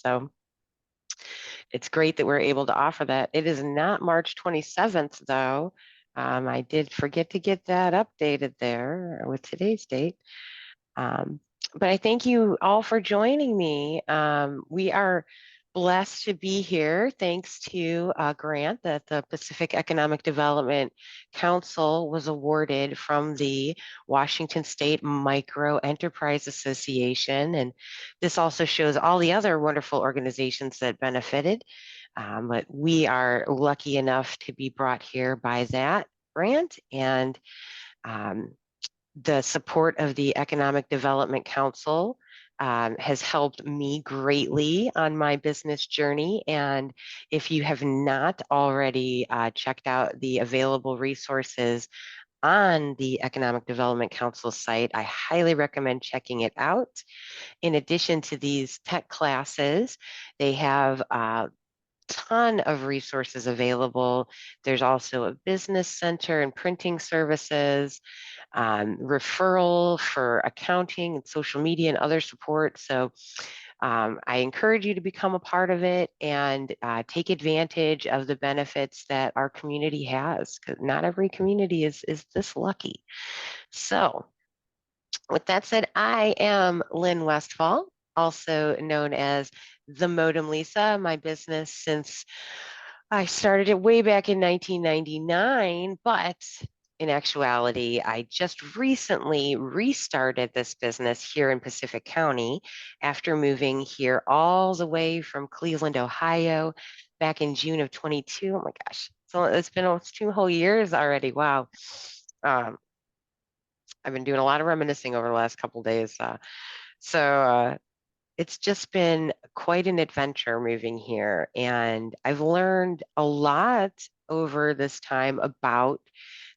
So it's great that we're able to offer that. It is not March 27th, though. I did forget to get that updated there with today's date. But I thank you all for joining me. We are blessed to be here thanks to a grant that the Pacific Economic Development Council was awarded from the Washington State Micro Enterprise Association. And this also shows all the other wonderful organizations that benefited. But we are lucky enough to be brought here by that grant, and the support of the Economic Development Council has helped me greatly on my business journey. And if you have not already checked out the available resources on the Economic Development Council site, I highly recommend checking it out. In addition to these tech classes, they have ton of resources available. There's also a business center and printing services, referral for accounting and social media and other support. So I encourage you to become a part of it and take advantage of the benefits that our community has, because not every community is this lucky. So with that said, I am Lynn Westfall, also known as the Modem Lisa. My business, since I started it way back in 1999, but in actuality, I just recently restarted this business here in Pacific County after moving here all the way from Cleveland, Ohio, back in June of 22. Oh my gosh. So it's been almost 2 whole years already. Wow. Um, I've been doing a lot of reminiscing over the last couple of days. So it's just been quite an adventure moving here. And I've learned a lot over this time about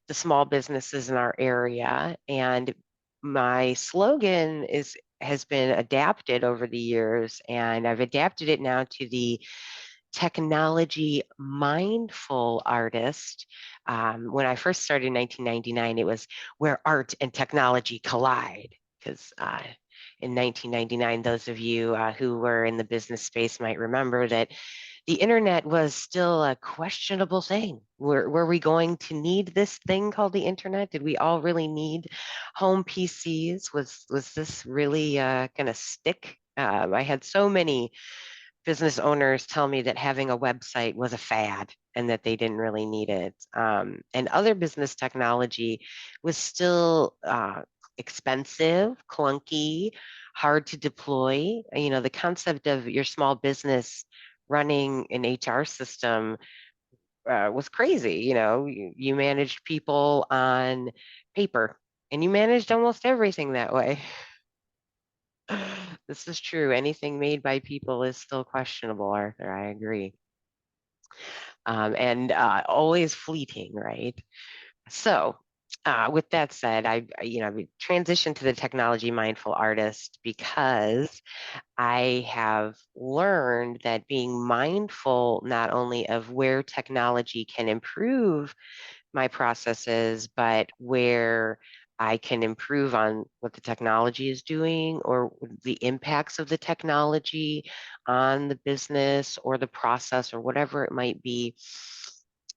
the small businesses in our area. And my slogan has been adapted over the years, and I've adapted it now to the technology mindful artist. When I first started in 1999, it was where art and technology collide, because in 1999, those of you who were in the business space might remember that the internet was still a questionable thing. Were we going to need this thing called the internet? Did we all really need home PCs? Was this really going to stick? I had so many business owners tell me that having a website was a fad and that they didn't really need it. And other business technology was still expensive, clunky, hard to deploy. You know, the concept of your small business running an HR system was crazy. You know, you managed people on paper and you managed almost everything that way. This is true. Anything made by people is still questionable, Arthur. I agree. And always fleeting, right? So, with that said, I transitioned to the technology mindful artist because I have learned that being mindful not only of where technology can improve my processes, but where I can improve on what the technology is doing or the impacts of the technology on the business or the process or whatever it might be.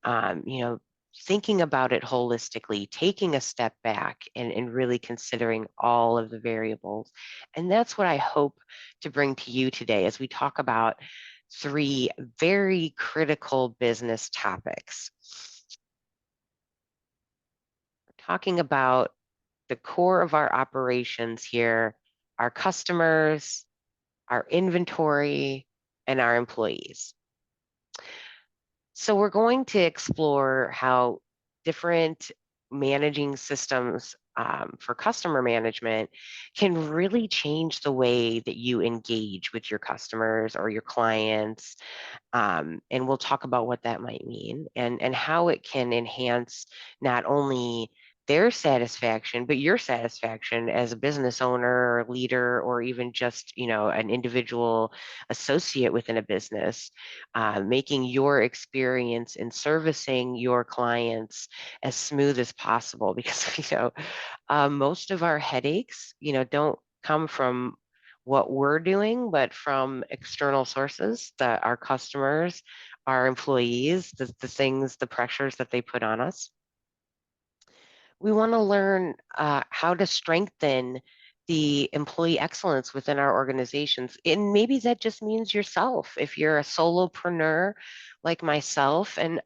You know, thinking about it holistically, taking a step back and really considering all of the variables. And that's what I hope to bring to you today as we talk about three very critical business topics. Talking about the core of our operations here, our customers, our inventory, and our employees. So we're going to explore how different managing systems for customer management can really change the way that you engage with your customers or your clients. And we'll talk about what that might mean and how it can enhance not only their satisfaction, but your satisfaction as a business owner or leader, or even just, you know, an individual associate within a business, making your experience in servicing your clients as smooth as possible. Because, you know, most of our headaches, you know, don't come from what we're doing, but from external sources, that our customers, our employees, the things, the pressures that they put on us. We want to learn how to strengthen the employee excellence within our organizations. And maybe that just means yourself. If you're a solopreneur like myself, and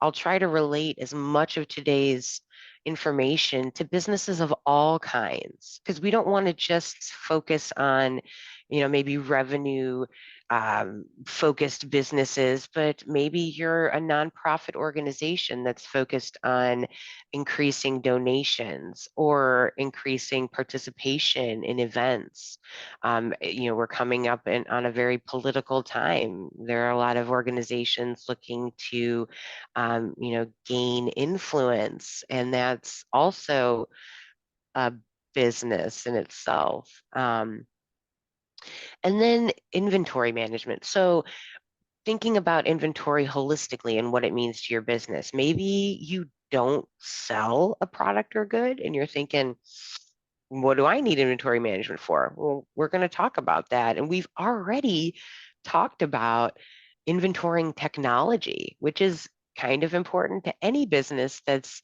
I'll try to relate as much of today's information to businesses of all kinds, because we don't want to just focus on, maybe revenue focused businesses, but maybe you're a nonprofit organization that's focused on increasing donations or increasing participation in events. We're coming up on a very political time. There are a lot of organizations looking to gain influence, and that's also a business in itself. And then inventory management. So thinking about inventory holistically and what it means to your business. Maybe you don't sell a product or good, and you're thinking, what do I need inventory management for? Well, we're going to talk about that. And we've already talked about inventorying technology, which is kind of important to any business that's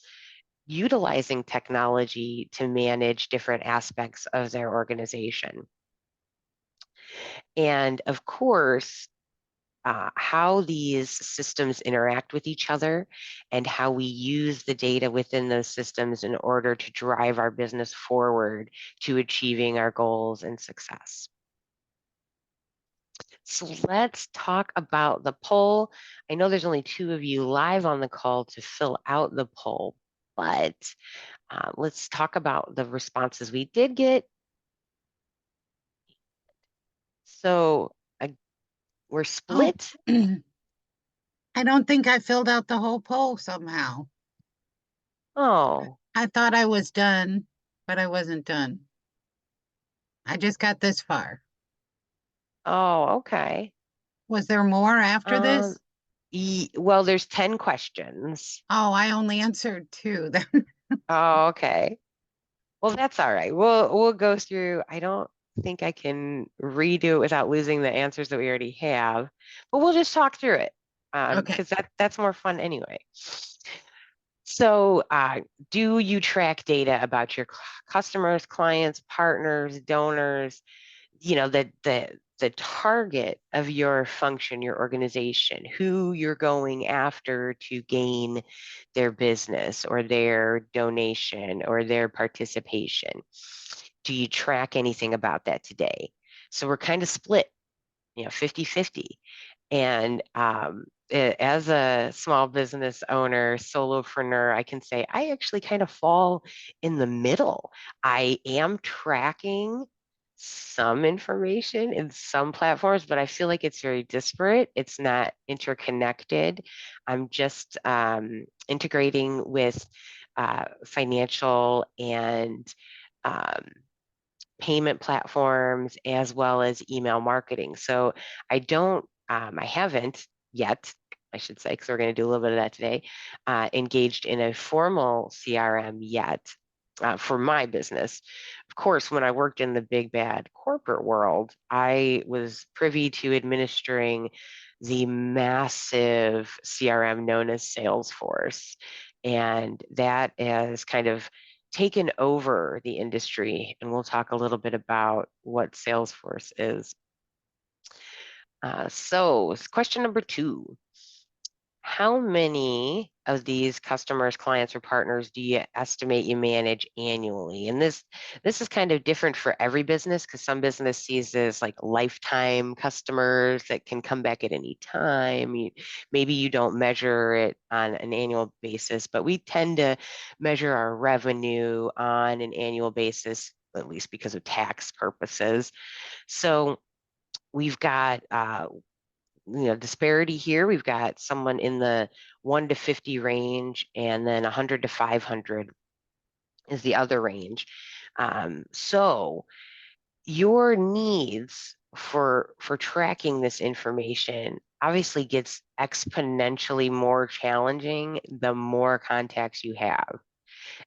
utilizing technology to manage different aspects of their organization. And of course, how these systems interact with each other and how we use the data within those systems in order to drive our business forward to achieving our goals and success. So let's talk about the poll. I know there's only 2 of you live on the call to fill out the poll, but let's talk about the responses we did get. So we're Oh, split. I don't think I filled out the whole poll somehow. Oh, I thought I was done, but I wasn't done. I just got this far. oh, okay. Was there more after Um, this? well, there's 10 questions. Oh, I only answered 2 then. Oh, okay. Well, that's all right. We'll go through. I don't think I can redo it without losing the answers that we already have, but we'll just talk through it Okay. because that's more fun anyway. So, do you track data about your customers, clients, partners, donors? The target of your function, your organization, who you're going after to gain their business or their donation or their participation. Do you track anything about that today? So we're kind of split, 50-50. And as a small business owner, solopreneur, I can say I actually kind of fall in the middle. I am tracking some information in some platforms, but I feel like it's very disparate. It's not interconnected. I'm just integrating with financial and um, payment platforms as well as email marketing. So I haven't yet, I should say, because we're going to do a little bit of that today, engaged in a formal CRM yet. For my business. Of course, when I worked in the big bad corporate world, I was privy to administering the massive CRM known as Salesforce. And that has kind of taken over the industry. And we'll talk a little bit about what Salesforce is. So, question number 2. How many of these customers, clients, or partners do you estimate you manage annually? And this is kind of different for every business because some business sees this like lifetime customers that can come back at any time. Maybe you don't measure it on an annual basis, but we tend to measure our revenue on an annual basis, at least because of tax purposes. So we've got disparity here. We've got someone in the 1 to 50 range, and then 100 to 500 is the other range. So your needs for tracking this information obviously gets exponentially more challenging the more contacts you have,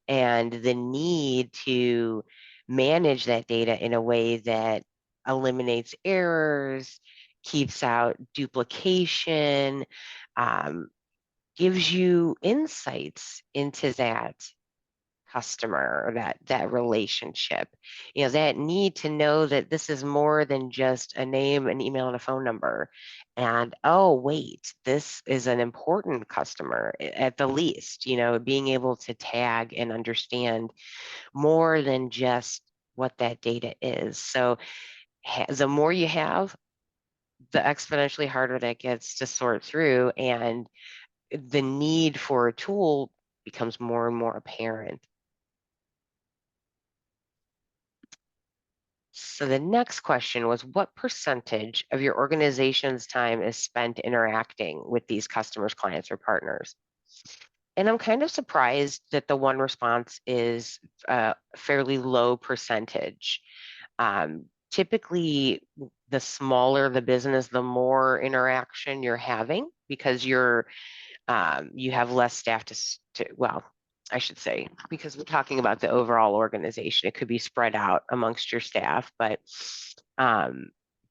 and the need to manage that data in a way that eliminates errors, keeps out duplication, gives you insights into that customer or that relationship, that need to know that this is more than just a name, an email, and a phone number. And oh, wait, this is an important customer at the least, being able to tag and understand more than just what that data is. So the more you have, the exponentially harder that gets to sort through, and the need for a tool becomes more and more apparent. So the next question was, what percentage of your organization's time is spent interacting with these customers, clients, or partners? And I'm kind of surprised that the one response is a fairly low percentage. Typically, the smaller the business, the more interaction you're having, because you have less staff well, I should say, because we're talking about the overall organization, it could be spread out amongst your staff, but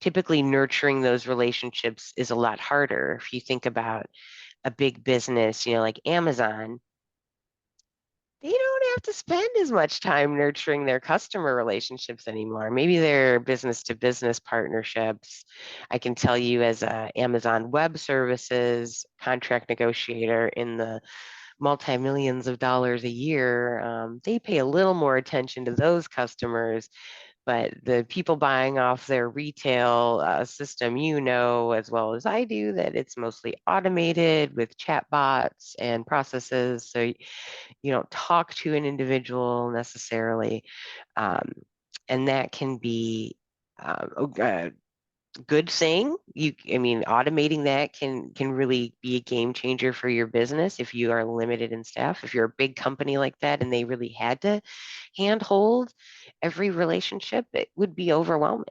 typically nurturing those relationships is a lot harder. If you think about a big business, like Amazon, they don't have to spend as much time nurturing their customer relationships anymore. Maybe their business to business partnerships. I can tell you, as a Amazon Web Services contract negotiator in the multi-millions of dollars a year, they pay a little more attention to those customers. But the people buying off their retail system, as well as I do, that it's mostly automated with chat bots and processes. So you don't talk to an individual necessarily. And that can be a good thing. Automating that can really be a game changer for your business if you are limited in staff. If you're a big company like that and they really had to handhold every relationship, it would be overwhelming.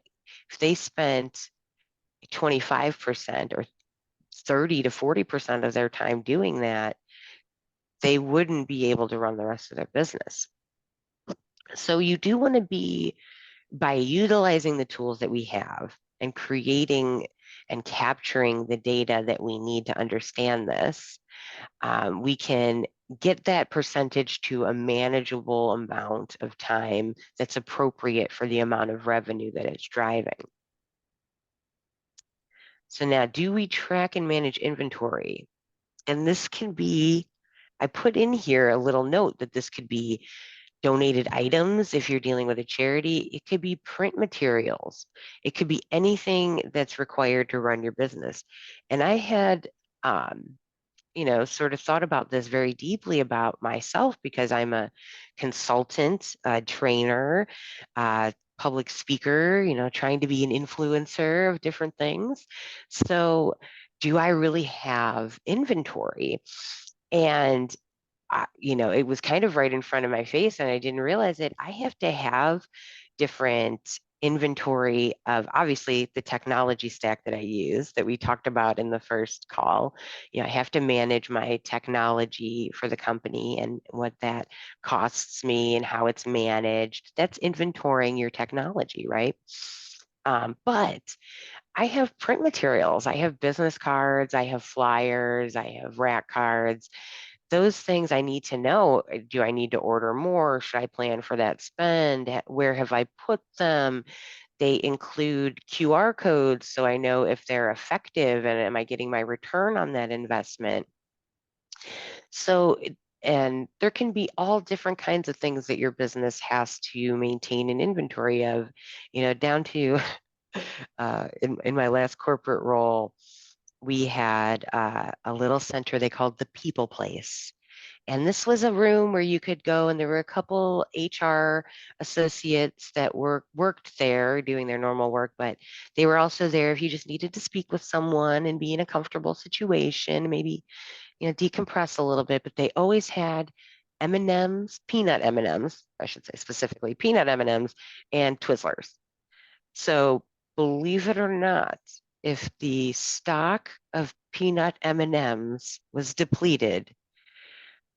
If they spent 25% or 30 to 40% of their time doing that, they wouldn't be able to run the rest of their business. So you do want to be, by utilizing the tools that we have and creating and capturing the data that we need to understand this, we can get that percentage to a manageable amount of time that's appropriate for the amount of revenue that it's driving. So now, do we track and manage inventory? And this can be, I put in here a little note that this could be donated items if you're dealing with a charity. It could be print materials. It could be anything that's required to run your business. And I had, sort of thought about this very deeply about myself, because I'm a consultant, a trainer, public speaker, trying to be an influencer of different things. So do I really have inventory? And it was kind of right in front of my face, and I didn't realize it. I have to have different inventory of, obviously, the technology stack that I use that we talked about in the first call. I have to manage my technology for the company and what that costs me and how it's managed. That's inventorying your technology, right? But I have print materials. I have business cards. I have flyers. I have rack cards. Those things I need to know. Do I need to order more? Should I plan for that spend? Where have I put them? They include QR codes, so I know if they're effective and am I getting my return on that investment. So, and there can be all different kinds of things that your business has to maintain an inventory of, down to in my last corporate role, we had a little center they called the People Place. And this was a room where you could go, and there were a couple HR associates that worked there doing their normal work, but they were also there if you just needed to speak with someone and be in a comfortable situation, maybe, decompress a little bit. But they always had M&Ms, peanut M&Ms, I should say specifically, peanut M&Ms and Twizzlers. So believe it or not, if the stock of peanut M&Ms was depleted,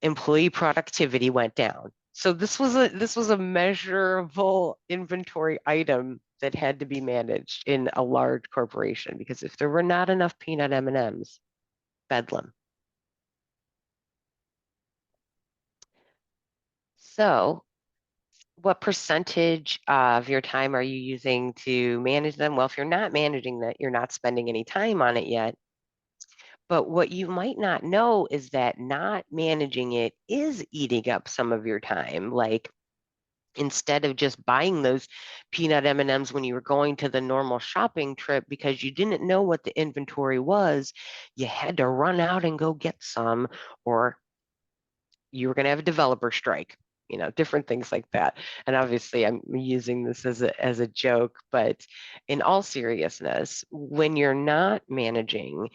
employee productivity went down. So this was a measurable inventory item that had to be managed in a large corporation, because if there were not enough peanut M&Ms, bedlam. So what percentage of your time are you using to manage them? Well, if you're not managing that, you're not spending any time on it yet. But what you might not know is that not managing it is eating up some of your time. Like, instead of just buying those peanut M&Ms when you were going to the normal shopping trip because you didn't know what the inventory was, you had to run out and go get some, or you were going to have a developer strike, different things like that. And obviously, I'm using this as a joke, but in all seriousness, when you're not managing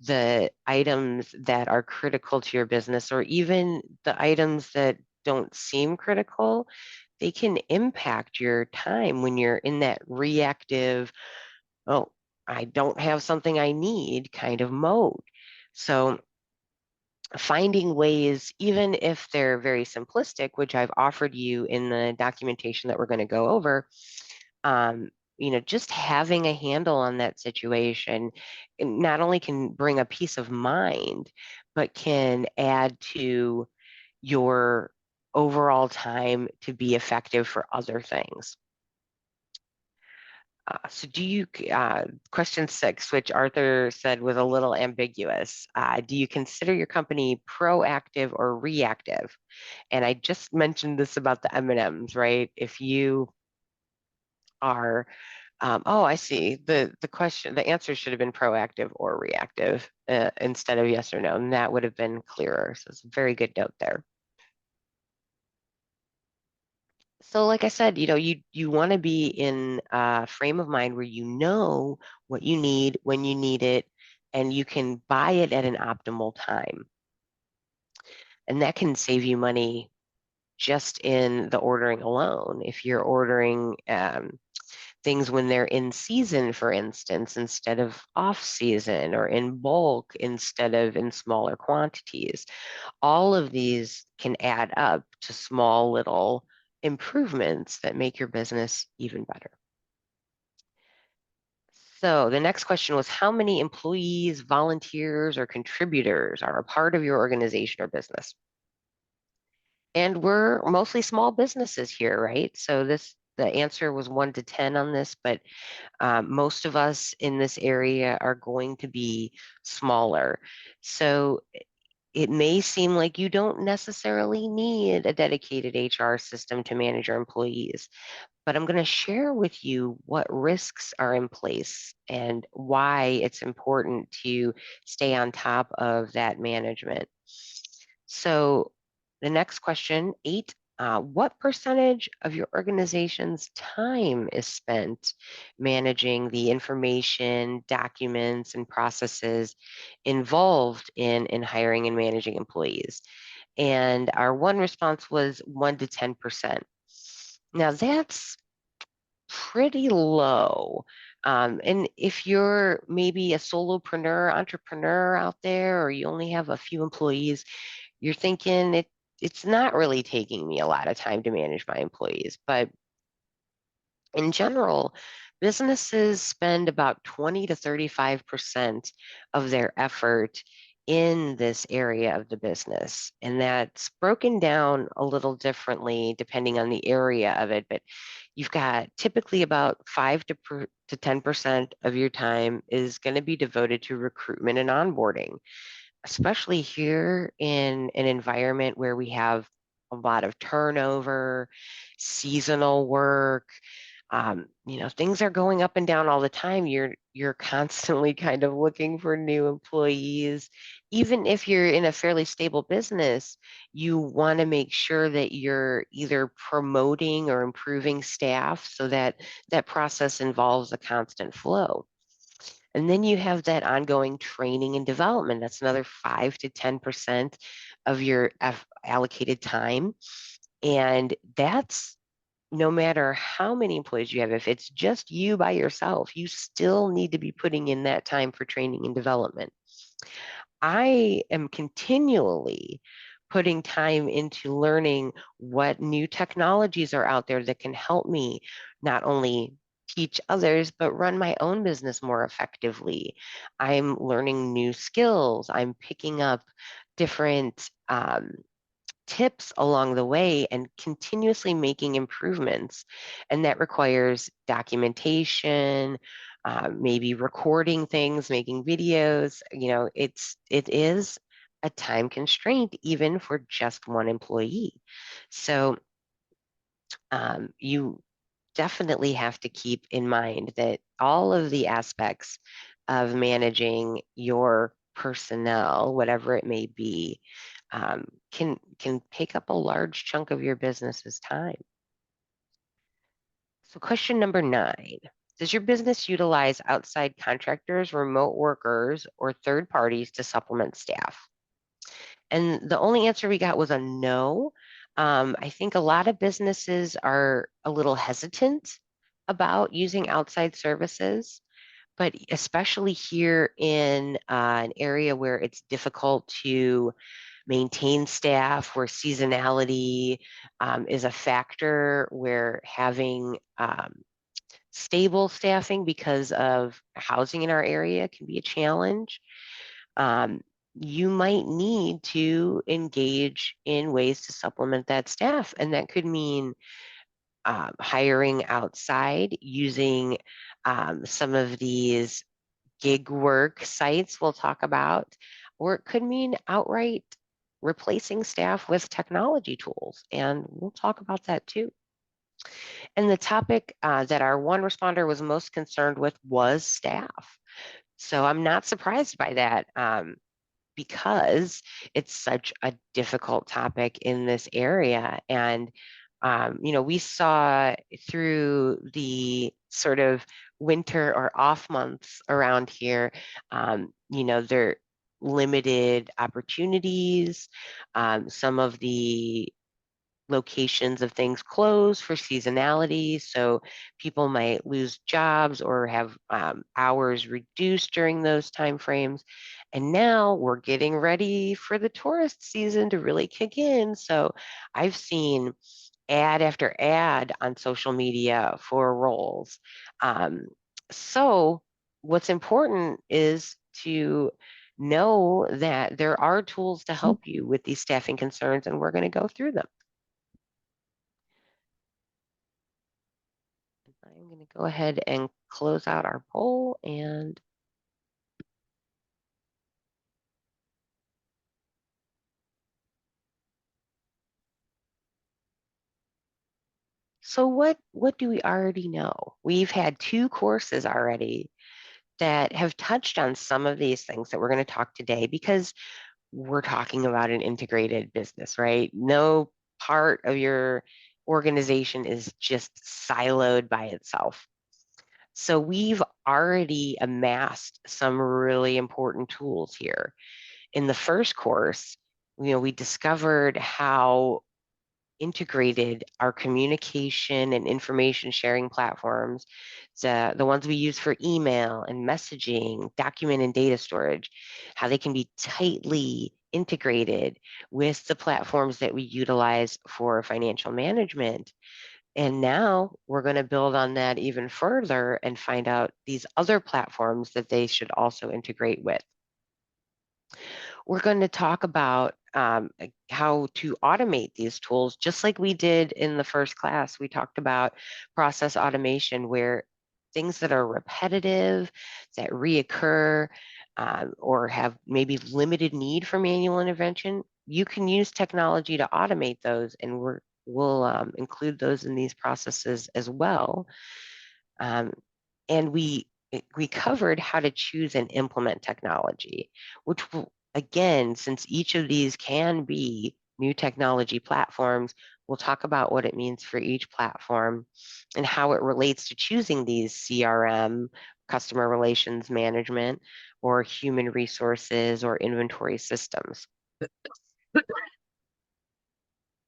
the items that are critical to your business, or even the items that don't seem critical, they can impact your time when you're in that reactive, oh, I don't have something I need kind of mode. So finding ways, even if they're very simplistic, which I've offered you in the documentation that we're going to go over, um, just having a handle on that situation not only can bring a peace of mind, but can add to your overall time to be effective for other things. So question 6, which Arthur said was a little ambiguous. Do you consider your company proactive or reactive? And I just mentioned this about the M&Ms, right? If you are, oh, I see. The answer should have been proactive or reactive instead of yes or no, and that would have been clearer. So it's a very good note there. So like I said, you want to be in a frame of mind where you know what you need when you need it, and you can buy it at an optimal time. And that can save you money just in the ordering alone. If you're ordering things when they're in season, for instance, instead of off season, or in bulk instead of in smaller quantities, all of these can add up to small little improvements that make your business even better. So the next question was, how many employees, volunteers, or contributors are a part of your organization or business? And we're mostly small businesses here, right? So the answer was 1 to 10 on this, but most of us in this area are going to be smaller. So it may seem like you don't necessarily need a dedicated HR system to manage your employees, but I'm going to share with you what risks are in place and why it's important to stay on top of that management. So the next question, 8, what percentage of your organization's time is spent managing the information, documents, and processes involved in hiring and managing employees? And our one response was 1 to 10%. Now that's pretty low. And if you're maybe a solopreneur, entrepreneur out there, or you only have a few employees, you're thinking it's not really taking me a lot of time to manage my employees. But in general, businesses spend about 20 to 35% of their effort in this area of the business. And that's broken down a little differently depending on the area of it. But you've got typically about 5 to 10% of your time is going to be devoted to recruitment and onboarding, especially here in an environment where we have a lot of turnover, seasonal work. Things are going up and down all the time. You're constantly kind of looking for new employees. Even if you're in a fairly stable business, you want to make sure that you're either promoting or improving staff so that that process involves a constant flow. And then you have that ongoing training and development. That's another 5 to 10% of your allocated time. And that's no matter how many employees you have. If it's just you by yourself, you still need to be putting in that time for training and development. I am continually putting time into learning what new technologies are out there that can help me not only teach others, but run my own business more effectively. I'm learning new skills. I'm picking up different tips along the way and continuously making improvements. And that requires documentation, maybe recording things, making videos. It is a time constraint even for just one employee. So you definitely have to keep in mind that all of the aspects of managing your personnel, whatever it may be, can take up a large chunk of your business's time. So question number 9, does your business utilize outside contractors, remote workers, or third parties to supplement staff? And the only answer we got was a no. I think a lot of businesses are a little hesitant about using outside services, but especially here in an area where it's difficult to maintain staff, where seasonality is a factor, where having stable staffing because of housing in our area can be a challenge. Um, you might need to engage in ways to supplement that staff. And that could mean hiring outside, using some of these gig work sites we'll talk about, or it could mean outright replacing staff with technology tools. And we'll talk about that too. And the topic that our one responder was most concerned with was staff. So I'm not surprised by that. Because it's such a difficult topic in this area. And, we saw through the sort of winter or off months around here, there limited opportunities. Some of the locations of things close for seasonality. So people might lose jobs or have hours reduced during those time frames. And now we're getting ready for the tourist season to really kick in. So I've seen ad after ad on social media for roles. Um, so what's important is to know that there are tools to help you with these staffing concerns, and we're going to go through them. I'm going to go ahead and close out our poll. And so what do we already know? We've had 2 courses already that have touched on some of these things that we're going to talk today, because we're talking about an integrated business, right? No part of your organization is just siloed by itself. So we've already amassed some really important tools here. In the first course, we discovered how integrated our communication and information sharing platforms, the ones we use for email and messaging, document and data storage, how they can be tightly integrated with the platforms that we utilize for financial management. And now we're going to build on that even further and find out these other platforms that they should also integrate with. We're going to talk about how to automate these tools, just like we did in the first class. We talked about process automation, where things that are repetitive, that reoccur, or have maybe limited need for manual intervention, you can use technology to automate those, and we'll include those in these processes as well. And we covered how to choose and implement technology, which will, again, since each of these can be new technology platforms, we'll talk about what it means for each platform and how it relates to choosing these CRM, customer relations management, or human resources or inventory systems.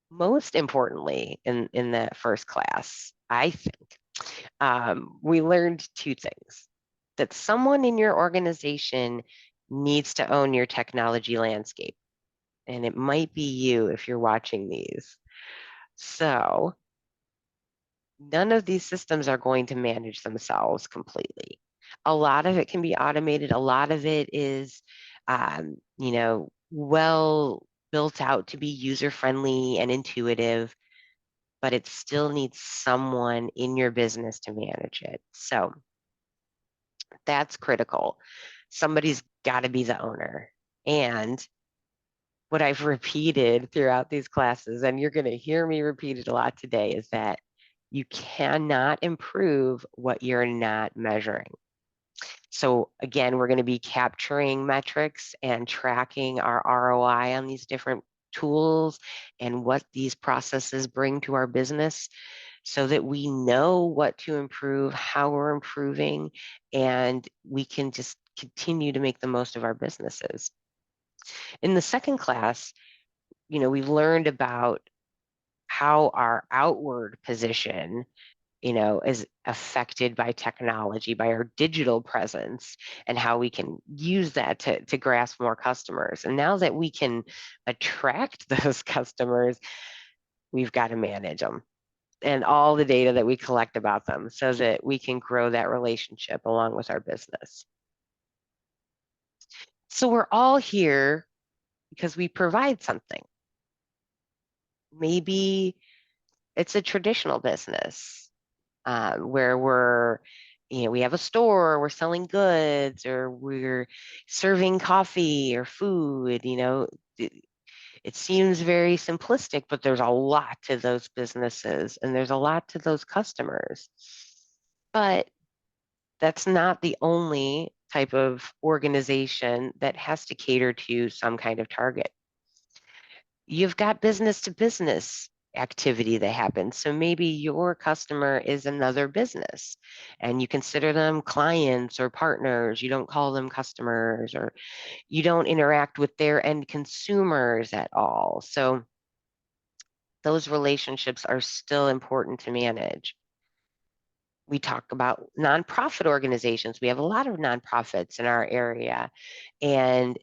Most importantly, in that first class, I think, we learned 2 things: that someone in your organization needs to own your technology landscape. and it might be you if you're watching these. So none of these systems are going to manage themselves completely. A lot of it can be automated. A lot of it is, well built out to be user friendly and intuitive, but it still needs someone in your business to manage it. So that's critical. Somebody's got to be the owner. And what I've repeated throughout these classes, and you're going to hear me repeat it a lot today, is that you cannot improve what you're not measuring. So again, we're going to be capturing metrics and tracking our ROI on these different tools and what these processes bring to our business so that we know what to improve, how we're improving, and we can just continue to make the most of our businesses. In the second class, we learned about how our outward position, is affected by technology, by our digital presence, and how we can use that to grasp more customers. And now that we can attract those customers, we've got to manage them and all the data that we collect about them so that we can grow that relationship along with our business. So we're all here because we provide something. Maybe it's a traditional business where we have a store, we're selling goods, or we're serving coffee or food. It seems very simplistic, but there's a lot to those businesses and there's a lot to those customers. But that's not the only type of organization that has to cater to some kind of target. You've got business to business activity that happens. So maybe your customer is another business and you consider them clients or partners. You don't call them customers, or you don't interact with their end consumers at all. So those relationships are still important to manage. We talk about nonprofit organizations. We have a lot of nonprofits in our area, and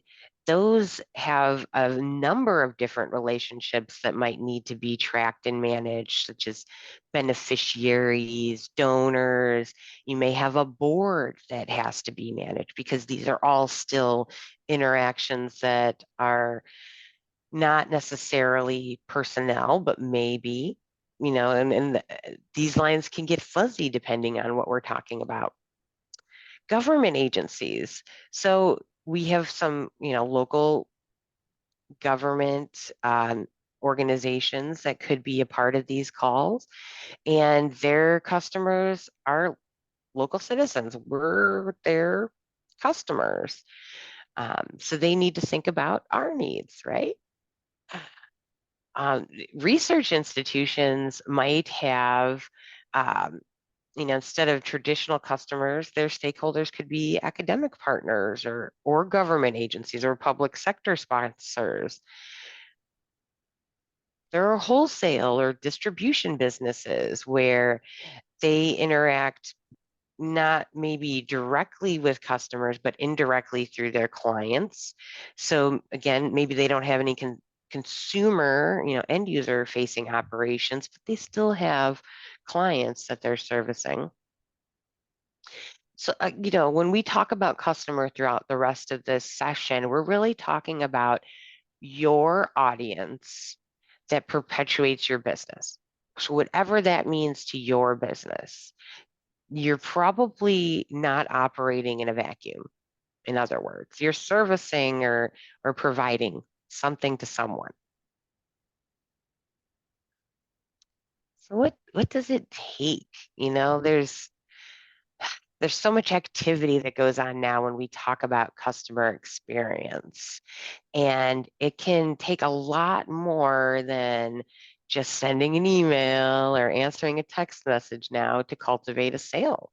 those have a number of different relationships that might need to be tracked and managed, such as beneficiaries, donors. You may have a board that has to be managed because these are all still interactions that are not necessarily personnel, but maybe, and these lines can get fuzzy depending on what we're talking about. Government agencies. So we have some, local government organizations that could be a part of these calls, and their customers are local citizens. We're their customers. So they need to think about our needs, right? Research institutions might have, instead of traditional customers, their stakeholders could be academic partners or government agencies or public sector sponsors. There are wholesale or distribution businesses where they interact not maybe directly with customers, but indirectly through their clients. So again, maybe they don't have any consumer, end user facing operations, but they still have clients that they're servicing. So, when we talk about customer throughout the rest of this session, we're really talking about your audience that perpetuates your business. So whatever that means to your business, you're probably not operating in a vacuum. In other words, you're servicing or providing something to someone. So what does it take? There's so much activity that goes on now when we talk about customer experience. And it can take a lot more than just sending an email or answering a text message now to cultivate a sale.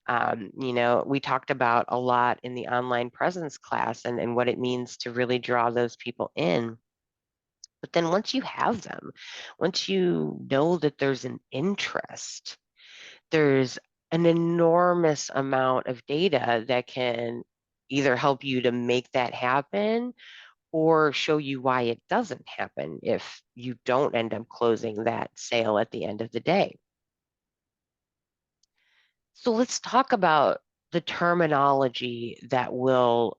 We talked about a lot in the online presence class and what it means to really draw those people in. But then once you have them, once you know that there's an interest, there's an enormous amount of data that can either help you to make that happen or show you why it doesn't happen if you don't end up closing that sale at the end of the day. So let's talk about the terminology that will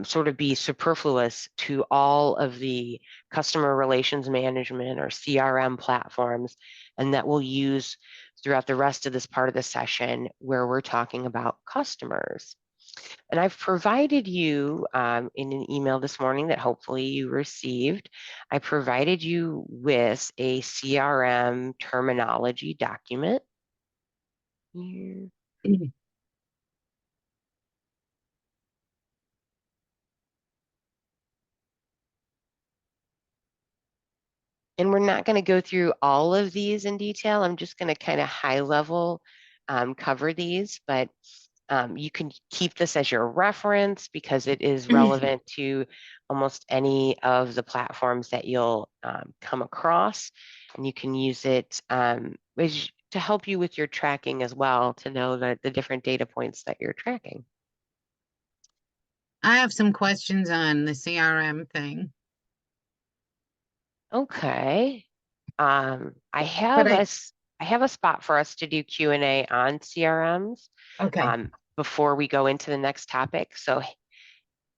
sort of be superfluous to all of the customer relations management or CRM platforms, and that we'll use throughout the rest of this part of the session where we're talking about customers. And I've provided you in an email this morning that hopefully you received, I provided you with a CRM terminology document. Here. Mhm. And we're not going to go through all of these in detail. I'm just going to kind of high level cover these, but you can keep this as your reference because it is relevant to almost any of the platforms that you'll come across. And you can use it to help you with your tracking as well, to know the different data points that you're tracking. I have some questions on the CRM thing, Okay. I but have I have a spot for us to do Q&A on CRMs okay. before we go into the next topic. So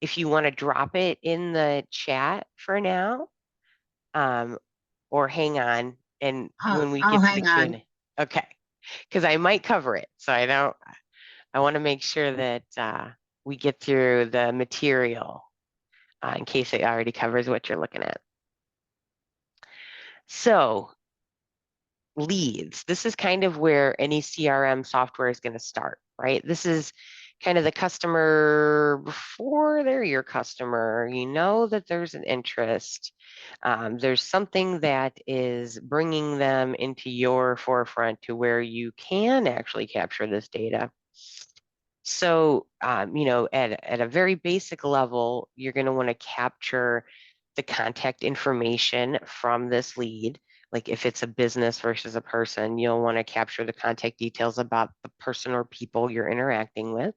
if you want to drop it in the chat for now, or hang on, and when we I'll get to the hang on. Q&A, okay, because I might cover it. So I want to make sure that we get through the material in case it already covers what you're looking at. So leads. This is kind of where any CRM software is going to start, right? This is kind of the customer before they're your customer. You know that there's an interest. There's something that is bringing them into your forefront to where you can actually capture this data. So, at a very basic level, you're going to want to capture the contact information from this lead. Like if it's a business versus a person, you'll want to capture the contact details about the person or people you're interacting with.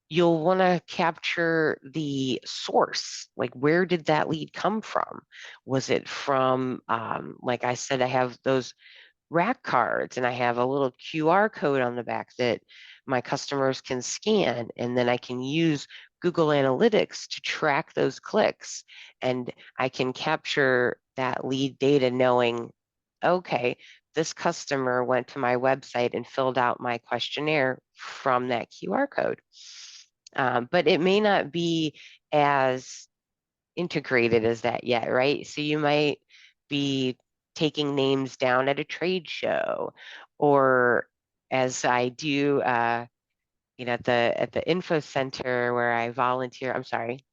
You'll want to capture the source, like where did that lead come from? Was it from, like I said, I have those rack cards and I have a little QR code on the back that my customers can scan, and then I can use Google Analytics to track those clicks, and I can capture that lead data knowing, okay, this customer went to my website and filled out my questionnaire from that QR code. But it may not be as integrated as that yet, right? So you might be taking names down at a trade show, or as I do, at the info center where I volunteer. I'm sorry,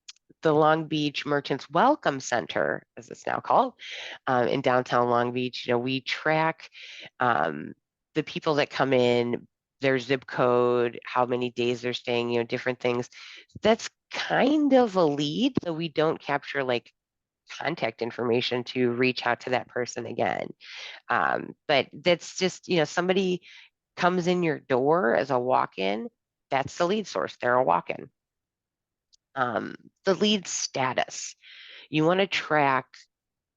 the Long Beach Merchants Welcome Center, as it's now called, in downtown Long Beach. We track the people that come in, their zip code, how many days they're staying, different things. That's kind of a lead, so we don't capture like contact information to reach out to that person again. But that's just, somebody comes in your door as a walk-in, that's the lead source. They're a walk-in. The lead status. You want to track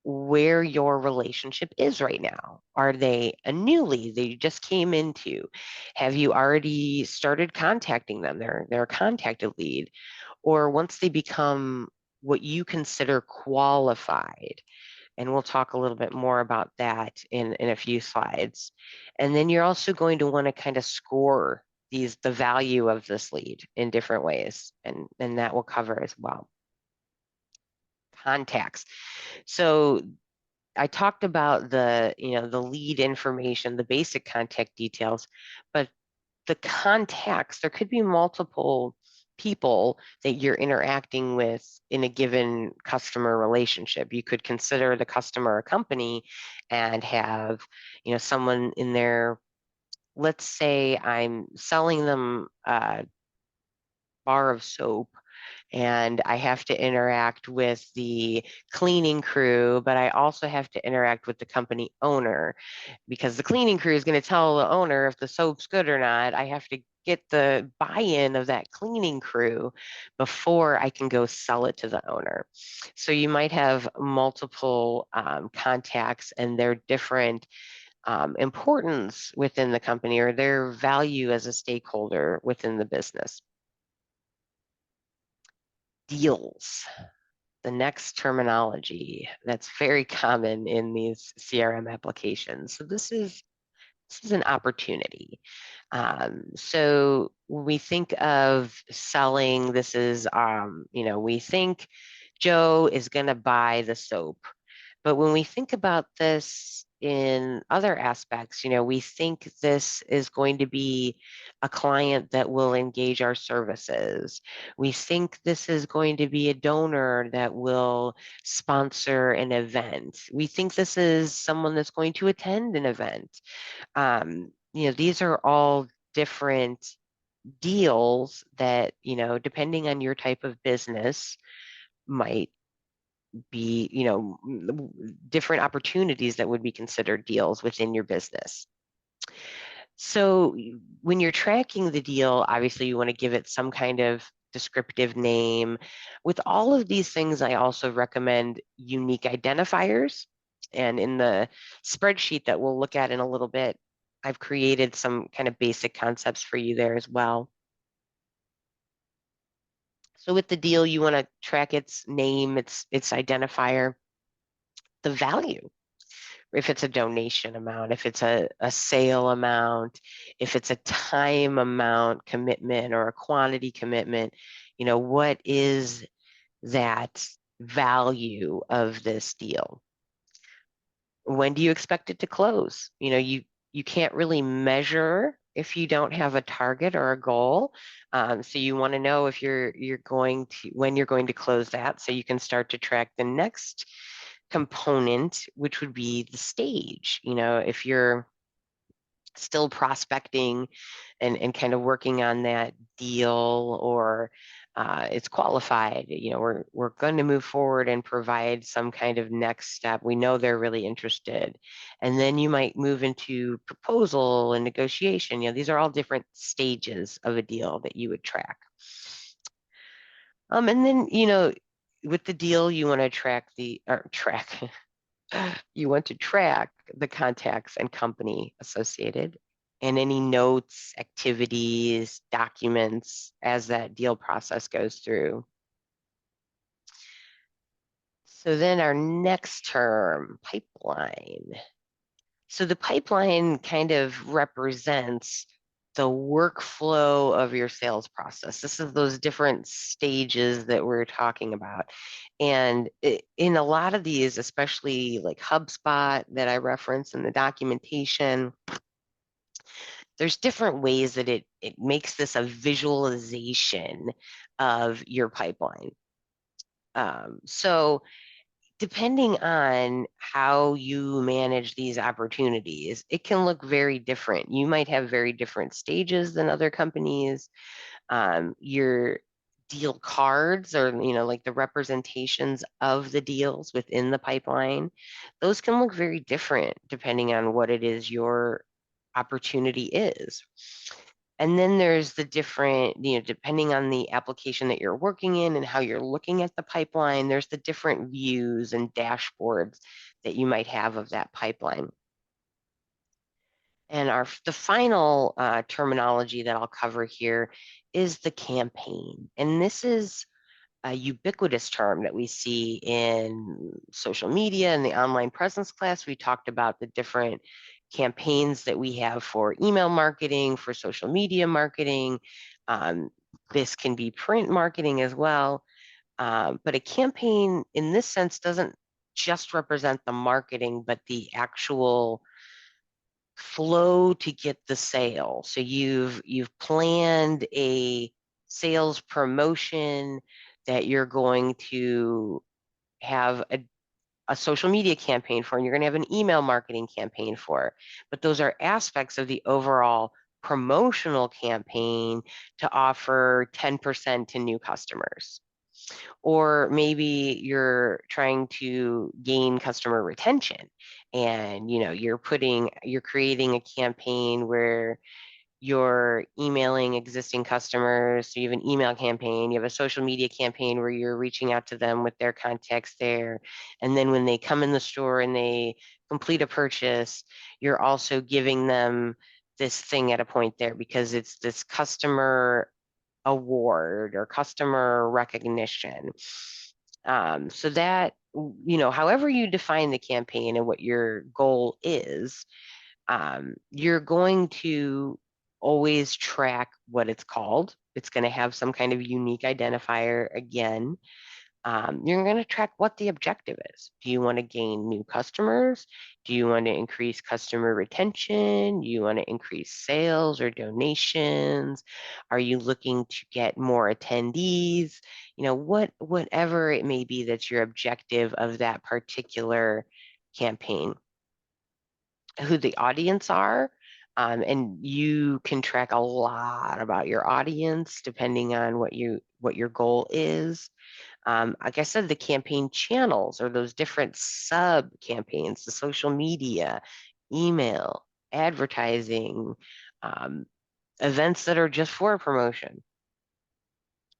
where your relationship is right now. Are they a new lead they just came into? Have you already started contacting them? They're a contacted lead. Or once they become what you consider qualified, and we'll talk a little bit more about that in a few slides. And then you're also going to want to kind of score the value of this lead in different ways, and that will cover as well. Contacts. So I talked about the lead information, the basic contact details, but the contacts, there could be multiple people that you're interacting with in a given customer relationship. You could consider the customer a company and have, someone in there. Let's say I'm selling them a bar of soap and I have to interact with the cleaning crew, but I also have to interact with the company owner, because the cleaning crew is going to tell the owner if the soap's good or not. I have to get the buy-in of that cleaning crew before I can go sell it to the owner. So you might have multiple contacts and their different importance within the company or their value as a stakeholder within the business. Deals, the next terminology that's very common in these CRM applications. So this is an opportunity. So when we think of selling, this is, we think Joe is going to buy the soap. But when we think about this in other aspects, we think this is going to be a client that will engage our services. We think this is going to be a donor that will sponsor an event. We think this is someone that's going to attend an event. These are all different deals that, depending on your type of business, might be, different opportunities that would be considered deals within your business. So when you're tracking the deal, obviously you want to give it some kind of descriptive name. With all of these things, I also recommend unique identifiers. And in the spreadsheet that we'll look at in a little bit, I've created some kind of basic concepts for you there as well. So with the deal, you want to track its name, its identifier, the value. If it's a donation amount, if it's a sale amount, if it's a time amount commitment or a quantity commitment, what is that value of this deal? When do you expect it to close? You can't really measure if you don't have a target or a goal. So you want to know if when you're going to close that, so you can start to track the next component, which would be the stage. If you're still prospecting and kind of working on that deal, or it's qualified, we're going to move forward and provide some kind of next step. We know they're really interested. And then you might move into proposal and negotiation. These are all different stages of a deal that you would track. And then, with the deal, you want to track you want to track the contacts and company associated and any notes, activities, documents as that deal process goes through. So then our next term, pipeline. So the pipeline kind of represents the workflow of your sales process. This is those different stages that we're talking about. And in a lot of these, especially like HubSpot that I reference in the documentation, there's different ways that it makes this a visualization of your pipeline. So depending on how you manage these opportunities, it can look very different. You might have very different stages than other companies. Your deal cards, or like the representations of the deals within the pipeline, those can look very different depending on what it is your opportunity is. And then there's the different, depending on the application that you're working in and how you're looking at the pipeline, there's the different views and dashboards that you might have of that pipeline. And the final terminology that I'll cover here is the campaign. And this is a ubiquitous term that we see in social media and the online presence class. We talked about the different campaigns that we have for email marketing, for social media marketing. This can be print marketing as well. But a campaign in this sense doesn't just represent the marketing, but the actual flow to get the sale. So you've planned a sales promotion that you're going to have a social media campaign for, and you're going to have an email marketing campaign for. But those are aspects of the overall promotional campaign to offer 10% to new customers. Or maybe you're trying to gain customer retention, and you're creating a campaign where you're emailing existing customers. So you have an email campaign, you have a social media campaign where you're reaching out to them with their contacts there. And then when they come in the store and they complete a purchase, you're also giving them this thing at a point there because it's this customer award or customer recognition. So that, however you define the campaign and what your goal is, you're going to always track what it's called. It's going to have some kind of unique identifier again. You're going to track what the objective is. Do you want to gain new customers? Do you want to increase customer retention? Do you want to increase sales or donations? Are you looking to get more attendees? Whatever it may be that's your objective of that particular campaign, who the audience are. And you can track a lot about your audience depending on what your goal is. Like I said, the campaign channels or those different sub campaigns, the social media, email, advertising, um, events that are just for promotion,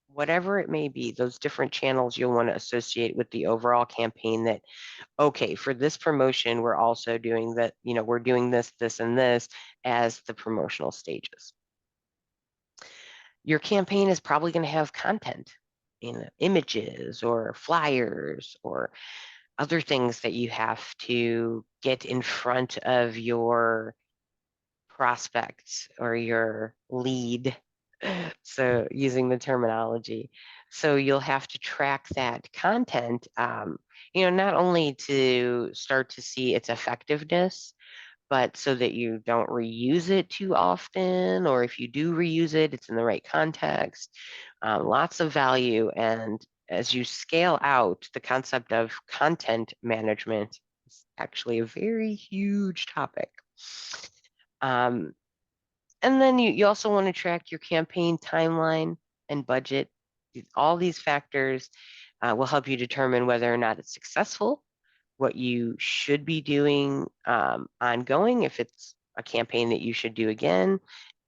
whatever it may be, those different channels you'll want to associate with the overall campaign that, okay, for this promotion, we're also doing that, we're doing this, this, and this as the promotional stages. Your campaign is probably going to have content, images or flyers or other things that you have to get in front of your prospect or your lead. So using the terminology. So you'll have to track that content, not only to start to see its effectiveness, but so that you don't reuse it too often, or if you do reuse it, it's in the right context. Lots of value. And as you scale out, the concept of content management is actually a very huge topic. And then you also want to track your campaign timeline and budget. All these factors will help you determine whether or not it's successful, what you should be doing ongoing, if it's a campaign that you should do again,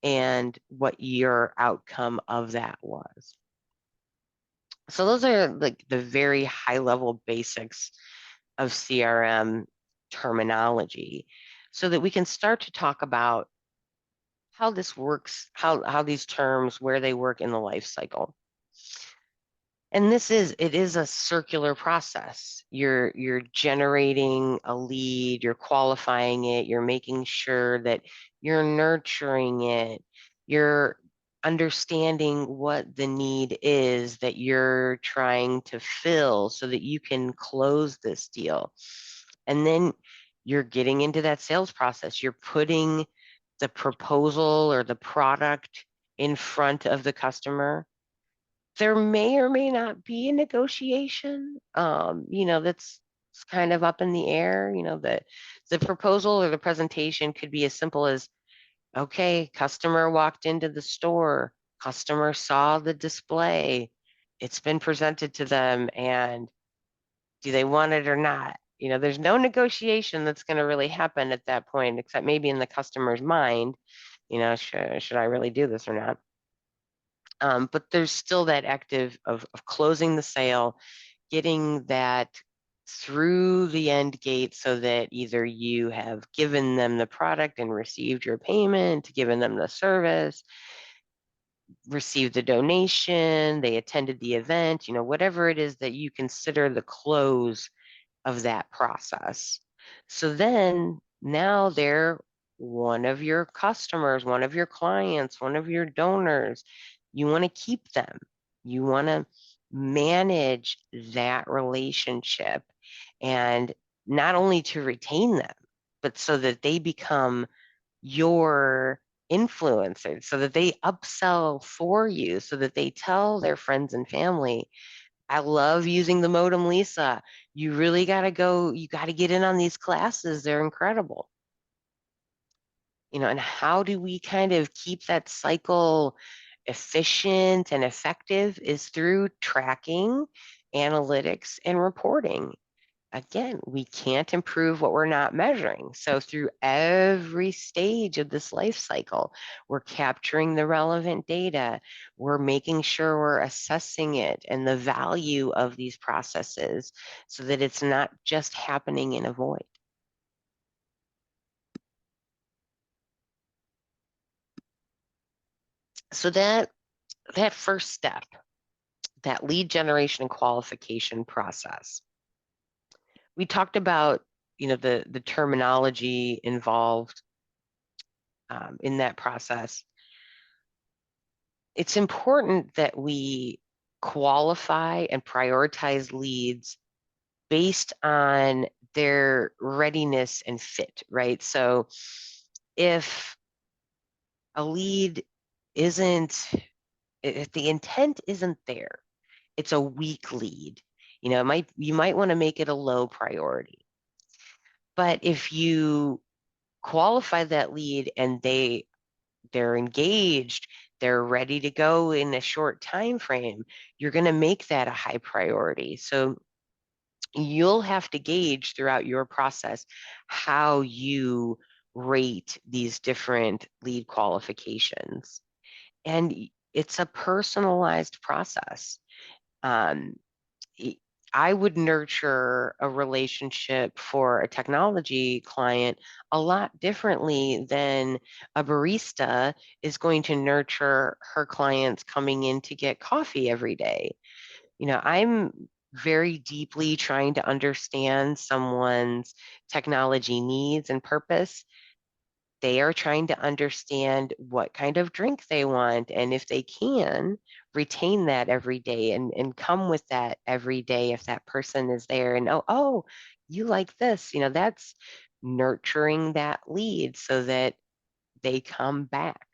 and what your outcome of that was. So those are like the very high level basics of CRM terminology so that we can start to talk about how this works, how these terms, where they work in the life cycle. And it is a circular process. You're generating a lead, you're qualifying it, you're making sure that you're nurturing it, you're understanding what the need is that you're trying to fill so that you can close this deal. And then you're getting into that sales process. You're putting the proposal or the product in front of the customer. There may or may not be a negotiation, that's kind of up in the air. The proposal or the presentation could be as simple as, okay, customer walked into the store, customer saw the display, it's been presented to them, and do they want it or not? There's no negotiation that's going to really happen at that point, except maybe in the customer's mind, should I really do this or not? But there's still that active of closing the sale, getting that through the end gate so that either you have given them the product and received your payment, given them the service, received the donation, they attended the event, whatever it is that you consider the close of that process. So then now they're one of your customers, one of your clients, one of your donors. You want to keep them. You want to manage that relationship, and not only to retain them, but so that they become your influencers, so that they upsell for you, so that they tell their friends and family, I love using the modem, Lisa. You really got to go, you got to get in on these classes. They're incredible. And how do we kind of keep that cycle efficient and effective is through tracking, analytics, and reporting. again, we can't improve what we're not measuring. So through every stage of this life cycle, we're capturing the relevant data. We're making sure we're assessing it and the value of these processes so that it's not just happening in a void. So that first step, that lead generation and qualification process, we talked about, the terminology involved in that process. It's important that we qualify and prioritize leads based on their readiness and fit, right? So if a lead isn't, if the intent isn't there, it's a weak lead. You might want to make it a low priority. But if you qualify that lead and they're engaged, they're ready to go in a short time frame, you're going to make that a high priority. So you'll have to gauge throughout your process how you rate these different lead qualifications. And it's a personalized process. Um, I would nurture a relationship for a technology client a lot differently than a barista is going to nurture her clients coming in to get coffee every day. I'm very deeply trying to understand someone's technology needs and purpose. They are trying to understand what kind of drink they want, and if they can retain that every day and come with that every day if that person is there and oh, you like this, that's nurturing that lead so that they come back.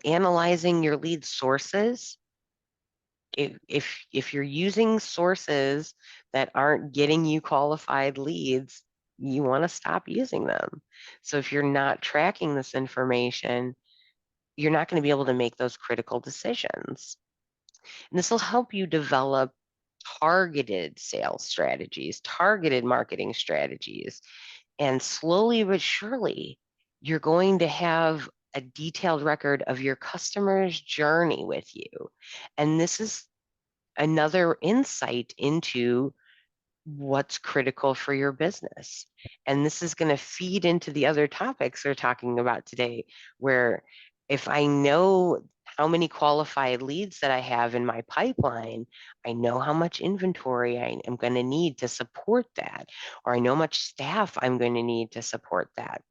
Analyzing your lead sources. If you're using sources that aren't getting you qualified leads, you want to stop using them. So if you're not tracking this information, you're not going to be able to make those critical decisions. And this will help you develop targeted sales strategies, targeted marketing strategies, and slowly but surely, you're going to have a detailed record of your customer's journey with you. And this is another insight into what's critical for your business. And this is going to feed into the other topics we're talking about today, where if I know how many qualified leads that I have in my pipeline, I know how much inventory I am going to need to support that, or I know how much staff I'm going to need to support that.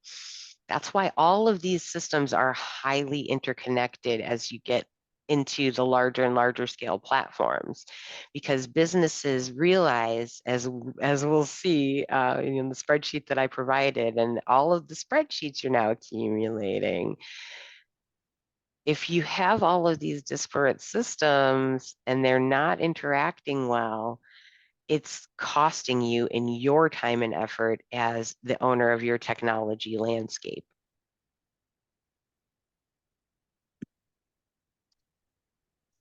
That's why all of these systems are highly interconnected as you get into the larger and larger scale platforms, because businesses realize, as we'll see in the spreadsheet that I provided and all of the spreadsheets you're now accumulating, if you have all of these disparate systems and they're not interacting well, it's costing you in your time and effort as the owner of your technology landscape.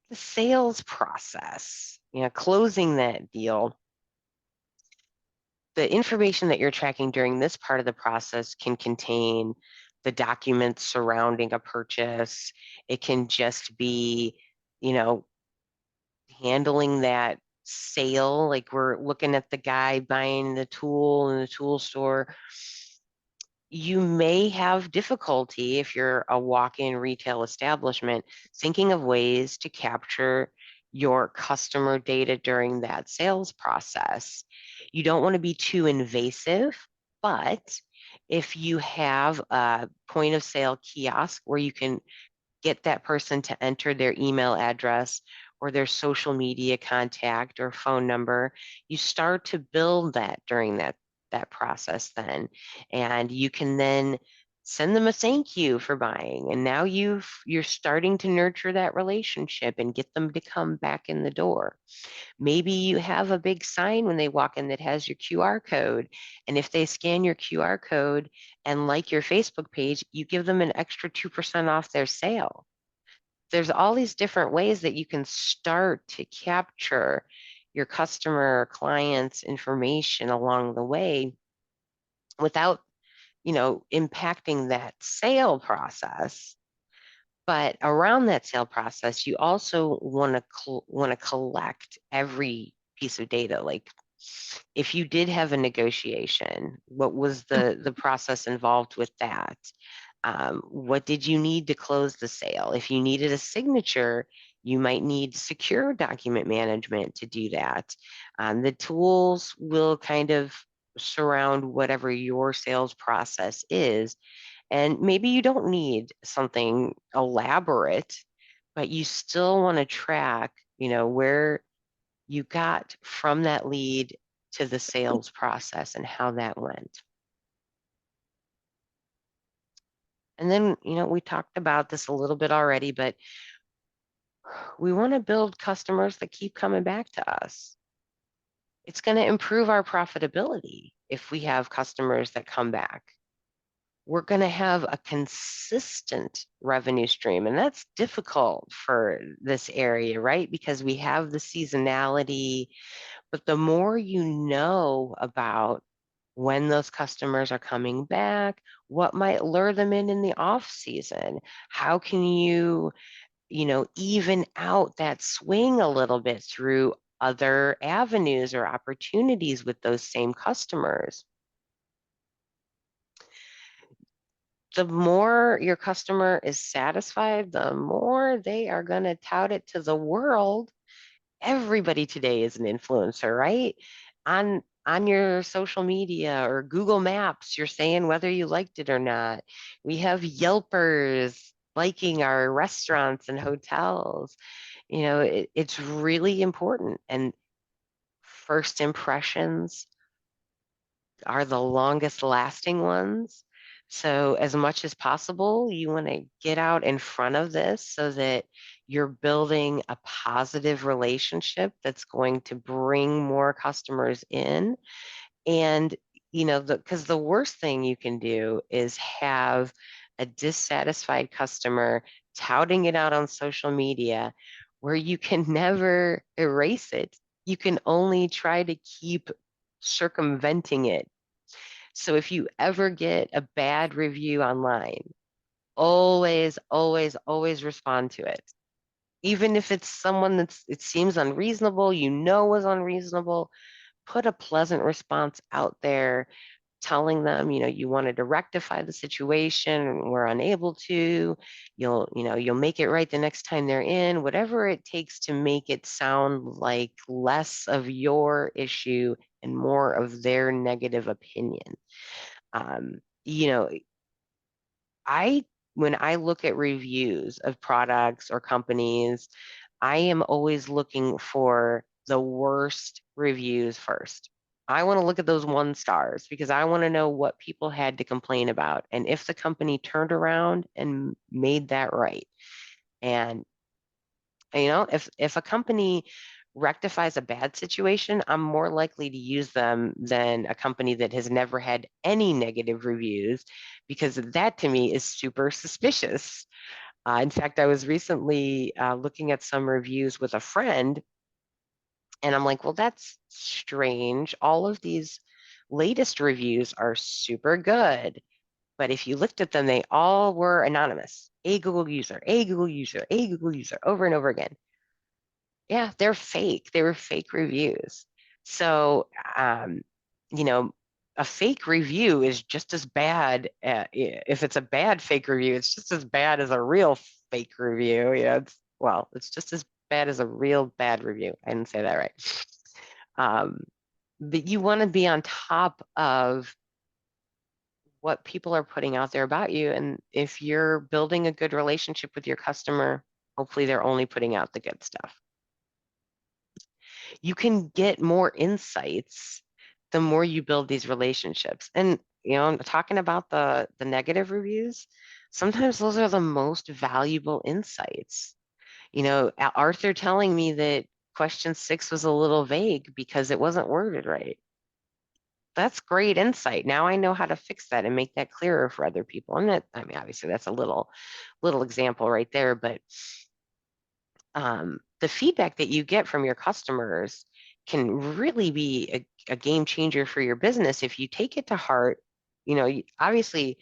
The sales process, closing that deal, the information that you're tracking during this part of the process can contain the documents surrounding a purchase. It can just be, you know, handling that sale, like we're looking at the guy buying the tool in the tool store. You may have difficulty if you're a walk-in retail establishment thinking of ways to capture your customer data during that sales process. You don't want to be too invasive, but if you have a point of sale kiosk where you can get that person to enter their email address or their social media contact or phone number, you start to build that during that process then. And you can then send them a thank you for buying. And now you're starting to nurture that relationship and get them to come back in the door. Maybe you have a big sign when they walk in that has your QR code. And if they scan your QR code and like your Facebook page, you give them an extra 2% off their sale. There's all these different ways that you can start to capture your customer or client's information along the way without, impacting that sale process. But around that sale process, you also want to collect every piece of data. Like if you did have a negotiation, what was the process involved with that? What did you need to close the sale? If you needed a signature, you might need secure document management to do that. The tools will kind of surround whatever your sales process is. And maybe you don't need something elaborate, but you still want to track, where you got from that lead to the sales process and how that went. And then, we talked about this a little bit already, but we want to build customers that keep coming back to us. It's going to improve our profitability if we have customers that come back. We're going to have a consistent revenue stream. And that's difficult for this area, right? Because we have the seasonality, but the more you know about when those customers are coming back, what might lure them in the off season, how can you, even out that swing a little bit through other avenues or opportunities with those same customers. The more your customer is satisfied, the more they are going to tout it to the world. Everybody today is an influencer, right? On your social media or Google Maps, you're saying whether you liked it or not. We have Yelpers liking our restaurants and hotels. It's really important. And first impressions are the longest lasting ones. So, as much as possible, you want to get out in front of this so that you're building a positive relationship that's going to bring more customers in. And, because the worst thing you can do is have a dissatisfied customer touting it out on social media where you can never erase it. You can only try to keep circumventing it. So if you ever get a bad review online, always, always, always respond to it. Even if it's someone it seems unreasonable, was unreasonable, put a pleasant response out there telling them, you wanted to rectify the situation and we're unable to. You'll make it right the next time they're in, whatever it takes to make it sound like less of your issue and more of their negative opinion. Um, you know, I when I look at reviews of products or companies, I am always looking for the worst reviews first. I want to look at those 1 stars because I want to know what people had to complain about and if the company turned around and made that right. And if a company rectifies a bad situation, I'm more likely to use them than a company that has never had any negative reviews because that to me is super suspicious. In fact, I was recently looking at some reviews with a friend, and I'm like, well, that's strange. All of these latest reviews are super good. But if you looked at them, they all were anonymous. A Google user, a Google user, a Google user, over and over again. Yeah, they're fake. They were fake reviews. So, you know, a fake review is just as bad. If it's a bad fake review, it's just as bad as a real fake review. It's just as bad as a real bad review. I didn't say that right. But you want to be on top of what people are putting out there about you. And if you're building a good relationship with your customer, hopefully they're only putting out the good stuff. You can get more insights the more you build these relationships. And talking about the negative reviews, sometimes those are the most valuable insights. Arthur telling me that question 6 was a little vague because it wasn't worded right. That's great insight. Now I know how to fix that and make that clearer for other people. And obviously that's a little example right there, but the feedback that you get from your customers can really be a game changer for your business if you take it to heart. Obviously,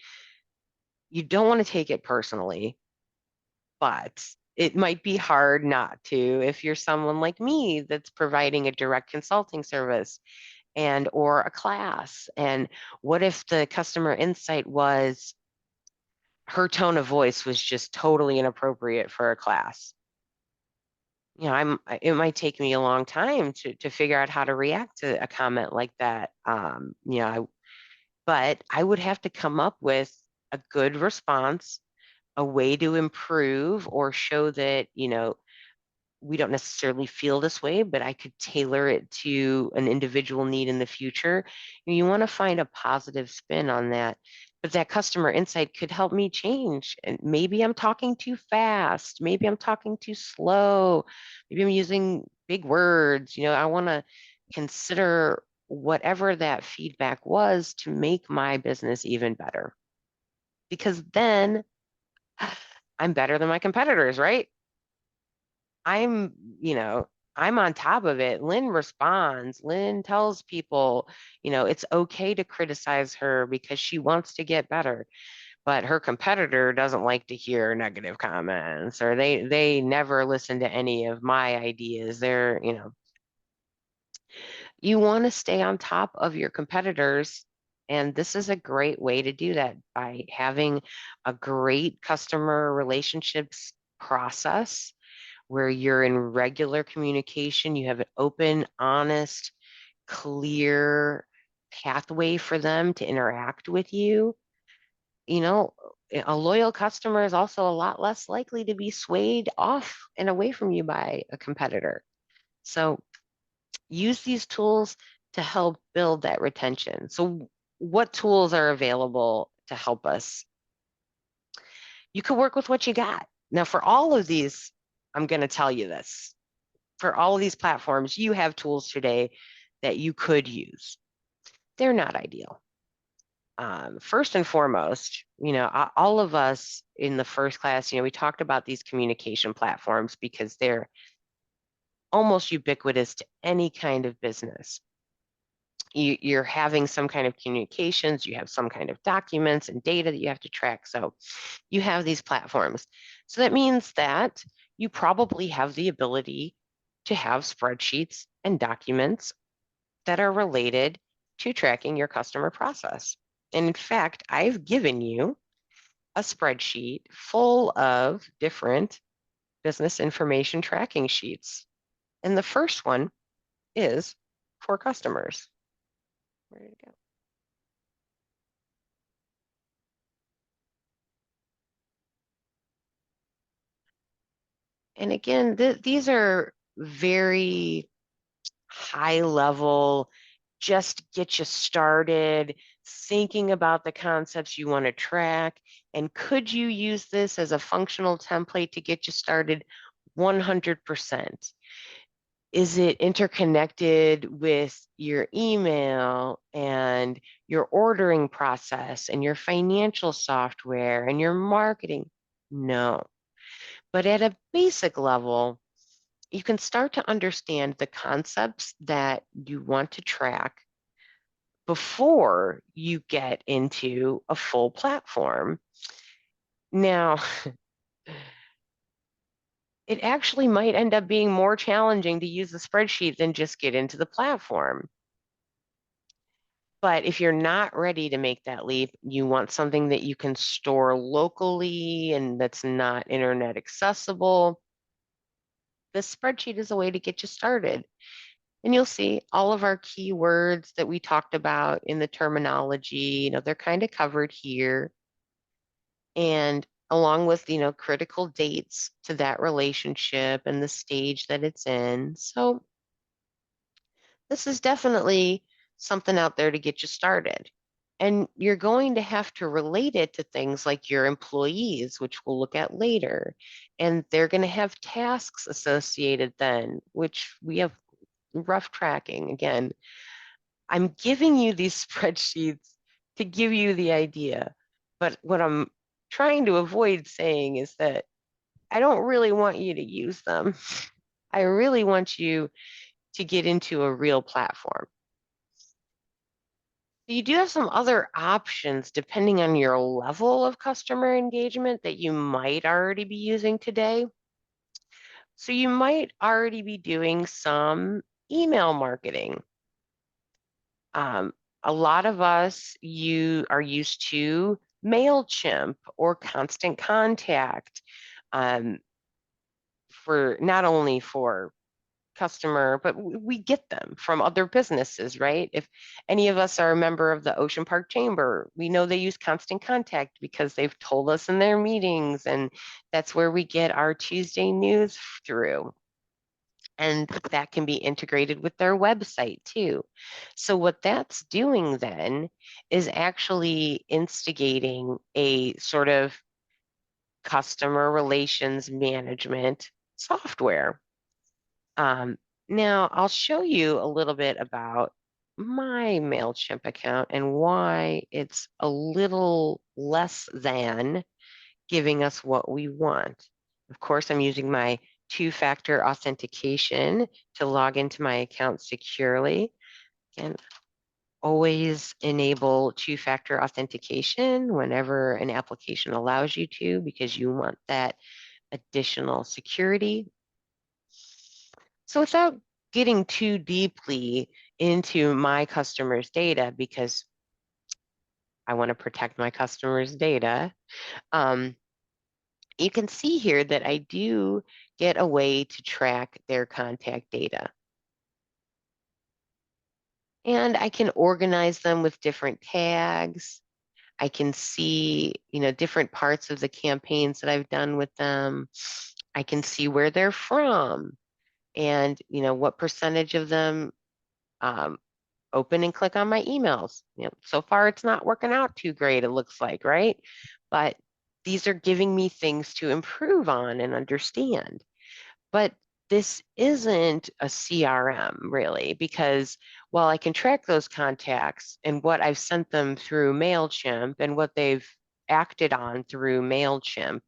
you don't want to take it personally, but it might be hard not to if you're someone like me that's providing a direct consulting service and or a class. And what if the customer insight was her tone of voice was just totally inappropriate for a class? It might take me a long time to figure out how to react to a comment like that. But I would have to come up with a good response, a way to improve or show that, we don't necessarily feel this way, but I could tailor it to an individual need in the future. You want to find a positive spin on that. But that customer insight could help me change. And maybe I'm talking too fast. Maybe I'm talking too slow. Maybe I'm using big words. I want to consider whatever that feedback was to make my business even better. Because then I'm better than my competitors, right? I'm, you know, I'm on top of it. Lynn responds. Lynn tells people, it's okay to criticize her because she wants to get better. But her competitor doesn't like to hear negative comments, or they never listen to any of my ideas. You want to stay on top of your competitors. And this is a great way to do that by having a great customer relationships process where you're in regular communication, you have an open, honest, clear pathway for them to interact with you. A loyal customer is also a lot less likely to be swayed off and away from you by a competitor. So use these tools to help build that retention. So what tools are available to help us? You can work with what you got. Now, for all of these, I'm going to tell you this. For all of these platforms, you have tools today that you could use. They're not ideal. First and foremost, all of us in the first class, we talked about these communication platforms because they're almost ubiquitous to any kind of business. You're having some kind of communications, you have some kind of documents and data that you have to track. So you have these platforms. So that means that you probably have the ability to have spreadsheets and documents that are related to tracking your customer process. And in fact, I've given you a spreadsheet full of different business information tracking sheets. And the first one is for customers. Where did it go? And again, these are very high level, just get you started thinking about the concepts you want to track. And could you use this as a functional template to get you started? 100%. Is it interconnected with your email and your ordering process and your financial software and your marketing? No. But at a basic level, you can start to understand the concepts that you want to track before you get into a full platform. Now, it actually might end up being more challenging to use the spreadsheet than just get into the platform. But if you're not ready to make that leap, you want something that you can store locally and that's not internet accessible, the spreadsheet is a way to get you started. And you'll see all of our keywords that we talked about in the terminology, they're kind of covered here. And along with, critical dates to that relationship and the stage that it's in. So this is definitely something out there to get you started. And you're going to have to relate it to things like your employees, which we'll look at later. And they're going to have tasks associated then, which we have rough tracking. Again, I'm giving you these spreadsheets to give you the idea. But what I'm trying to avoid saying is that I don't really want you to use them. I really want you to get into a real platform. You do have some other options depending on your level of customer engagement that you might already be using today. So you might already be doing some email marketing. A lot of us are used to MailChimp or Constant Contact for not only for customer, but we get them from other businesses, right? If any of us are a member of the Ocean Park Chamber, we know they use Constant Contact because they've told us in their meetings, and that's where we get our Tuesday news through. And that can be integrated with their website too. So what that's doing then is actually instigating a sort of customer relations management software. Now I'll show you a little bit about my MailChimp account and why it's a little less than giving us what we want. Of course, I'm using my two-factor authentication to log into my account securely. And always enable two-factor authentication whenever an application allows you to, because you want that additional security. So without getting too deeply into my customers' data, because I want to protect my customers' data, you can see here that I do get a way to track their contact data. And I can organize them with different tags. I can see, different parts of the campaigns that I've done with them. I can see where they're from and, what percentage of them open and click on my emails. So far it's not working out too great, it looks like, right? But these are giving me things to improve on and understand. But this isn't a CRM really, because while I can track those contacts and what I've sent them through MailChimp and what they've acted on through MailChimp,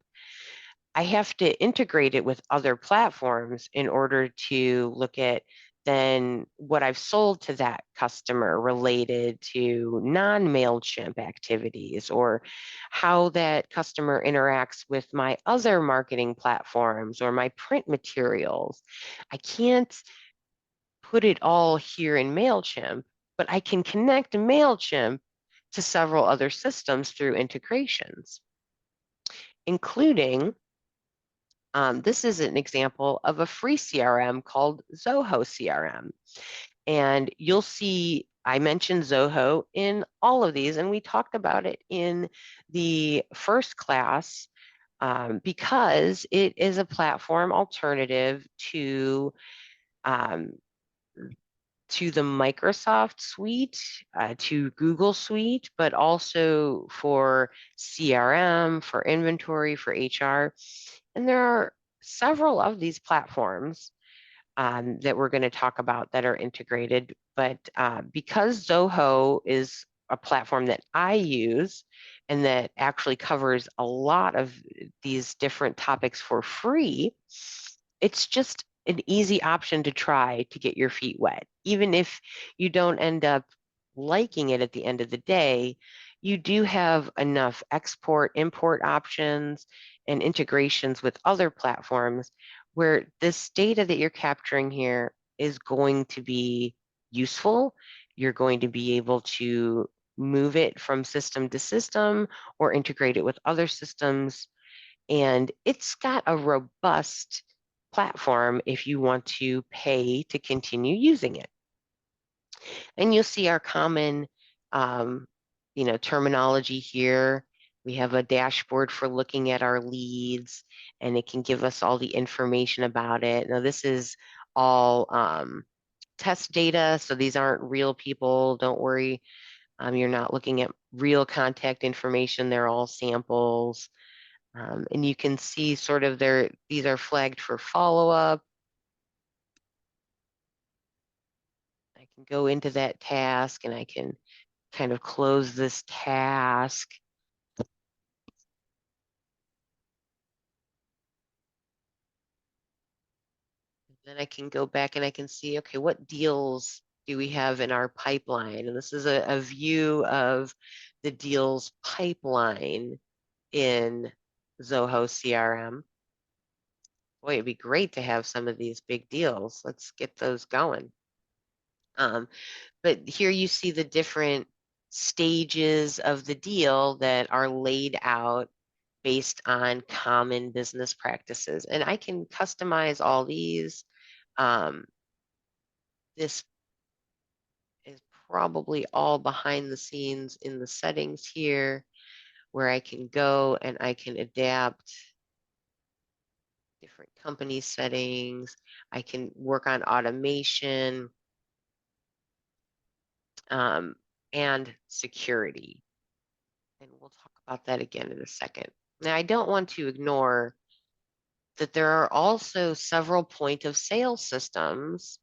I have to integrate it with other platforms in order to look at then what I've sold to that customer related to non-MailChimp activities, or how that customer interacts with my other marketing platforms or my print materials. I can't put it all here in MailChimp, but I can connect MailChimp to several other systems through integrations, including this is an example of a free CRM called Zoho CRM. And you'll see I mentioned Zoho in all of these, and we talked about it in the first class because it is a platform alternative um, to the Microsoft suite, to Google suite, but also for CRM, for inventory, for HR. And there are several of these platforms that we're going to talk about that are integrated. But because Zoho is a platform that I use and that actually covers a lot of these different topics for free, it's just an easy option to try to get your feet wet. Even if you don't end up liking it at the end of the day, you do have enough export, import options and integrations with other platforms where this data that you're capturing here is going to be useful. You're going to be able to move it from system to system or integrate it with other systems. And it's got a robust platform if you want to pay to continue using it. And you'll see our common, terminology here. We have a dashboard for looking at our leads, and it can give us all the information about it. Now, this is all test data, so these aren't real people. Don't worry. You're not looking at real contact information. They're all samples. And you can see sort of these are flagged for follow-up. I can go into that task and I can kind of close this task. Then I can go back and I can see, okay, what deals do we have in our pipeline? And this is a view of the deals pipeline in Zoho CRM. Boy, it'd be great to have some of these big deals. Let's get those going. But here you see the different stages of the deal that are laid out based on common business practices. And I can customize all these. This is probably all behind the scenes in the settings here, where I can go and I can adapt different company settings. I can work on automation and security. And we'll talk about that again in a second. Now, I don't want to ignore that there are also several point of sale systems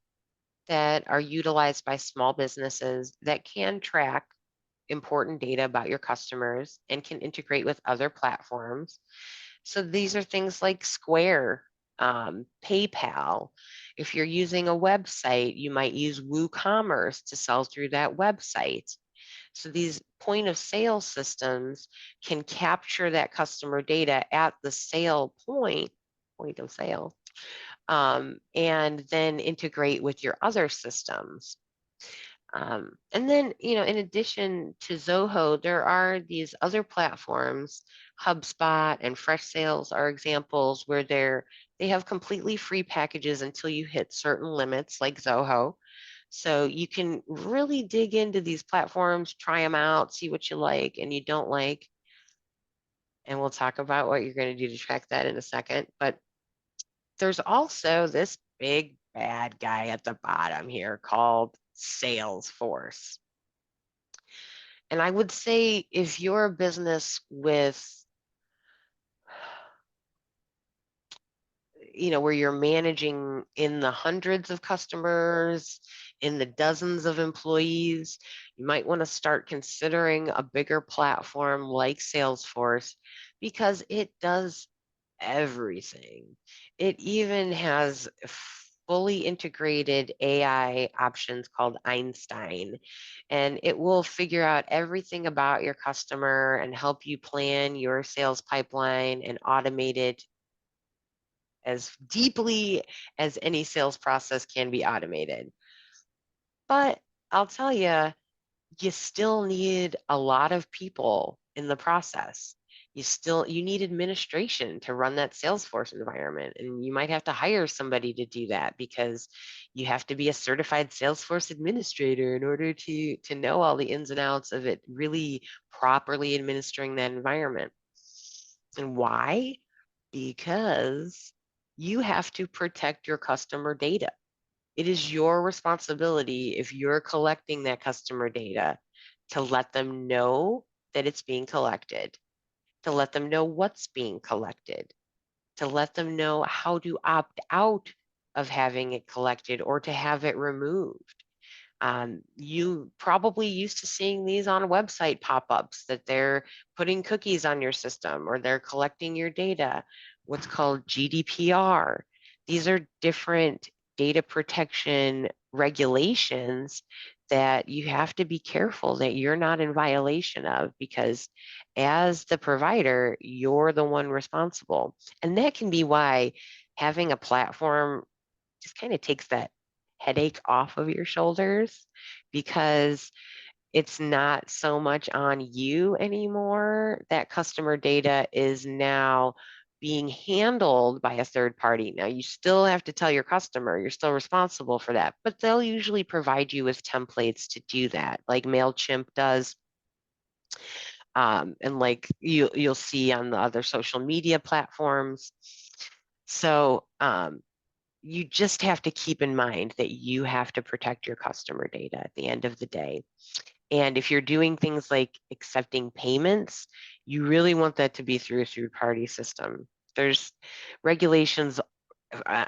that are utilized by small businesses that can track important data about your customers and can integrate with other platforms. So these are things like Square, PayPal. If you're using a website, you might use WooCommerce to sell through that website. So these point of sale systems can capture that customer data at the sale point of sale, and then integrate with your other systems. And then, in addition to Zoho, there are these other platforms. HubSpot and Fresh Sales are examples where they have completely free packages until you hit certain limits, like Zoho. So you can really dig into these platforms, try them out, see what you like and you don't like. And we'll talk about what you're going to do to track that in a second. But there's also this big bad guy at the bottom here called Salesforce. And I would say if you're a business with, where you're managing in the hundreds of customers, in the dozens of employees, you might want to start considering a bigger platform like Salesforce because it does everything. It even has fully integrated AI options called Einstein, and it will figure out everything about your customer and help you plan your sales pipeline and automate it as deeply as any sales process can be automated. But I'll tell you, you still need a lot of people in the process. You need administration to run that Salesforce environment, and you might have to hire somebody to do that because you have to be a certified Salesforce administrator in order to know all the ins and outs of it really properly administering that environment. And why? Because you have to protect your customer data. It is your responsibility, if you're collecting that customer data, to let them know that it's being collected, to let them know what's being collected, to let them know how to opt out of having it collected or to have it removed. You probably used to seeing these on website pop-ups that they're putting cookies on your system or they're collecting your data, what's called GDPR. These are different data protection regulations that you have to be careful that you're not in violation of, because as the provider, you're the one responsible. And that can be why having a platform just kind of takes that headache off of your shoulders, because it's not so much on you anymore. That customer data is now being handled by a third party. Now, you still have to tell your customer you're still responsible for that, but they'll usually provide you with templates to do that, like MailChimp does. And like you'll see on the other social media platforms. So you just have to keep in mind that you have to protect your customer data at the end of the day. And if you're doing things like accepting payments, you really want that to be through a third-party system. There's regulations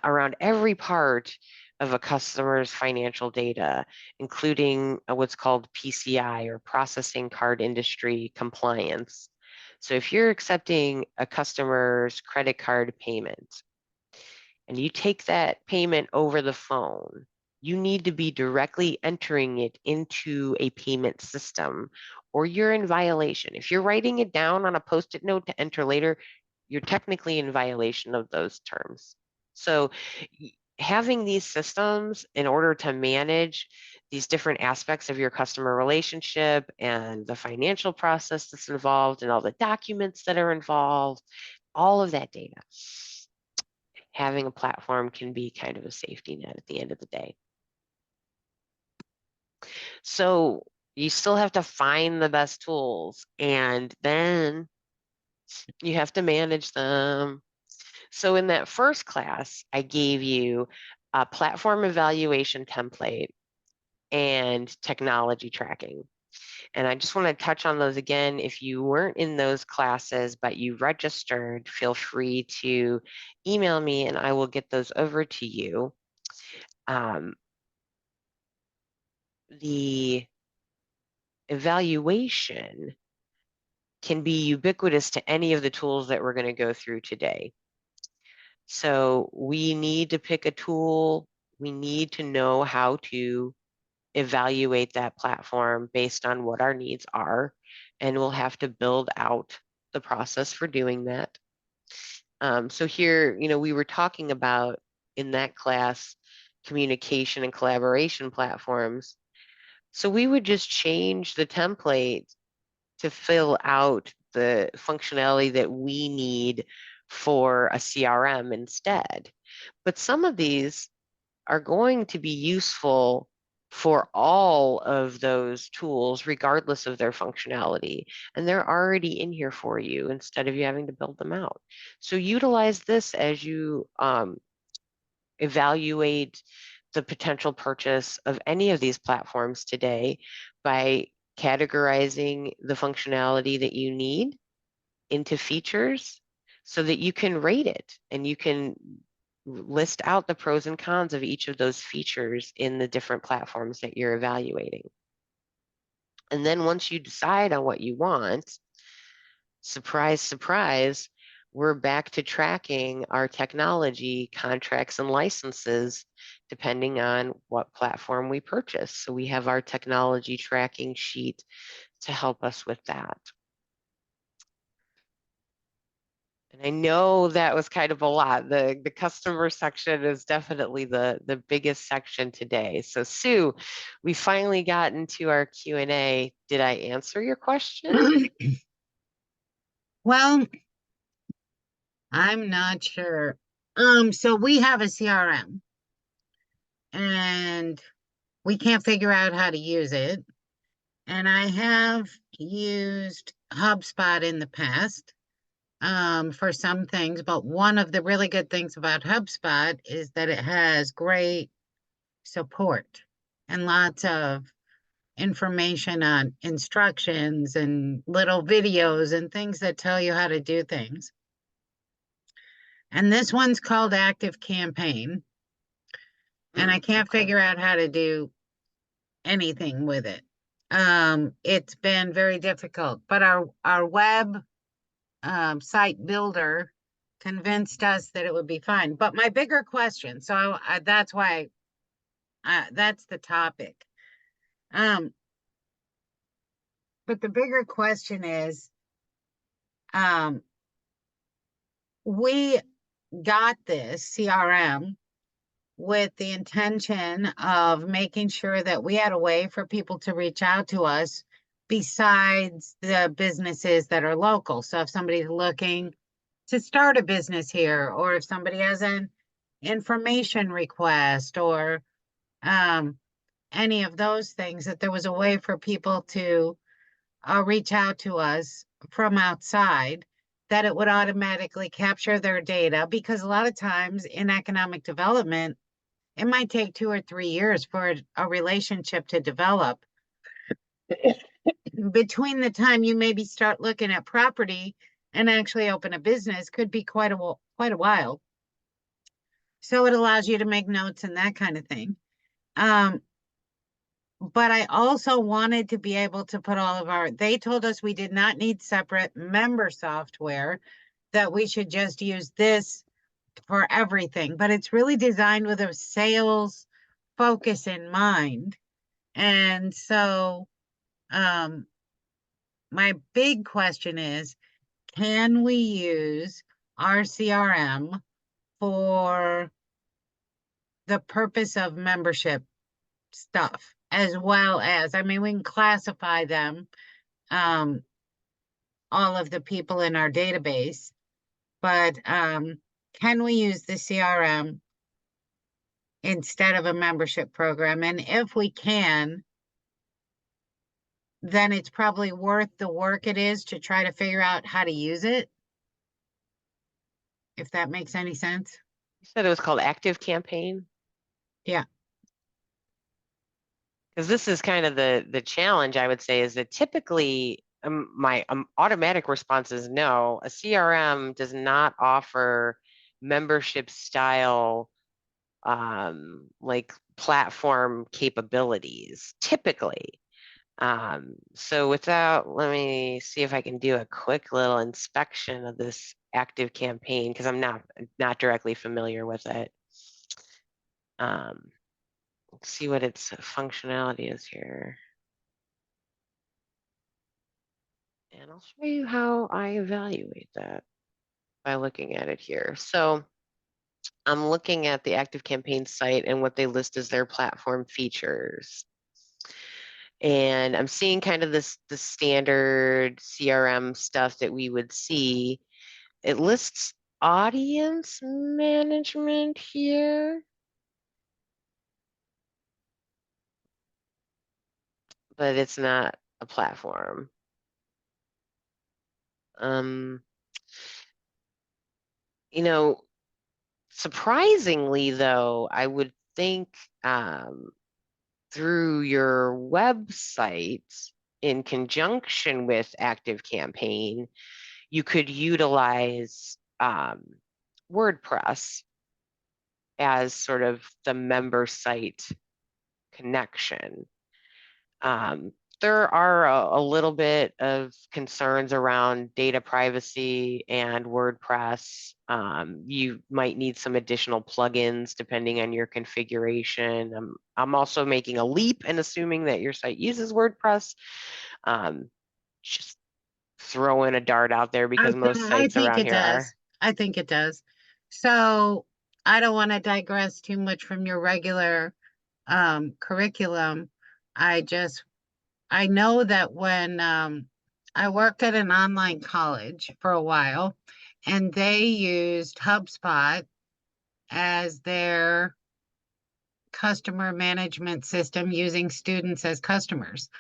around every part of a customer's financial data, including what's called PCI, or processing card industry compliance. So if you're accepting a customer's credit card payment, and you take that payment over the phone, you need to be directly entering it into a payment system or you're in violation. If you're writing it down on a Post-it note to enter later, you're technically in violation of those terms. So having these systems in order to manage these different aspects of your customer relationship and the financial process that's involved and all the documents that are involved, all of that data, having a platform can be kind of a safety net at the end of the day. So you still have to find the best tools and then you have to manage them. So in that first class, I gave you a platform evaluation template and technology tracking. And I just want to touch on those again. If you weren't in those classes, but you registered, feel free to email me and I will get those over to you. The evaluation can be ubiquitous to any of the tools that we're going to go through today. So we need to pick a tool. We need to know how to evaluate that platform based on what our needs are. And we'll have to build out the process for doing that. So here, we were talking about in that class, communication and collaboration platforms. So we would just change the template to fill out the functionality that we need for a CRM instead. But some of these are going to be useful for all of those tools, regardless of their functionality. And they're already in here for you instead of you having to build them out. So utilize this as you evaluate the potential purchase of any of these platforms today by categorizing the functionality that you need into features so that you can rate it and you can list out the pros and cons of each of those features in the different platforms that you're evaluating. And then once you decide on what you want, surprise, surprise, we're back to tracking our technology contracts and licenses depending on what platform we purchase. So we have our technology tracking sheet to help us with that. And I know that was kind of a lot. The customer section is definitely the biggest section today. So Sue, we finally got into our Q&A. Did I answer your question? Well, I'm not sure. So we have a CRM and we can't figure out how to use it. And I have used HubSpot in the past for some things, but one of the really good things about HubSpot is that it has great support and lots of information on instructions and little videos and things that tell you how to do things. And this one's called Active Campaign. And I can't figure out how to do anything with it. It's been very difficult, but our web site builder convinced us that it would be fine. But my bigger question, so that's why that's the topic. But the bigger question is, we got this CRM with the intention of making sure that we had a way for people to reach out to us besides the businesses that are local. So if somebody's looking to start a business here, or if somebody has an information request or any of those things, that there was a way for people to reach out to us from outside, that it would automatically capture their data, because a lot of times in economic development, it might take 2 or 3 years for a relationship to develop. Between the time you maybe start looking at property and actually open a business could be quite a while. So it allows you to make notes and that kind of thing. But I also wanted to be able to put all of they told us we did not need separate member software, that we should just use this for everything, but it's really designed with a sales focus in mind. And so, my big question is, can we use our CRM for the purpose of membership stuff, as well as, I mean, we can classify them, all of the people in our database, but can we use the CRM instead of a membership program? And if we can, then it's probably worth the work it is to try to figure out how to use it, if that makes any sense. You said it was called Active Campaign? Yeah. Because this is kind of the challenge, I would say, is that typically my automatic response is no. A CRM does not offer membership style like platform capabilities typically. So let me see if I can do a quick little inspection of this Active Campaign because I'm not directly familiar with it. Let's see what its functionality is here. And I'll show you how I evaluate that by looking at it here. So I'm looking at the Active Campaign site and what they list as their platform features. And I'm seeing kind of the standard CRM stuff that we would see. It lists audience management here, but it's not a platform. You know, surprisingly though, I would think through your website in conjunction with Active Campaign, you could utilize WordPress as sort of the member site connection. There are a little bit of concerns around data privacy and WordPress. You might need some additional plugins depending on your configuration. I'm also making a leap and assuming that your site uses WordPress. Just throwing a dart out there because most I sites think around it here are. does. I think it does. So I don't want to digress too much from your regular curriculum. I know that when I worked at an online college for a while, and they used HubSpot as their customer management system using students as customers.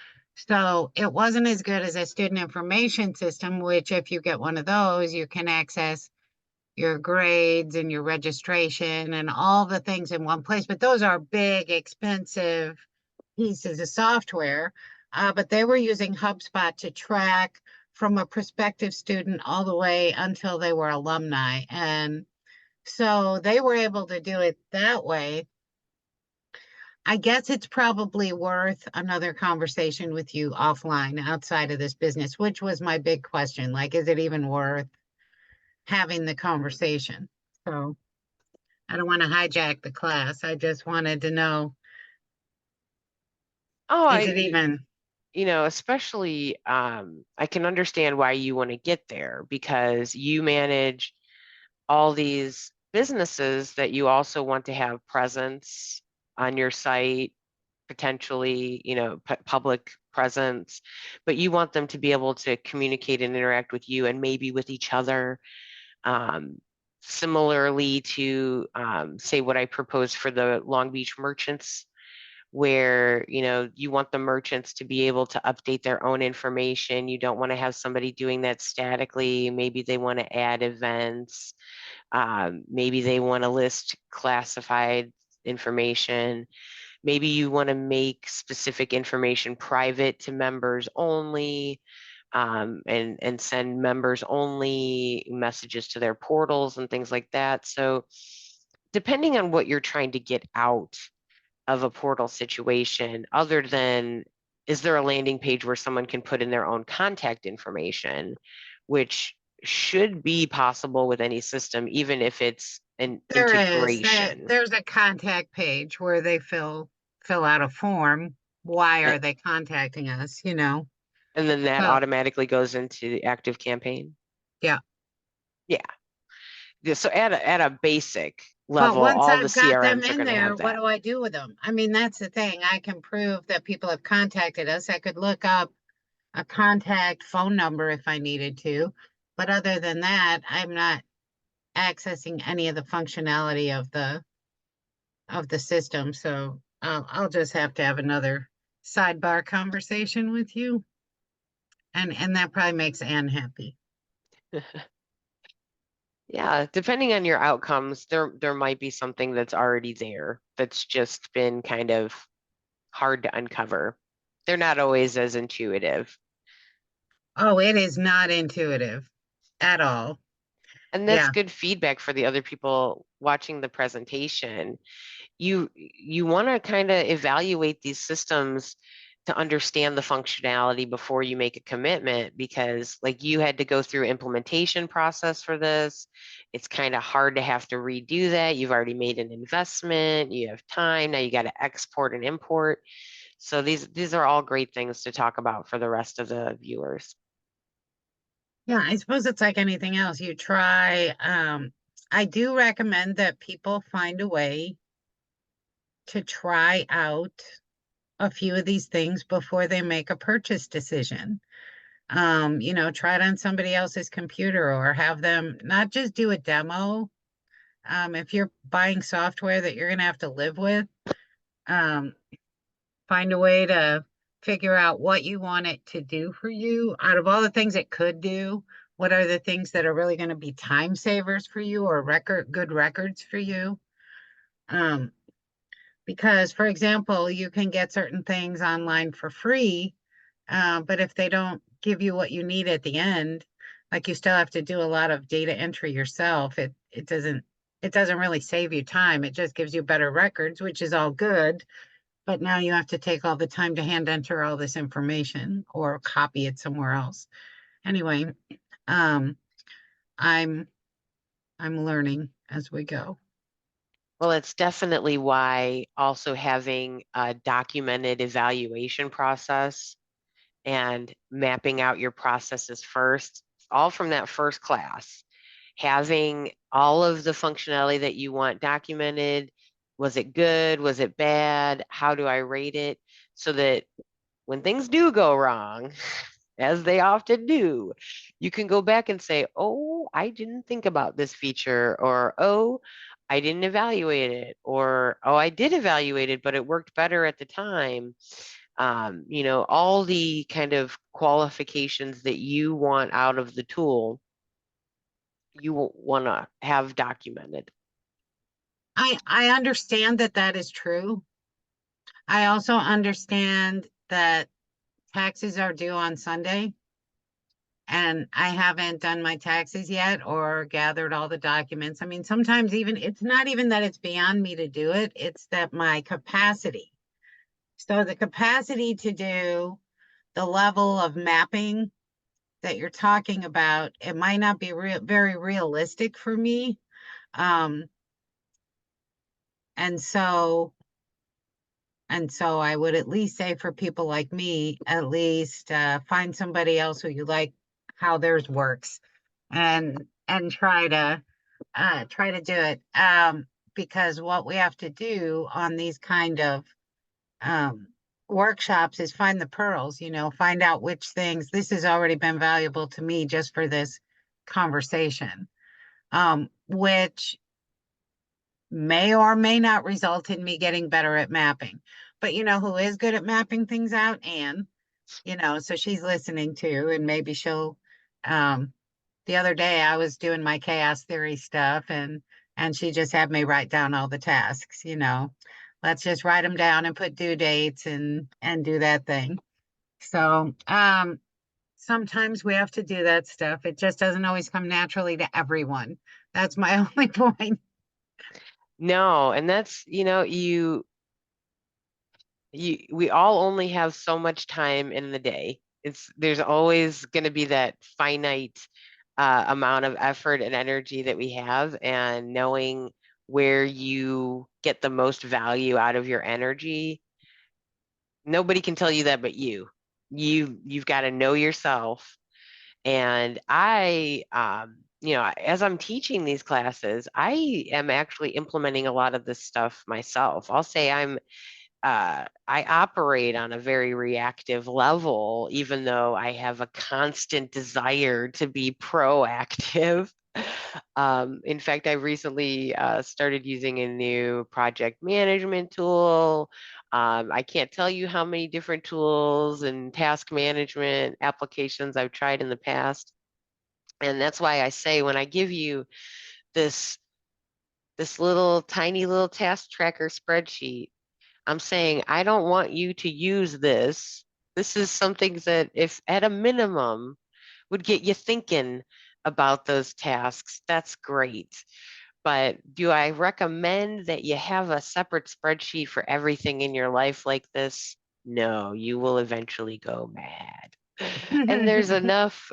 So it wasn't as good as a student information system, which if you get one of those, you can access your grades and your registration and all the things in one place. But those are big, expensive pieces of software. But they were using HubSpot to track from a prospective student all the way until they were alumni. And so they were able to do it that way. I guess it's probably worth another conversation with you offline outside of this business, which was my big question. Like, is it even worth having the conversation? So I don't want to hijack the class. I just wanted to know, Oh, is it even? especially I can understand why you want to get there because you manage all these businesses that you also want to have presence on your site, potentially, public presence, but you want them to be able to communicate and interact with you and maybe with each other. Similarly to say what I proposed for the Long Beach merchants where you want the merchants to be able to update their own information. You don't want to have somebody doing that statically. Maybe they want to add events. Maybe they want to list classified information. Maybe you want to make specific information private to members only, and send members only messages to their portals and things like that. So depending on what you're trying to get out of a portal situation, other than is there a landing page where someone can put in their own contact information, which should be possible with any system, even if it's and There is integration. there's a contact page where they fill out a form. Why A- are they contacting us? You know? And then that So automatically goes into the active campaign. yeah. Yeah. Yeah, so at a basic But level, once all the I've got them CRMs are in going to there, have what that. do I do with them? I mean, that's the thing. I can prove that people have contacted us. I could look up a contact phone number if I needed to. But other than that, I'm not accessing any of the functionality of the system. So I'll just have to have another sidebar conversation with you, and that probably makes Anne happy. Yeah, depending on your outcomes, there might be something that's already there that's just been kind of hard to uncover. They're not always as intuitive. Oh, it is not intuitive at all. And that's Yeah. good feedback for the other people watching the presentation. You want to kind of evaluate these systems to understand the functionality before you make a commitment, because like you had to go through implementation process for this. It's kind of hard to have to redo that. You've already made an investment, you have time, now you got to export and import. So these are all great things to talk about for the rest of the viewers. Yeah, I suppose it's like anything else. You try, I do recommend that people find a way to try out a few of these things before they make a purchase decision. Try it on somebody else's computer or have them not just do a demo. If you're buying software that you're going to have to live with, um, find a way to figure out what you want it to do for you. Out of all the things it could do, what are the things that are really going to be time savers for you or good records for you? Um, because, for example, you can get certain things online for free, but if they don't give you what you need at the end, like you still have to do a lot of data entry yourself. It doesn't really save you time. It just gives you better records, which is all good. But now you have to take all the time to hand enter all this information or copy it somewhere else. Anyway, um, I'm I'm learning as we go. Well, it's definitely why also having a documented evaluation process and mapping out your processes first, all from that first class, having all of the functionality that you want documented. Was it good? Was it bad? How do I rate it? So that when things do go wrong, as they often do, you can go back and say, oh, I didn't think about this feature, or oh, I didn't evaluate it, or oh, I did evaluate it, but it worked better at the time. All the kind of qualifications that you want out of the tool, you want to have documented. I understand that that is true. I also understand that taxes are due on Sunday, and I haven't done my taxes yet or gathered all the documents. I mean, sometimes even it's not even that it's beyond me to do it, it's that my capacity. So the capacity to do the level of mapping that you're talking about, it might not be very realistic for me. Um, and so I would at least say for people like me, at least find somebody else who you like how theirs works and try to do it. Because what we have to do on these kind of um, workshops is find the pearls, find out which things this has already been valuable to me just for this conversation, which may or may not result in me getting better at mapping. But you know who is good at mapping things out? Anne, so she's listening too, and maybe um, the other day I was doing my chaos theory stuff and she just had me write down all the tasks. Let's just write them down and put due dates and do that thing. So, sometimes we have to do that stuff. It just doesn't always come naturally to everyone. That's my only point. No, and that's, we all only have so much time in the day. There's always going to be that finite amount of effort and energy that we have, and knowing where you get the most value out of your energy. Nobody can tell you that but you. You've got to know yourself. And as I'm teaching these classes, I am actually implementing a lot of this stuff myself. I'll say I operate on a very reactive level, even though I have a constant desire to be proactive. In fact, I recently started using a new project management tool. I can't tell you how many different tools and task management applications I've tried in the past. And that's why I say when I give you this little tiny little task tracker spreadsheet, I'm saying I don't want you to use this. This is something that, if at a minimum, would get you thinking about those tasks. That's great. But do I recommend that you have a separate spreadsheet for everything in your life like this? No, you will eventually go mad. And there's enough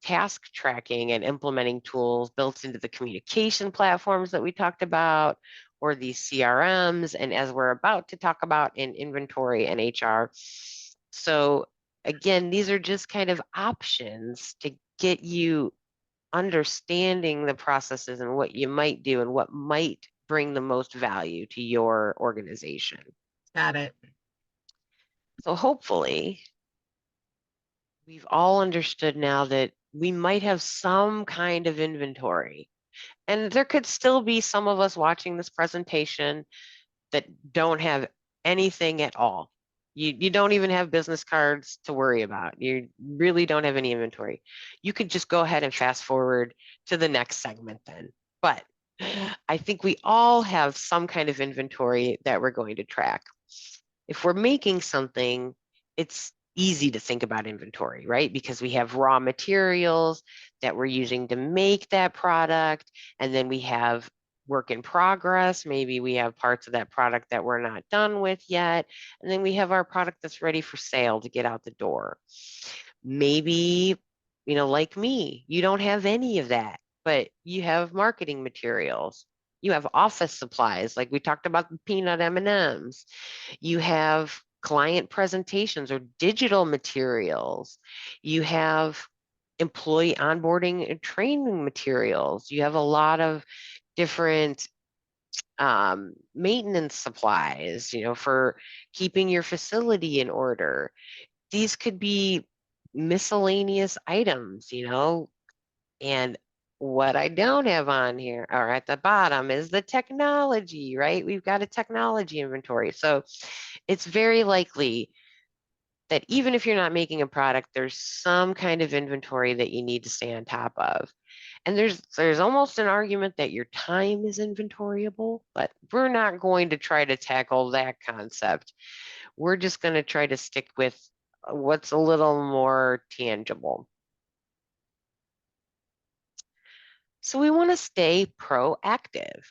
task tracking and implementing tools built into the communication platforms that we talked about, or these CRMs, and as we're about to talk about in inventory and HR. So again, these are just kind of options to get you understanding the processes and what you might do and what might bring the most value to your organization. Got it. So hopefully we've all understood now that we might have some kind of inventory. And there could still be some of us watching this presentation that don't have anything at all. You don't even have business cards to worry about. You really don't have any inventory. You could just go ahead and fast forward to the next segment then. But I think we all have some kind of inventory that we're going to track. If we're making something, it's easy to think about inventory, right? Because we have raw materials that we're using to make that product, and then we have work in progress. Maybe we have parts of that product that we're not done with yet, and then we have our product that's ready for sale to get out the door. Maybe, like me, you don't have any of that, but you have marketing materials. You have office supplies, like we talked about the peanut M&Ms. You have client presentations or digital materials. You have employee onboarding and training materials. You have a lot of different maintenance supplies, for keeping your facility in order. These could be miscellaneous items, and what I don't have on here or at the bottom is the technology, right? We've got a technology inventory. So it's very likely that even if you're not making a product, there's some kind of inventory that you need to stay on top of. And there's almost an argument that your time is inventoriable, but we're not going to try to tackle that concept. We're just going to try to stick with what's a little more tangible. So we want to stay proactive.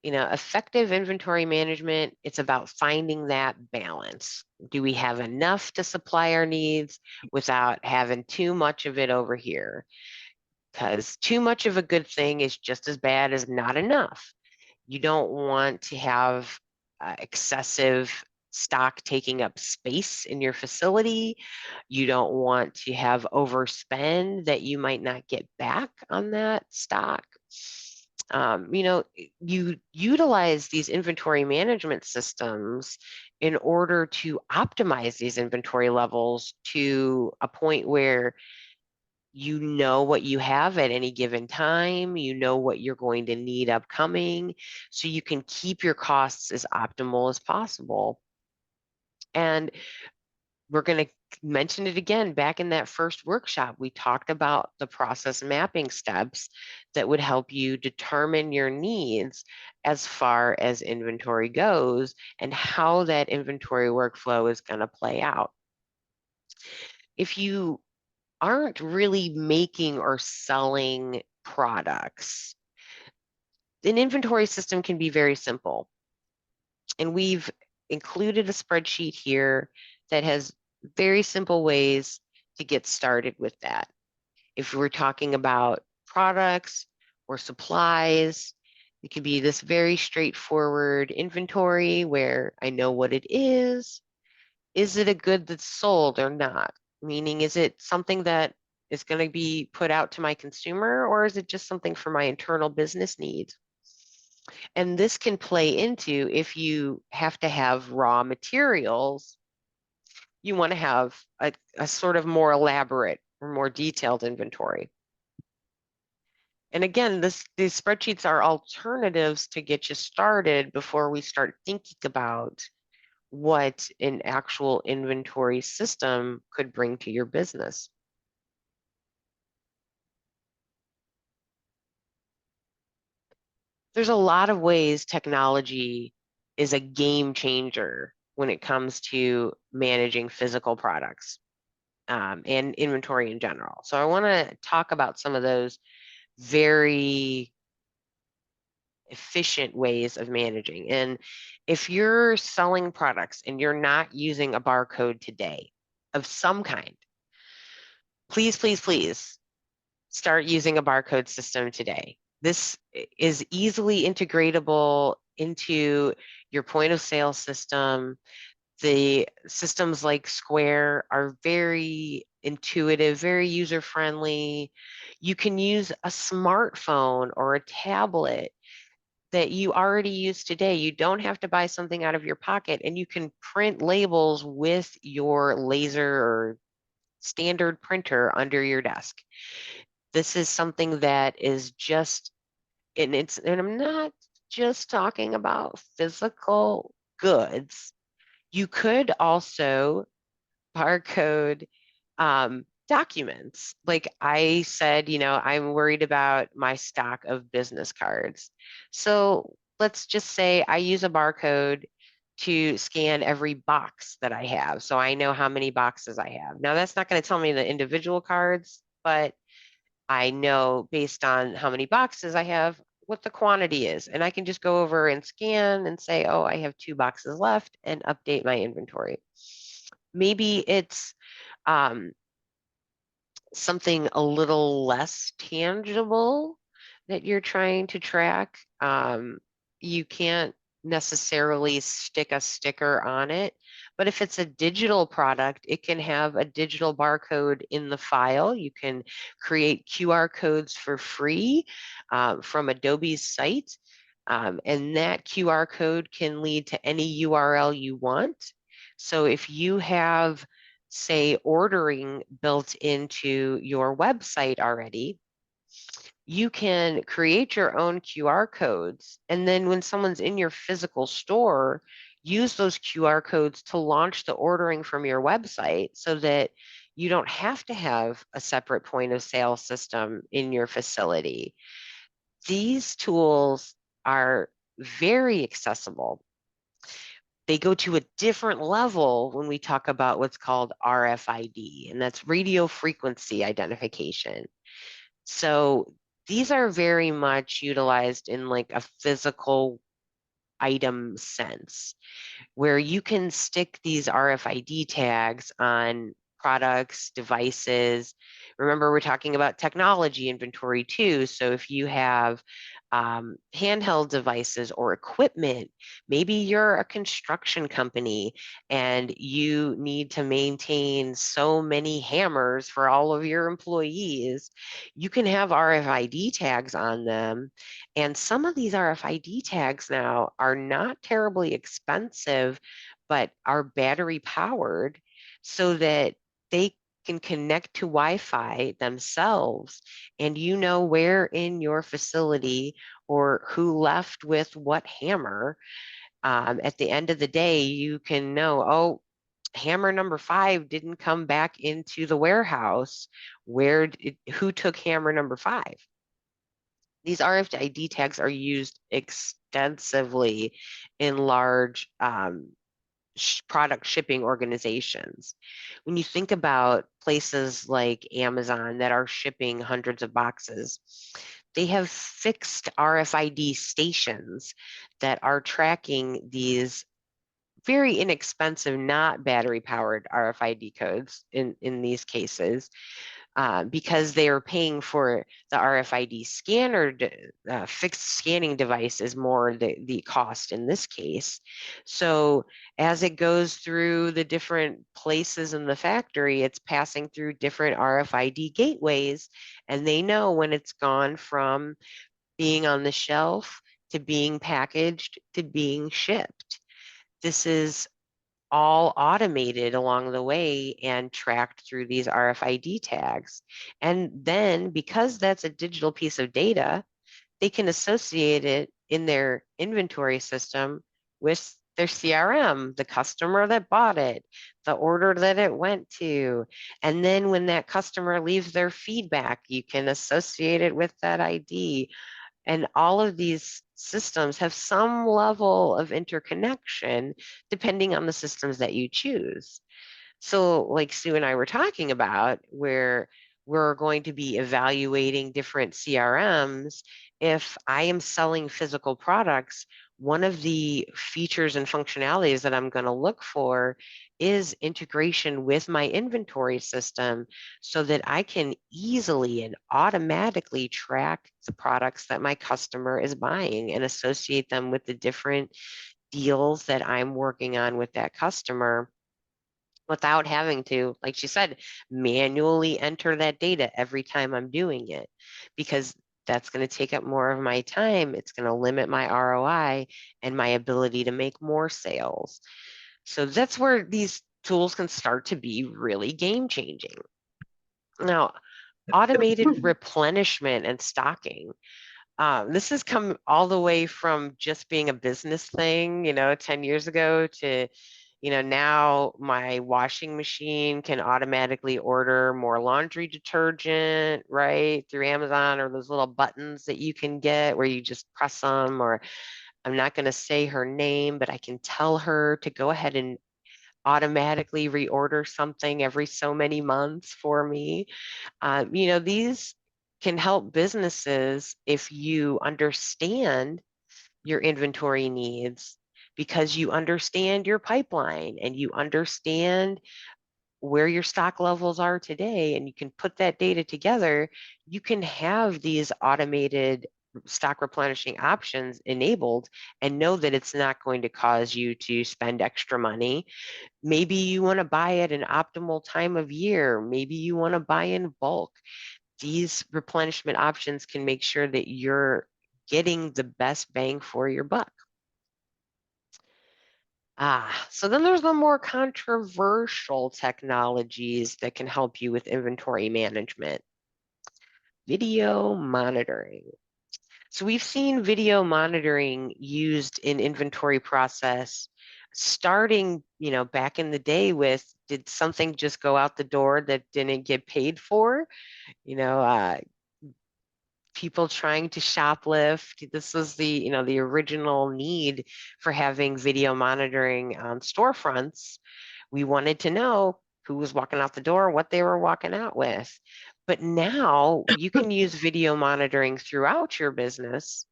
Effective inventory management, it's about finding that balance. Do we have enough to supply our needs without having too much of it over here? Because too much of a good thing is just as bad as not enough. You don't want to have excessive stock taking up space in your facility. You don't want to have overspend that you might not get back on that stock. You utilize these inventory management systems in order to optimize these inventory levels to a point where you know what you have at any given time, you know what you're going to need upcoming, so you can keep your costs as optimal as possible. And we're going to mention it again. Back in that first workshop, we talked about the process mapping steps that would help you determine your needs as far as inventory goes and how that inventory workflow is going to play out. If you aren't really making or selling products, an inventory system can be very simple. And we've included a spreadsheet here that has very simple ways to get started with that. If we're talking about products or supplies, it could be this very straightforward inventory where I know what it is. Is it a good that's sold or not? Meaning, is it something that is going to be put out to my consumer, or is it just something for my internal business needs? And this can play into if you have to have raw materials, you want to have a sort of more elaborate or more detailed inventory. And again, these spreadsheets are alternatives to get you started before we start thinking about what an actual inventory system could bring to your business. There's a lot of ways technology is a game changer when it comes to managing physical products and inventory in general. So I want to talk about some of those very efficient ways of managing. And if you're selling products and you're not using a barcode today of some kind, please, please, please start using a barcode system today. This is easily integratable into your point of sale system. The systems like Square are very intuitive, very user friendly. You can use a smartphone or a tablet that you already use today. You don't have to buy something out of your pocket, and you can print labels with your laser or standard printer under your desk. This is something that is just, and I'm not just talking about physical goods. You could also barcode documents. Like I said, I'm worried about my stock of business cards. So let's just say I use a barcode to scan every box that I have. So I know how many boxes I have. Now, that's not going to tell me the individual cards, but I know based on how many boxes I have, what the quantity is. And I can just go over and scan and say, oh, I have 2 boxes left and update my inventory. Maybe it's um, something a little less tangible that you're trying to track. You can't necessarily stick a sticker on it, but if it's a digital product, it can have a digital barcode in the file. You can create QR codes for free from Adobe's site, and that QR code can lead to any URL you want. So if you have, say, ordering built into your website already, you can create your own QR codes. And then when someone's in your physical store, use those QR codes to launch the ordering from your website so that you don't have to have a separate point of sale system in your facility. These tools are very accessible. They go to a different level when we talk about what's called RFID, and that's radio frequency identification. So these are very much utilized in like a physical item sense, where you can stick these RFID tags on products, devices. Remember, we're talking about technology inventory too. So if you have handheld devices or equipment, maybe you're a construction company and you need to maintain so many hammers for all of your employees, you can have RFID tags on them. And some of these RFID tags now are not terribly expensive, but are battery powered so that they can connect to Wi-Fi themselves, and you know where in your facility or who left with what hammer. At the end of the day, you can know, oh, hammer number 5 didn't come back into the warehouse. Who took hammer number 5? These RFID tags are used extensively in large product shipping organizations. When you think about places like Amazon that are shipping hundreds of boxes, they have fixed RFID stations that are tracking these very inexpensive, not battery powered RFID codes in these cases. because they are paying for the RFID scanner. Fixed scanning device is more the cost in this case. So as it goes through the different places in the factory, it's passing through different RFID gateways, and they know when it's gone from being on the shelf to being packaged to being shipped. This is all automated along the way and tracked through these RFID tags. And then because that's a digital piece of data, they can associate it in their inventory system with their CRM, the customer that bought it, the order that it went to. And then when that customer leaves their feedback, you can associate it with that ID. And all of these systems have some level of interconnection depending on the systems that you choose. So, like Sue and I were talking about, where we're going to be evaluating different CRMs, if I am selling physical products, one of the features and functionalities that I'm going to look for is integration with my inventory system so that I can easily and automatically track the products that my customer is buying and associate them with the different deals that I'm working on with that customer without having to, like she said, manually enter that data every time I'm doing it, because that's going to take up more of my time. It's going to limit my ROI and my ability to make more sales. So that's where these tools can start to be really game changing. Now, automated replenishment and stocking. This has come all the way from just being a business thing, 10 years ago to, now my washing machine can automatically order more laundry detergent, right, through Amazon, or those little buttons that you can get where you just press them, or I'm not going to say her name, but I can tell her to go ahead and automatically reorder something every so many months for me. These can help businesses if you understand your inventory needs, because you understand your pipeline and you understand where your stock levels are today, and you can put that data together. You can have these automated stock replenishing options enabled and know that it's not going to cause you to spend extra money. Maybe you want to buy at an optimal time of year. Maybe you want to buy in bulk. These replenishment options can make sure that you're getting the best bang for your buck. So then there's the more controversial technologies that can help you with inventory management. Video monitoring. So we've seen video monitoring used in inventory process starting, back in the day with, did something just go out the door that didn't get paid for? You know, people trying to shoplift. This was the original need for having video monitoring on storefronts. We wanted to know who was walking out the door, what they were walking out with. But now you can use video monitoring throughout your business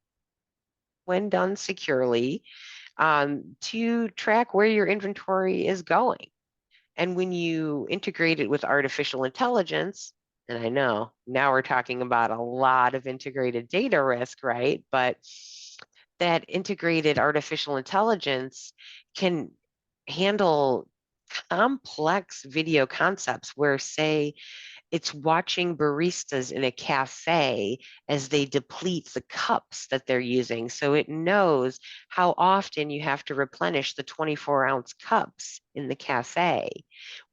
when done securely, to track where your inventory is going. And when you integrate it with artificial intelligence, and I know now we're talking about a lot of integrated data risk, right? But that integrated artificial intelligence can handle complex video concepts where, say, it's watching baristas in a cafe as they deplete the cups that they're using. So it knows how often you have to replenish the 24-ounce cups in the cafe.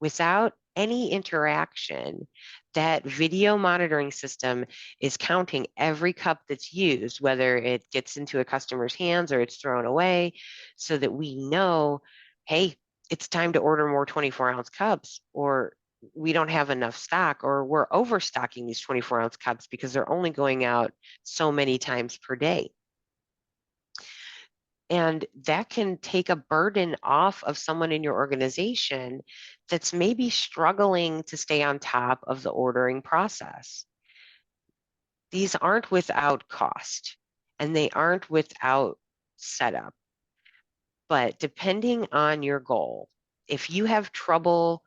Without any interaction, that video monitoring system is counting every cup that's used, whether it gets into a customer's hands or it's thrown away, so that we know, hey, it's time to order more 24-ounce cups, or we don't have enough stock, or we're overstocking these 24-ounce cups because they're only going out so many times per day. And that can take a burden off of someone in your organization that's maybe struggling to stay on top of the ordering process. These aren't without cost, and they aren't without setup. But depending on your goal, if you have trouble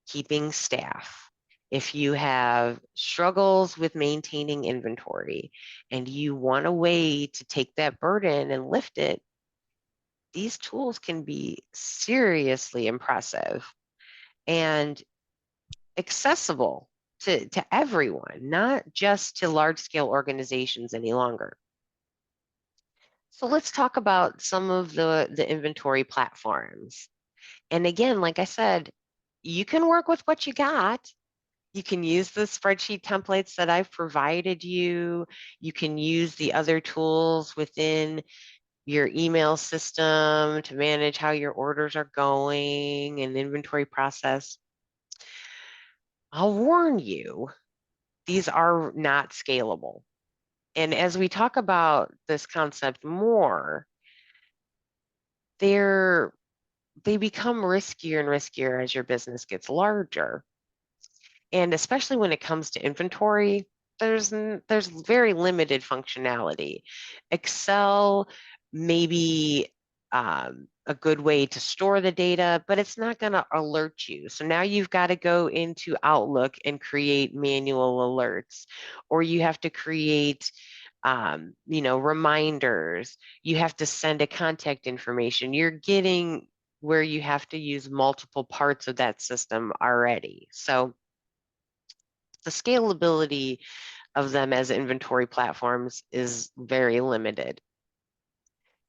keeping staff, If you have struggles with maintaining inventory and you want a way to take that burden and lift it, these tools can be seriously impressive and accessible to everyone, not just to large scale organizations any longer. So let's talk about some of the inventory platforms. And again, like I said, you can work with what you got. You can use the spreadsheet templates that I've provided you. You can use the other tools within your email system to manage how your orders are going and inventory process. I'll warn you, these are not scalable. And as we talk about this concept more, they're they become riskier and riskier as your business gets larger. And especially when it comes to inventory, there's very limited functionality. Excel may be a good way to store the data, but it's not going to alert you. So now you've got to go into Outlook and create manual alerts, or you have to create reminders. You have to send a contact information. You're getting where you have to use multiple parts of that system already. So the scalability of them as inventory platforms is very limited.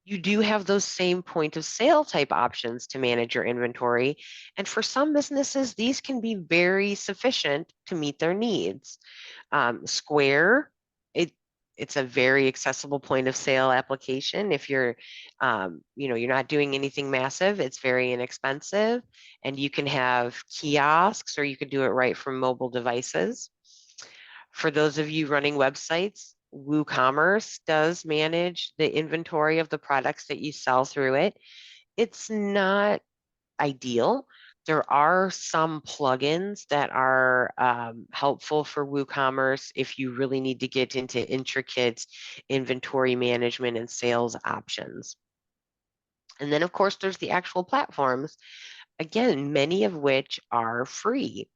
You do have those same point of sale type options to manage your inventory. And for some businesses, these can be very sufficient to meet their needs. Square, it's a very accessible point of sale application. If you're not doing anything massive, it's very inexpensive, and you can have kiosks or you could do it right from mobile devices. For those of you running websites, WooCommerce does manage the inventory of the products that you sell through it. It's not ideal. There are some plugins that are helpful for WooCommerce if you really need to get into intricate inventory management and sales options. And then, of course, there's the actual platforms, again, many of which are free.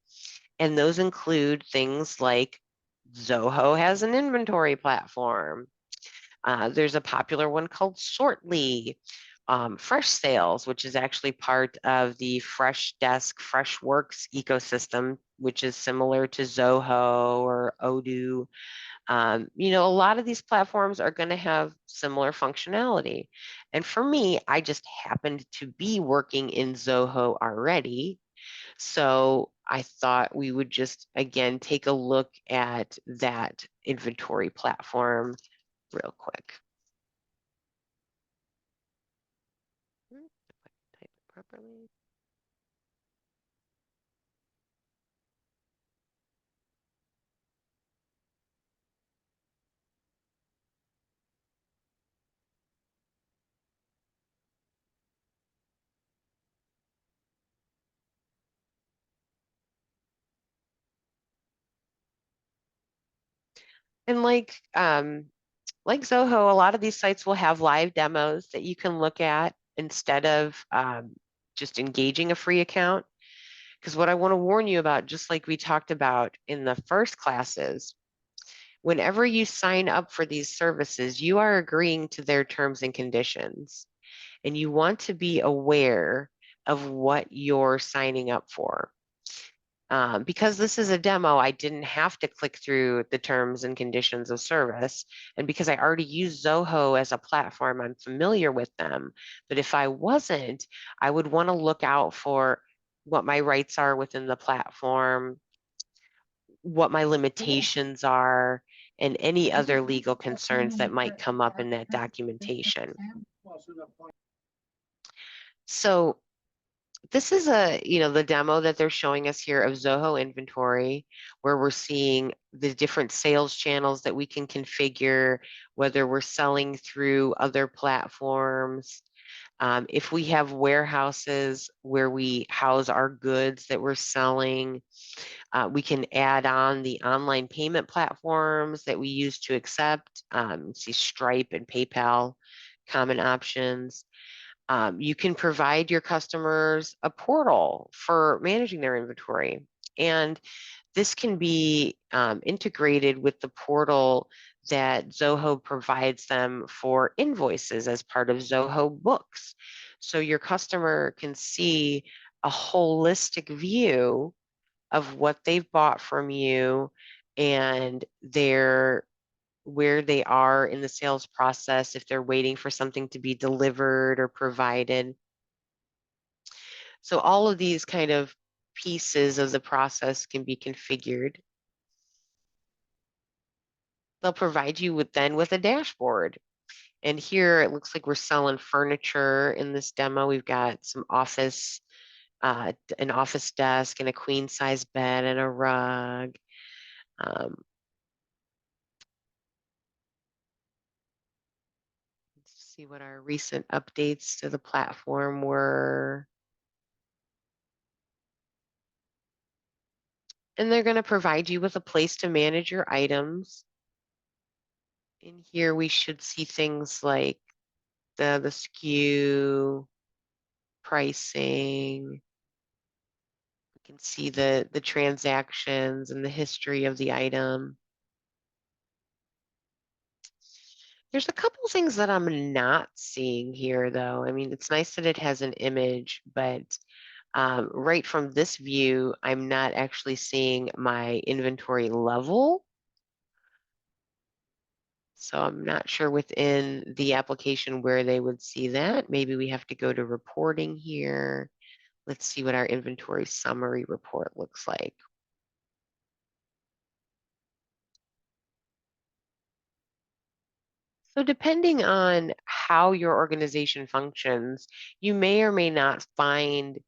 And those include things like Zoho has an inventory platform. There's a popular one called Sortly. Fresh Sales, which is actually part of the Fresh Desk, Freshworks ecosystem, which is similar to Zoho or Odoo. A lot of these platforms are going to have similar functionality. And for me, I just happened to be working in Zoho already. So I thought we would just, again, take a look at that inventory platform real quick. If I can type it properly. And like Zoho, a lot of these sites will have live demos that you can look at instead of just engaging a free account. Because what I want to warn you about, just like we talked about in the first classes, whenever you sign up for these services, you are agreeing to their terms and conditions, and you want to be aware of what you're signing up for. Because this is a demo, I didn't have to click through the terms and conditions of service. And because I already use Zoho as a platform, I'm familiar with them. But if I wasn't, I would want to look out for what my rights are within the platform, what my limitations are, and any other legal concerns that might come up in that documentation. So this is the demo that they're showing us here of Zoho inventory, where we're seeing the different sales channels that we can configure, whether we're selling through other platforms. If we have warehouses where we house our goods that we're selling, we can add on the online payment platforms that we use to accept. See Stripe and PayPal, common options. You can provide your customers a portal for managing their inventory. And this can be integrated with the portal that Zoho provides them for invoices as part of Zoho Books. So your customer can see a holistic view of what they've bought from you and where they are in the sales process, if they're waiting for something to be delivered or provided. So all of these kind of pieces of the process can be configured. They'll provide you with a dashboard. And here it looks like we're selling furniture in this demo. We've got some office, an office desk and a queen size bed and a rug. Let's see what our recent updates to the platform were. And they're going to provide you with a place to manage your items. In here, we should see things like the SKU, pricing. We can see the transactions and the history of the item. There's a couple things that I'm not seeing here, though. I mean, it's nice that it has an image, but right from this view, I'm not actually seeing my inventory level. So I'm not sure within the application where they would see that. Maybe we have to go to reporting here. Let's see what our inventory summary report looks like. So depending on how your organization functions, you may or may not find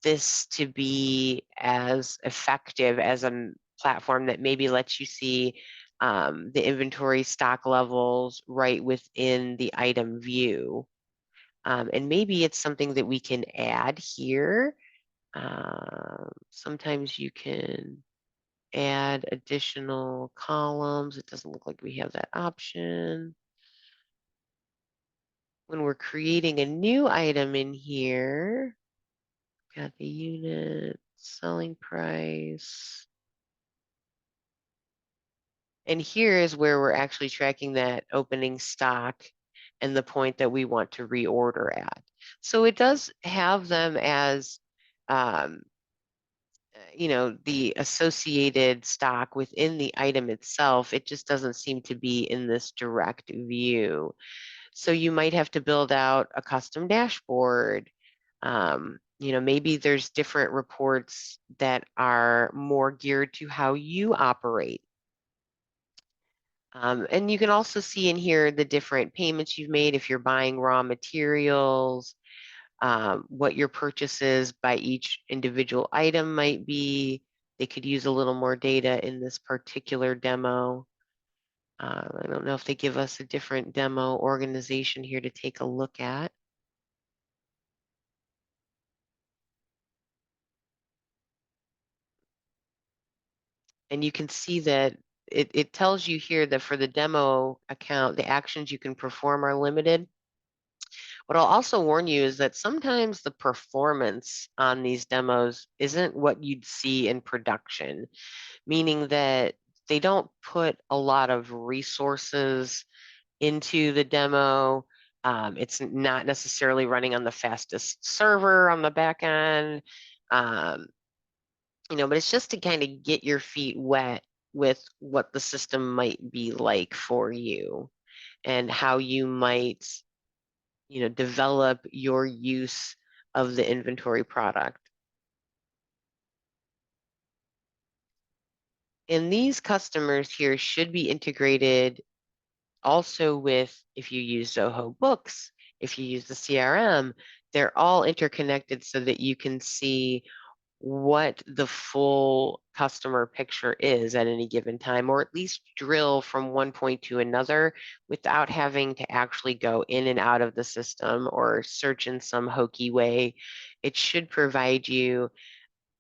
this to be as effective as a platform that maybe lets you see the inventory stock levels right within the item view. And maybe it's something that we can add here. Sometimes you can add additional columns. It doesn't look like we have that option. When we're creating a new item in here, got the unit, selling price. And here is where we're actually tracking that opening stock and the point that we want to reorder at. So it does have them as, the associated stock within the item itself. It just doesn't seem to be in this direct view. So you might have to build out a custom dashboard. Maybe there's different reports that are more geared to how you operate. And you can also see in here the different payments you've made if you're buying raw materials, what your purchases by each individual item might be. They could use a little more data in this particular demo. I don't know if they give us a different demo organization here to take a look at. And you can see that it tells you here that for the demo account, the actions you can perform are limited. What I'll also warn you is that sometimes the performance on these demos isn't what you'd see in production, meaning that they don't put a lot of resources into the demo. It's not necessarily running on the fastest server on the back end, but it's just to kind of get your feet wet with what the system might be like for you and how you might develop your use of the inventory product. And these customers here should be integrated also with, if you use Zoho Books, if you use the CRM, they're all interconnected so that you can see what the full customer picture is at any given time, or at least drill from one point to another without having to actually go in and out of the system or search in some hokey way. It should provide you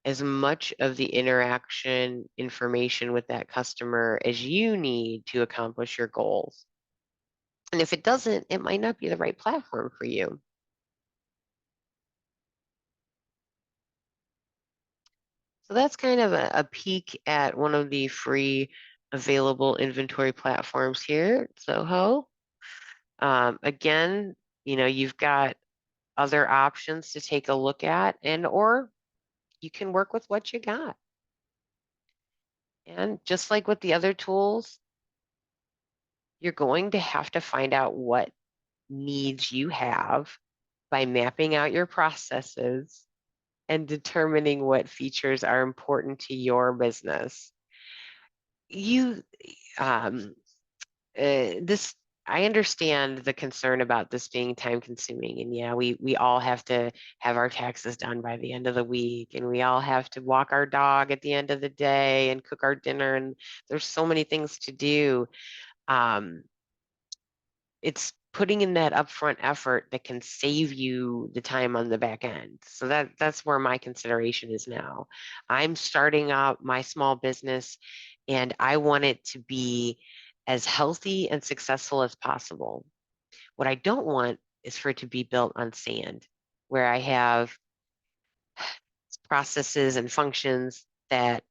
as much of the interaction information with that customer as you need to accomplish your goals. And if it doesn't, it might not be the right platform for you. So that's kind of a peek at one of the free available inventory platforms here at Zoho. Again, you've got other options to take a look at, or you can work with what you got. And just like with the other tools, you're going to have to find out what needs you have by mapping out your processes and determining what features are important to your business. You, um, this, I understand the concern about this being time consuming. And yeah, we all have to have our taxes done by the end of the week, and we all have to walk our dog at the end of the day and cook our dinner. And there's so many things to do. It's putting in that upfront effort that can save you the time on the back end. So that's where my consideration is now. I'm starting out my small business, and I want it to be as healthy and successful as possible. What I don't want is for it to be built on sand, where I have processes and functions that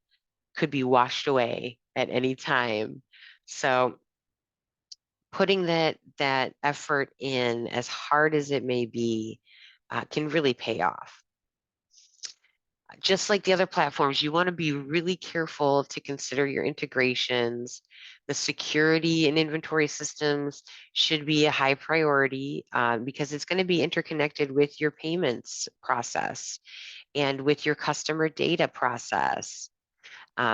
could be washed away at any time. So putting that effort in, as hard as it may be, can really pay off. Just like the other platforms, you want to be really careful to consider your integrations. The security and inventory systems should be a high priority, because it's going to be interconnected with your payments process and with your customer data process.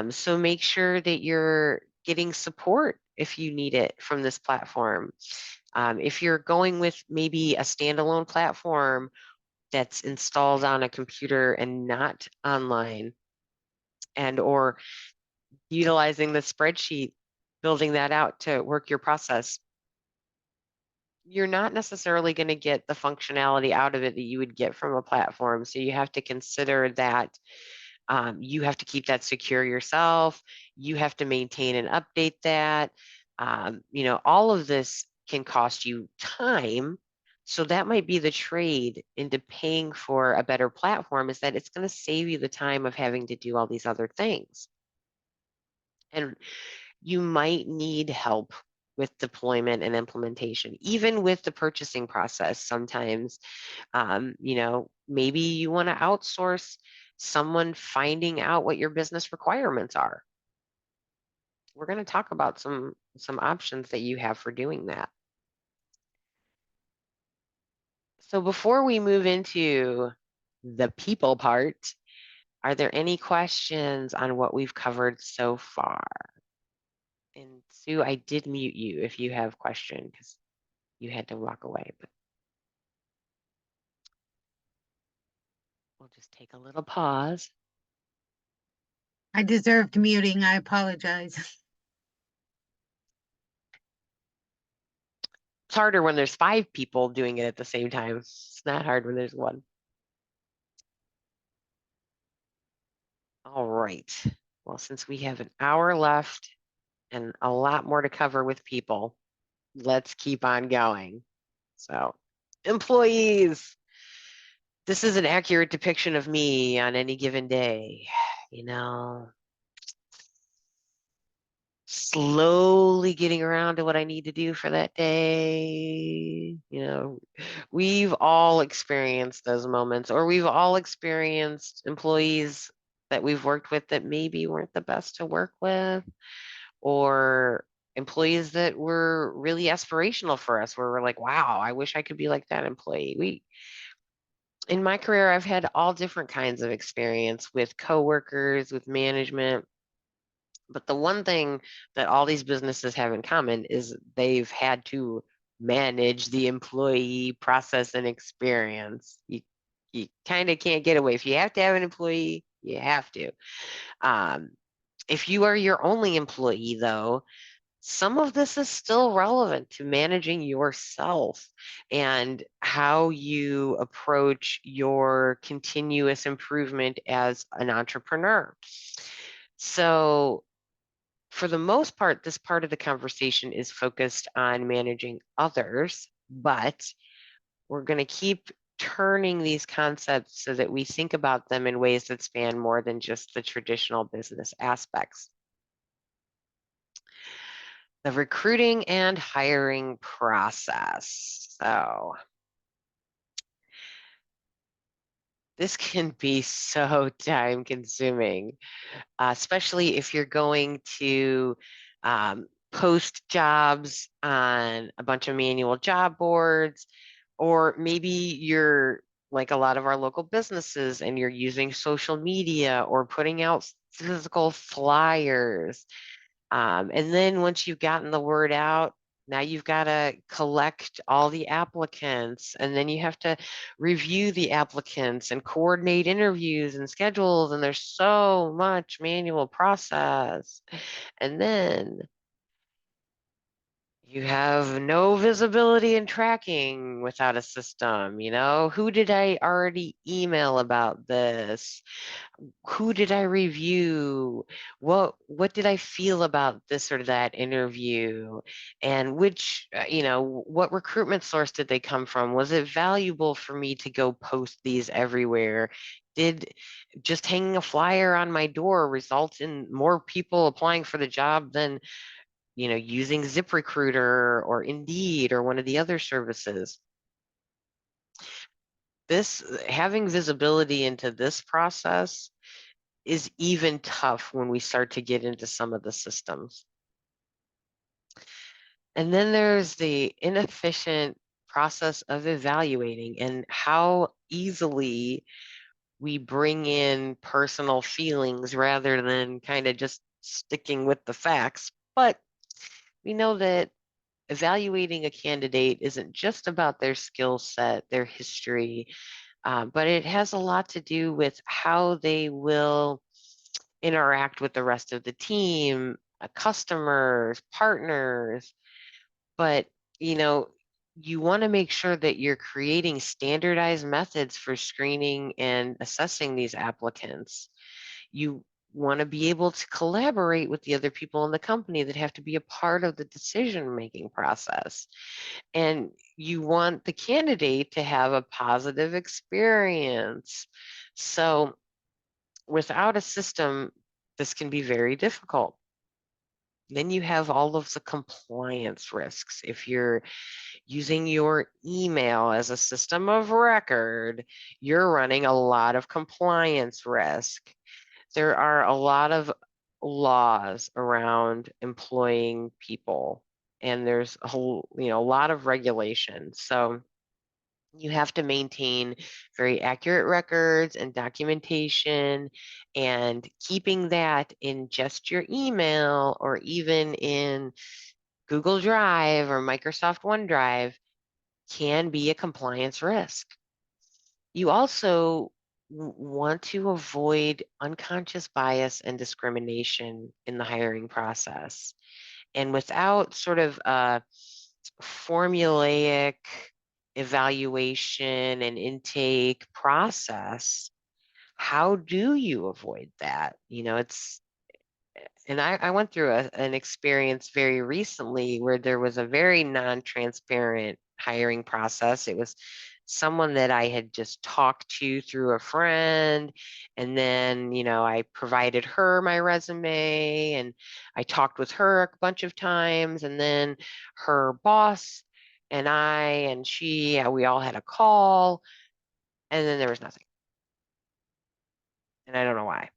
So make sure that you're getting support if you need it from this platform. If you're going with maybe a standalone platform that's installed on a computer and not online, and or utilizing the spreadsheet, building that out to work your process, you're not necessarily going to get the functionality out of it that you would get from a platform. So you have to consider that. You have to keep that secure yourself. You have to maintain and update that. All of this can cost you time. So that might be the trade into paying for a better platform, is that it's going to save you the time of having to do all these other things. And you might need help with deployment and implementation, even with the purchasing process. Sometimes, maybe you want to outsource someone finding out what your business requirements are. We're going to talk about some options that you have for doing that. So before we move into the people part, are there any questions on what we've covered so far? And Sue, I did mute you if you have a question, because you had to walk away, but we'll just take a little pause. I deserved muting. I apologize. It's harder when there's 5 people doing it at the same time. It's not hard when there's 1. All right. Well, since we have an hour left and a lot more to cover with people, let's keep on going. So, employees, this is an accurate depiction of me on any given day. Slowly getting around to what I need to do for that day. We've all experienced those moments, or we've all experienced employees that we've worked with that maybe weren't the best to work with, or employees that were really aspirational for us, where we're like, wow, I wish I could be like that employee. In my career, I've had all different kinds of experience with coworkers, with management. But the one thing that all these businesses have in common is they've had to manage the employee process and experience. You kind of can't get away. If you have to have an employee, you have to. If you are your only employee, though, some of this is still relevant to managing yourself and how you approach your continuous improvement as an entrepreneur. So, for the most part, this part of the conversation is focused on managing others, but we're going to keep turning these concepts so that we think about them in ways that span more than just the traditional business aspects. The recruiting and hiring process. So this can be so time consuming, especially if you're going to post jobs on a bunch of manual job boards, or maybe you're like a lot of our local businesses and you're using social media or putting out physical flyers. And then once you've gotten the word out, now you've got to collect all the applicants, and then you have to review the applicants and coordinate interviews and schedules. And there's so much manual process. And then you have no visibility and tracking without a system. Who did I already email about this? Who did I review? What did I feel about this or that interview? And which, what recruitment source did they come from? Was it valuable for me to go post these everywhere? Did just hanging a flyer on my door result in more people applying for the job than, using ZipRecruiter or Indeed or one of the other services? This having visibility into this process is even tough when we start to get into some of the systems. And then there's the inefficient process of evaluating and how easily we bring in personal feelings rather than kind of just sticking with the facts. But we know that evaluating a candidate isn't just about their skill set, their history, but it has a lot to do with how they will interact with the rest of the team, customers, partners. But, you want to make sure that you're creating standardized methods for screening and assessing these applicants. You want to be able to collaborate with the other people in the company that have to be a part of the decision-making process. And you want the candidate to have a positive experience. So without a system, this can be very difficult. Then you have all of the compliance risks. If you're using your email as a system of record, you're running a lot of compliance risk. There are a lot of laws around employing people, and there's a lot of regulations. So you have to maintain very accurate records and documentation, and keeping that in just your email or even in Google Drive or Microsoft OneDrive can be a compliance risk. You also want to avoid unconscious bias and discrimination in the hiring process. And without sort of a formulaic evaluation and intake process, how do you avoid that? And I went through an experience very recently where there was a very non-transparent hiring process. It was someone that I had just talked to through a friend. And then, I provided her my resume and I talked with her a bunch of times. And then her boss and I and she, we all had a call. And then there was nothing. And I don't know why.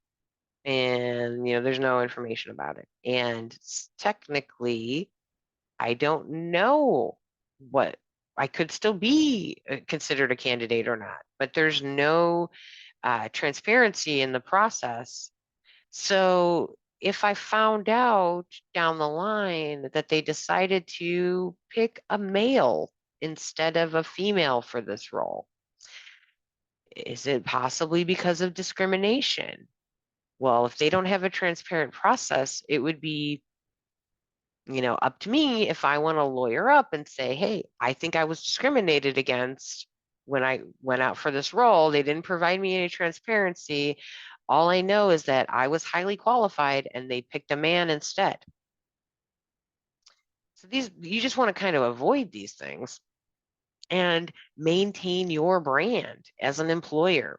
And there's no information about it. And technically, I don't know what I could still be considered a candidate or not, but there's no transparency in the process. So if I found out down the line that they decided to pick a male instead of a female for this role, is it possibly because of discrimination? Well, if they don't have a transparent process, it would be, up to me if I want to lawyer up and say, hey, I think I was discriminated against when I went out for this role. They didn't provide me any transparency. All I know is that I was highly qualified and they picked a man instead. So you just want to kind of avoid these things. and maintain your brand as an employer.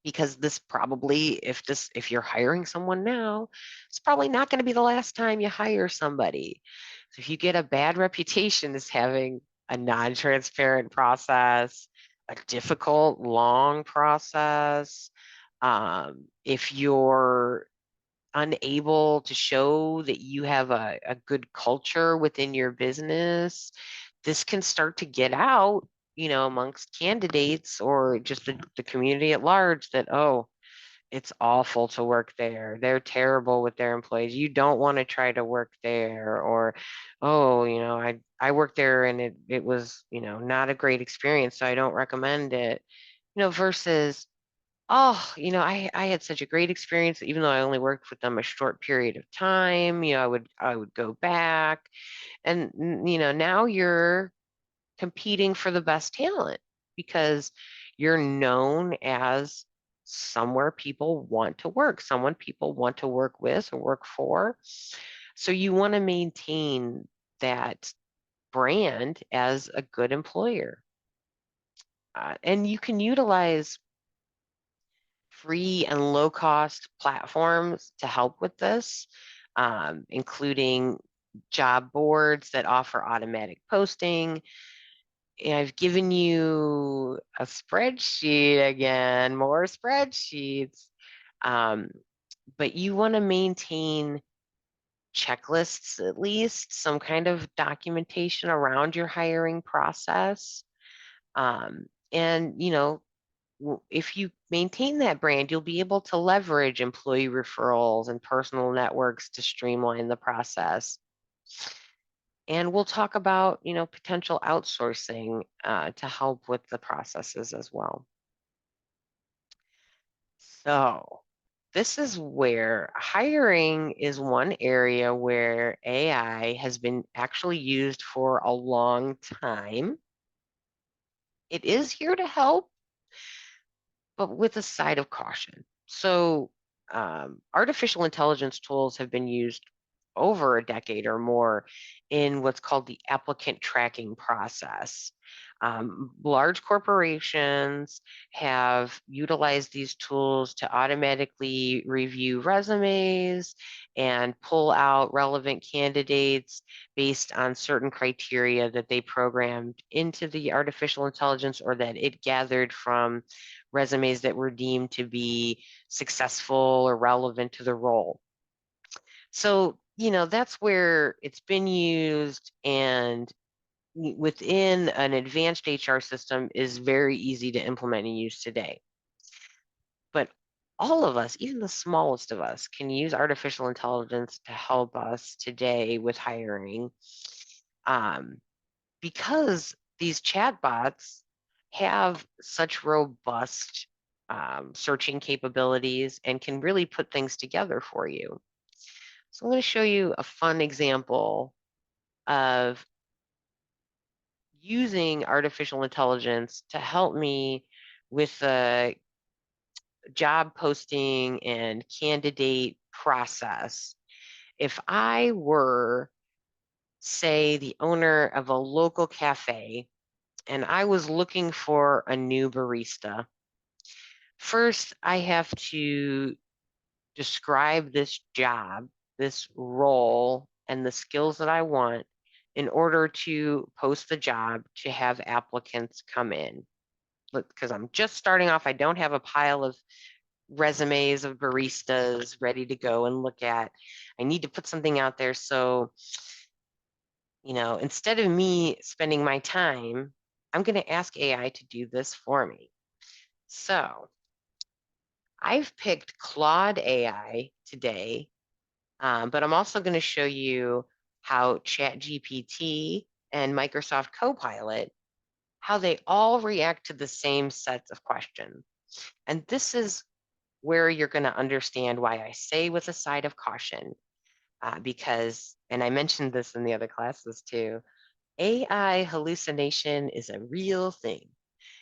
Because this probably, if you're hiring someone now, it's probably not going to be the last time you hire somebody. So if you get a bad reputation as having a non-transparent process, a difficult, long process, if you're unable to show that you have a good culture within your business, this can start to get out, amongst candidates or just the community at large that, oh, it's awful to work there. They're terrible with their employees. You don't want to try to work there. Or, oh, I worked there and it was, not a great experience, so I don't recommend it. Versus, oh, I had such a great experience, even though I only worked with them a short period of time. I would go back. And now you're competing for the best talent because you're known as somewhere people want to work, someone people want to work with or work for. So you want to maintain that brand as a good employer. And you can utilize free and low cost platforms to help with this, including job boards that offer automatic posting. And I've given you a spreadsheet again, more spreadsheets. Um, but you want to maintain checklists, at least some kind of documentation around your hiring process. And if you maintain that brand, you'll be able to leverage employee referrals and personal networks to streamline the process. And we'll talk about, potential outsourcing to help with the processes as well. So this is where hiring is one area where AI has been actually used for a long time. It is here to help, but with a side of caution. So artificial intelligence tools have been used over a decade or more in what's called the applicant tracking process. Large corporations have utilized these tools to automatically review resumes and pull out relevant candidates based on certain criteria that they programmed into the artificial intelligence or that it gathered from resumes that were deemed to be successful or relevant to the role. So, that's where it's been used, and within an advanced HR system is very easy to implement and use today. But all of us, even the smallest of us, can use artificial intelligence to help us today with hiring. Because these chatbots have such robust searching capabilities and can really put things together for you. So I'm going to show you a fun example of using artificial intelligence to help me with the job posting and candidate process. If I were, say, the owner of a local cafe and I was looking for a new barista, first I have to describe this job, this role, and the skills that I want in order to post the job to have applicants come in. Because I'm just starting off, I don't have a pile of resumes of baristas ready to go and look at. I need to put something out there. So, instead of me spending my time, I'm going to ask AI to do this for me. So I've picked Claude AI today, but I'm also going to show you how ChatGPT and Microsoft Copilot, how they all react to the same sets of questions. And this is where you're going to understand why I say with a side of caution, because, and I mentioned this in the other classes too, AI hallucination is a real thing.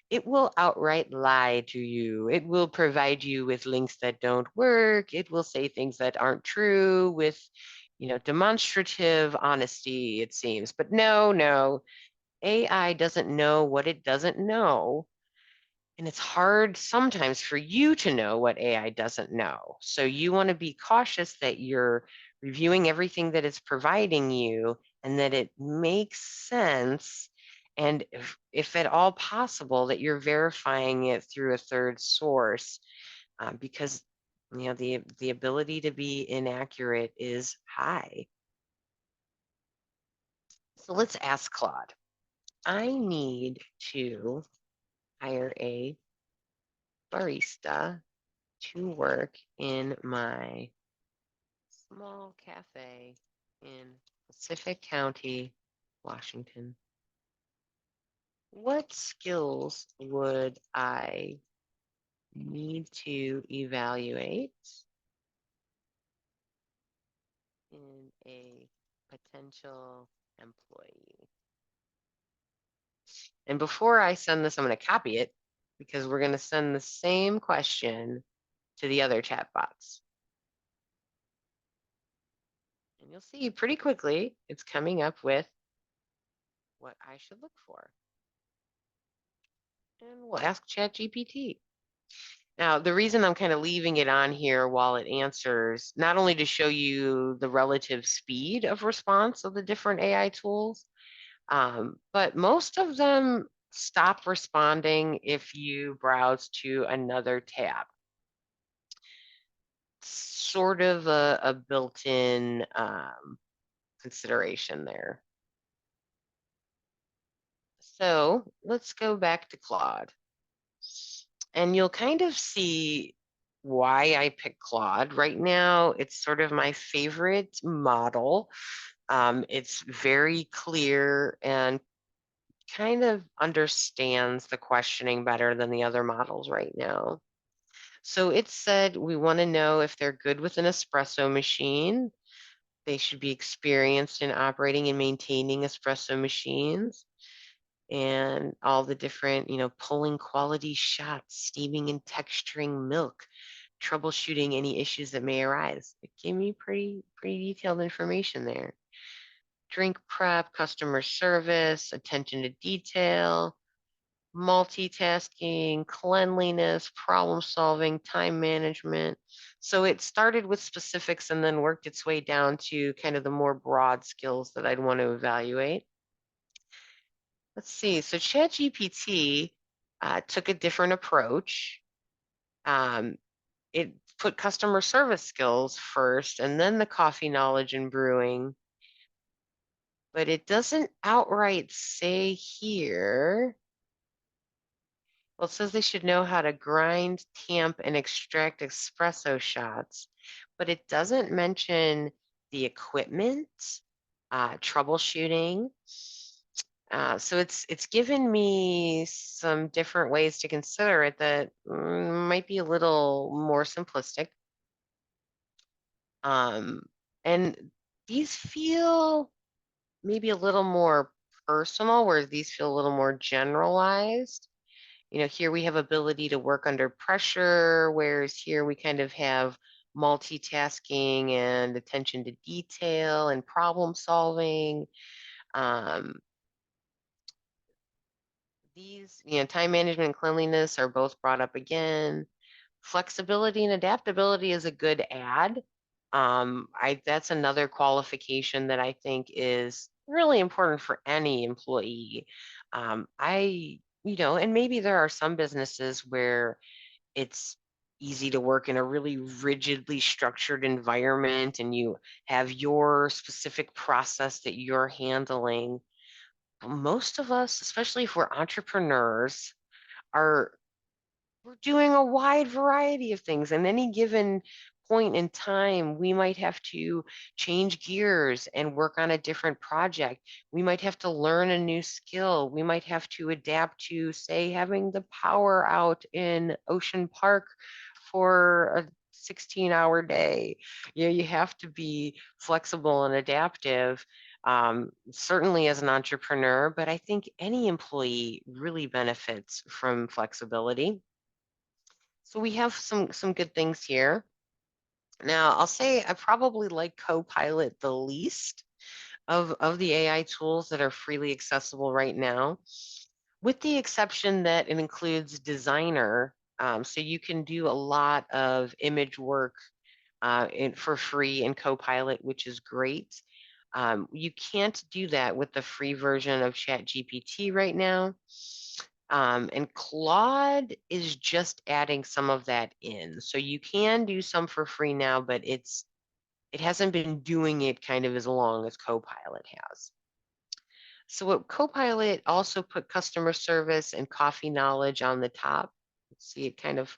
It will outright lie to you. It will provide you with links that don't work. It will say things that aren't true with, demonstrative honesty, it seems. But no, AI doesn't know what it doesn't know. And it's hard sometimes for you to know what AI doesn't know. So you want to be cautious that you're reviewing everything that it's providing you and that it makes sense. And if at all possible, that you're verifying it through a third source, because the ability to be inaccurate is high. So let's ask Claude. I need to hire a barista to work in my small cafe in Pacific County, Washington. What skills would I need to evaluate in a potential employee? And before I send this, I'm going to copy it because we're going to send the same question to the other chat bots. And you'll see pretty quickly it's coming up with what I should look for. And we'll ask ChatGPT. Now, the reason I'm kind of leaving it on here while it answers, not only to show you the relative speed of response of the different AI tools, but most of them stop responding if you browse to another tab. Sort of a built-in consideration there. So let's go back to Claude. And you'll kind of see why I picked Claude. Right now, it's sort of my favorite model. It's very clear and kind of understands the questioning better than the other models right now. So it said we want to know if they're good with an espresso machine. They should be experienced in operating and maintaining espresso machines and all the different, pulling quality shots, steaming and texturing milk, troubleshooting any issues that may arise. It gave me pretty detailed information there. Drink prep, customer service, attention to detail, multitasking, cleanliness, problem solving, time management. So it started with specifics and then worked its way down to kind of the more broad skills that I'd want to evaluate. Let's see. So ChatGPT took a different approach. It put customer service skills first and then the coffee knowledge and brewing. But it doesn't outright say here. Well, it says they should know how to grind, tamp, and extract espresso shots, but it doesn't mention the equipment, troubleshooting. So it's given me some different ways to consider it that might be a little more simplistic. And these feel maybe a little more personal, whereas these feel a little more generalized. Here we have ability to work under pressure, whereas here we kind of have multitasking and attention to detail and problem solving. These, time management and cleanliness are both brought up again. Flexibility and adaptability is a good add. That's another qualification that I think is really important for any employee. And maybe there are some businesses where it's easy to work in a really rigidly structured environment and you have your specific process that you're handling. Most of us, especially if we're entrepreneurs, we're doing a wide variety of things. And any given point in time, we might have to change gears and work on a different project. We might have to learn a new skill. We might have to adapt to, say, having the power out in Ocean Park for a 16-hour day. You have to be flexible and adaptive. Certainly as an entrepreneur, but I think any employee really benefits from flexibility. So we have some good things here. Now, I'll say I probably like Copilot the least. of the AI tools that are freely accessible right now, with the exception that it includes Designer. So you can do a lot of image work for free in Copilot, which is great. You can't do that with the free version of ChatGPT right now. And Claude is just adding some of that in. So you can do some for free now, but it hasn't been doing it kind of as long as Copilot has. So what Copilot also put customer service and coffee knowledge on the top. Let's see, it kind of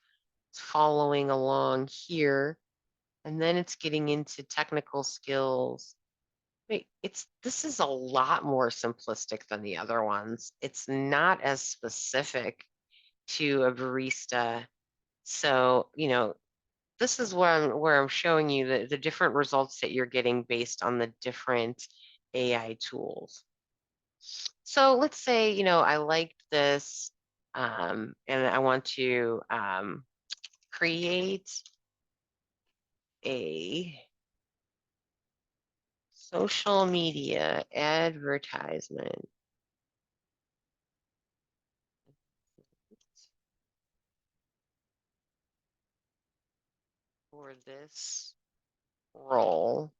following along here. And then it's getting into technical skills. Wait, this is a lot more simplistic than the other ones. It's not as specific to a barista. So, this is where I'm showing you the different results that you're getting based on the different AI tools. So let's say, I liked this, and I want to create a social media advertisement for this role,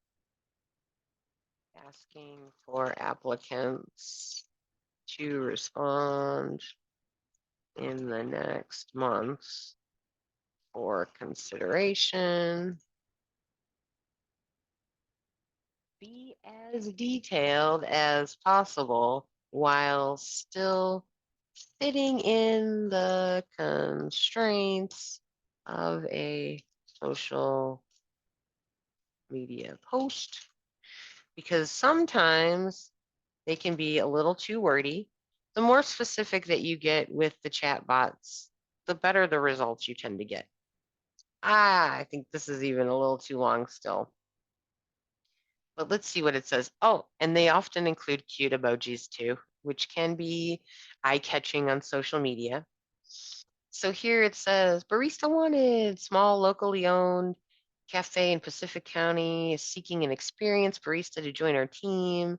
asking for applicants to respond in the next month for consideration. Be as detailed as possible while still fitting in the constraints of a social media post, because sometimes they can be a little too wordy. The more specific that you get with the chat bots, the better the results you tend to get. I think this is even a little too long still. But let's see what it says. Oh, and they often include cute emojis too, which can be eye-catching on social media. So here it says, barista wanted, small locally owned cafe in Pacific County is seeking an experienced barista to join our team.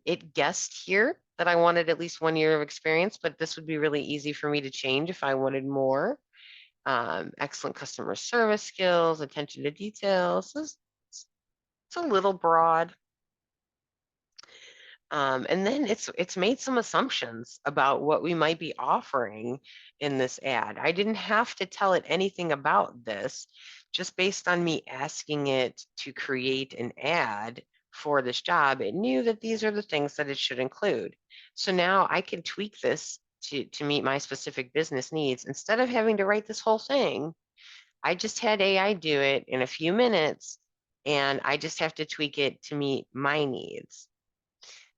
It guessed here that I wanted at least 1 year of experience, but this would be really easy for me to change if I wanted more. Excellent customer service skills, attention to details. It's a little broad. And then it's made some assumptions about what we might be offering in this ad. I didn't have to tell it anything about this, just based on me asking it to create an ad for this job. It knew that these are the things that it should include. So now I can tweak this to meet my specific business needs. Instead of having to write this whole thing, I just had AI do it in a few minutes, and I just have to tweak it to meet my needs.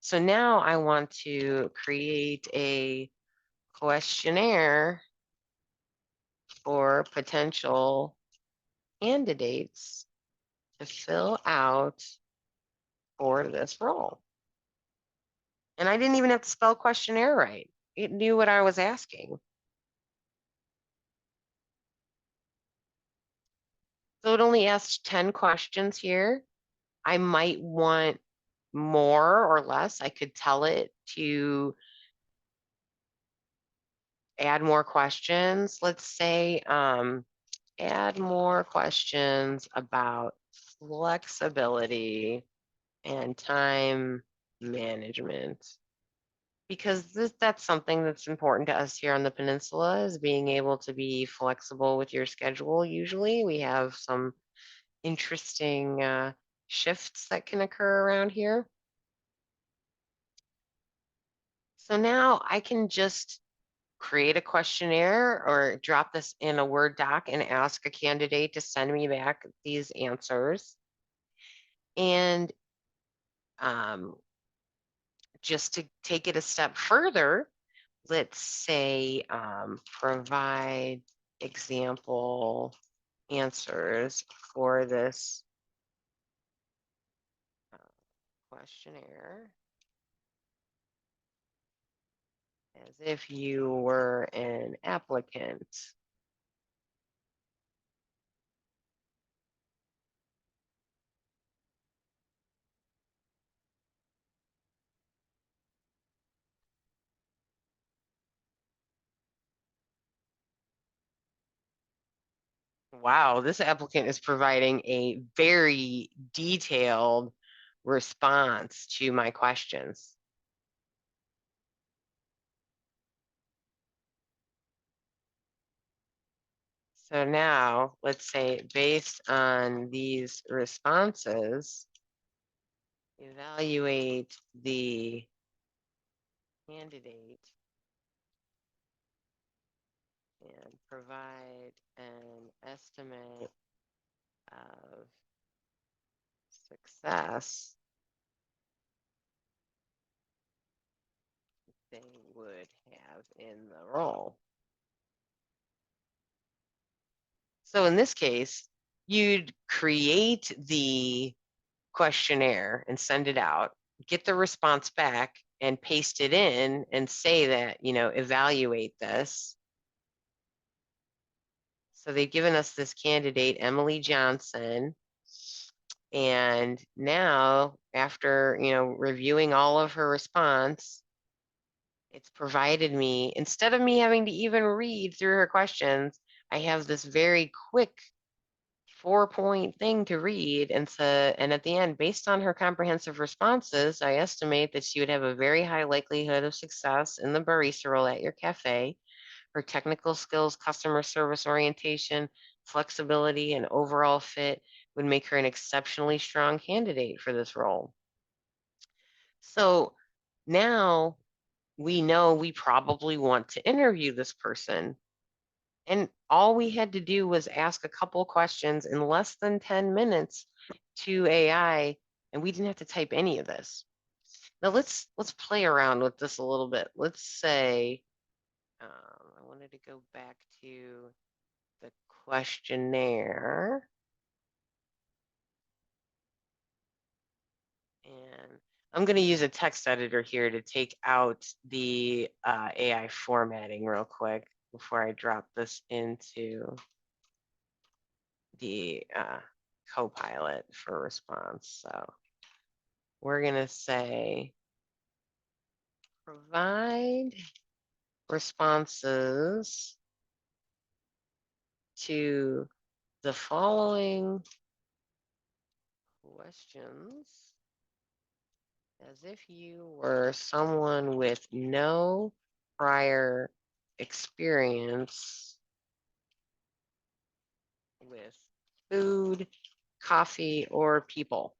So now I want to create a questionnaire for potential candidates to fill out for this role. And I didn't even have to spell questionnaire right. It knew what I was asking. So it only asked 10 questions here. I might want more or less. I could tell it to add more questions. Let's say add more questions about flexibility and time management, because that's something that's important to us here on the peninsula, is being able to be flexible with your schedule. Usually we have some interesting shifts that can occur around here. So now I can just create a questionnaire or drop this in a Word doc and ask a candidate to send me back these answers. And just to take it a step further, let's say provide example answers for this questionnaire as if you were an applicant. Wow, this applicant is providing a very detailed response to my questions. So now let's say based on these responses, evaluate the candidate and provide an estimate of success they would have in the role. So in this case, you'd create the questionnaire and send it out, get the response back and paste it in and say that, evaluate this. So they've given us this candidate, Emily Johnson. And now after, reviewing all of her response, it's provided me, instead of me having to even read through her questions, I have this very quick 4-point thing to read. And at the end, based on her comprehensive responses, I estimate that she would have a very high likelihood of success in the barista role at your cafe. Her technical skills, customer service orientation, flexibility, and overall fit would make her an exceptionally strong candidate for this role. So now we know we probably want to interview this person. And all we had to do was ask a couple questions in less than 10 minutes to AI, and we didn't have to type any of this. Now let's play around with this a little bit. Let's say I wanted to go back to the questionnaire. And I'm going to use a text editor here to take out the AI formatting real quick before I drop this into the Copilot for response. So we're going to say provide responses to the following questions as if you were someone with no prior experience with food, coffee, or people.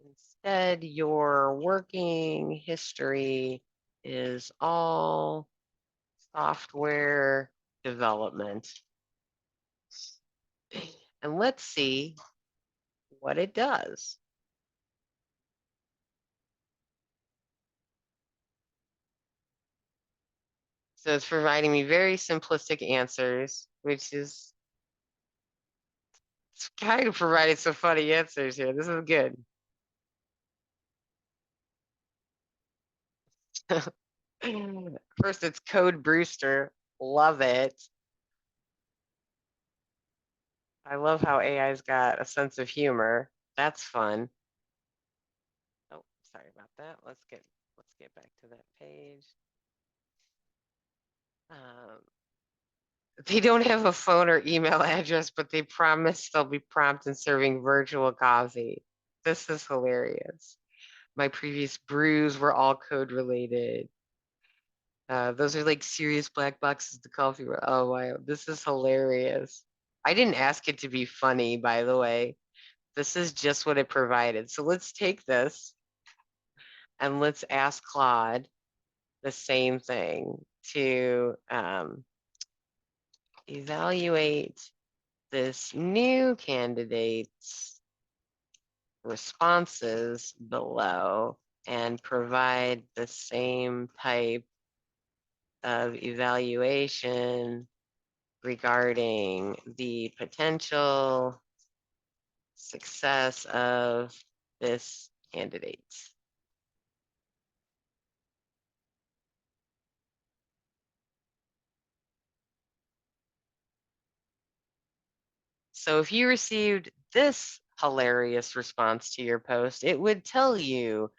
Instead, your working history is all software development. And let's see what it does. So it's providing me very simplistic answers, which is it's kind of providing some funny answers here. This is good. First, it's Code Brewster. Love it. I love how AI's got a sense of humor. That's fun. Oh, sorry about that. Let's get back to that page. They don't have a phone or email address, but they promise they'll be prompt in serving virtual coffee. This is hilarious. My previous brews were all code related. Those are like serious black boxes to coffee. Oh wow, this is hilarious. I didn't ask it to be funny, by the way. This is just what it provided. So let's take this and let's ask Claude the same thing to evaluate this new candidate's responses below and provide the same type of evaluation regarding the potential success of this candidate. So if you received this hilarious response to your post, it would tell you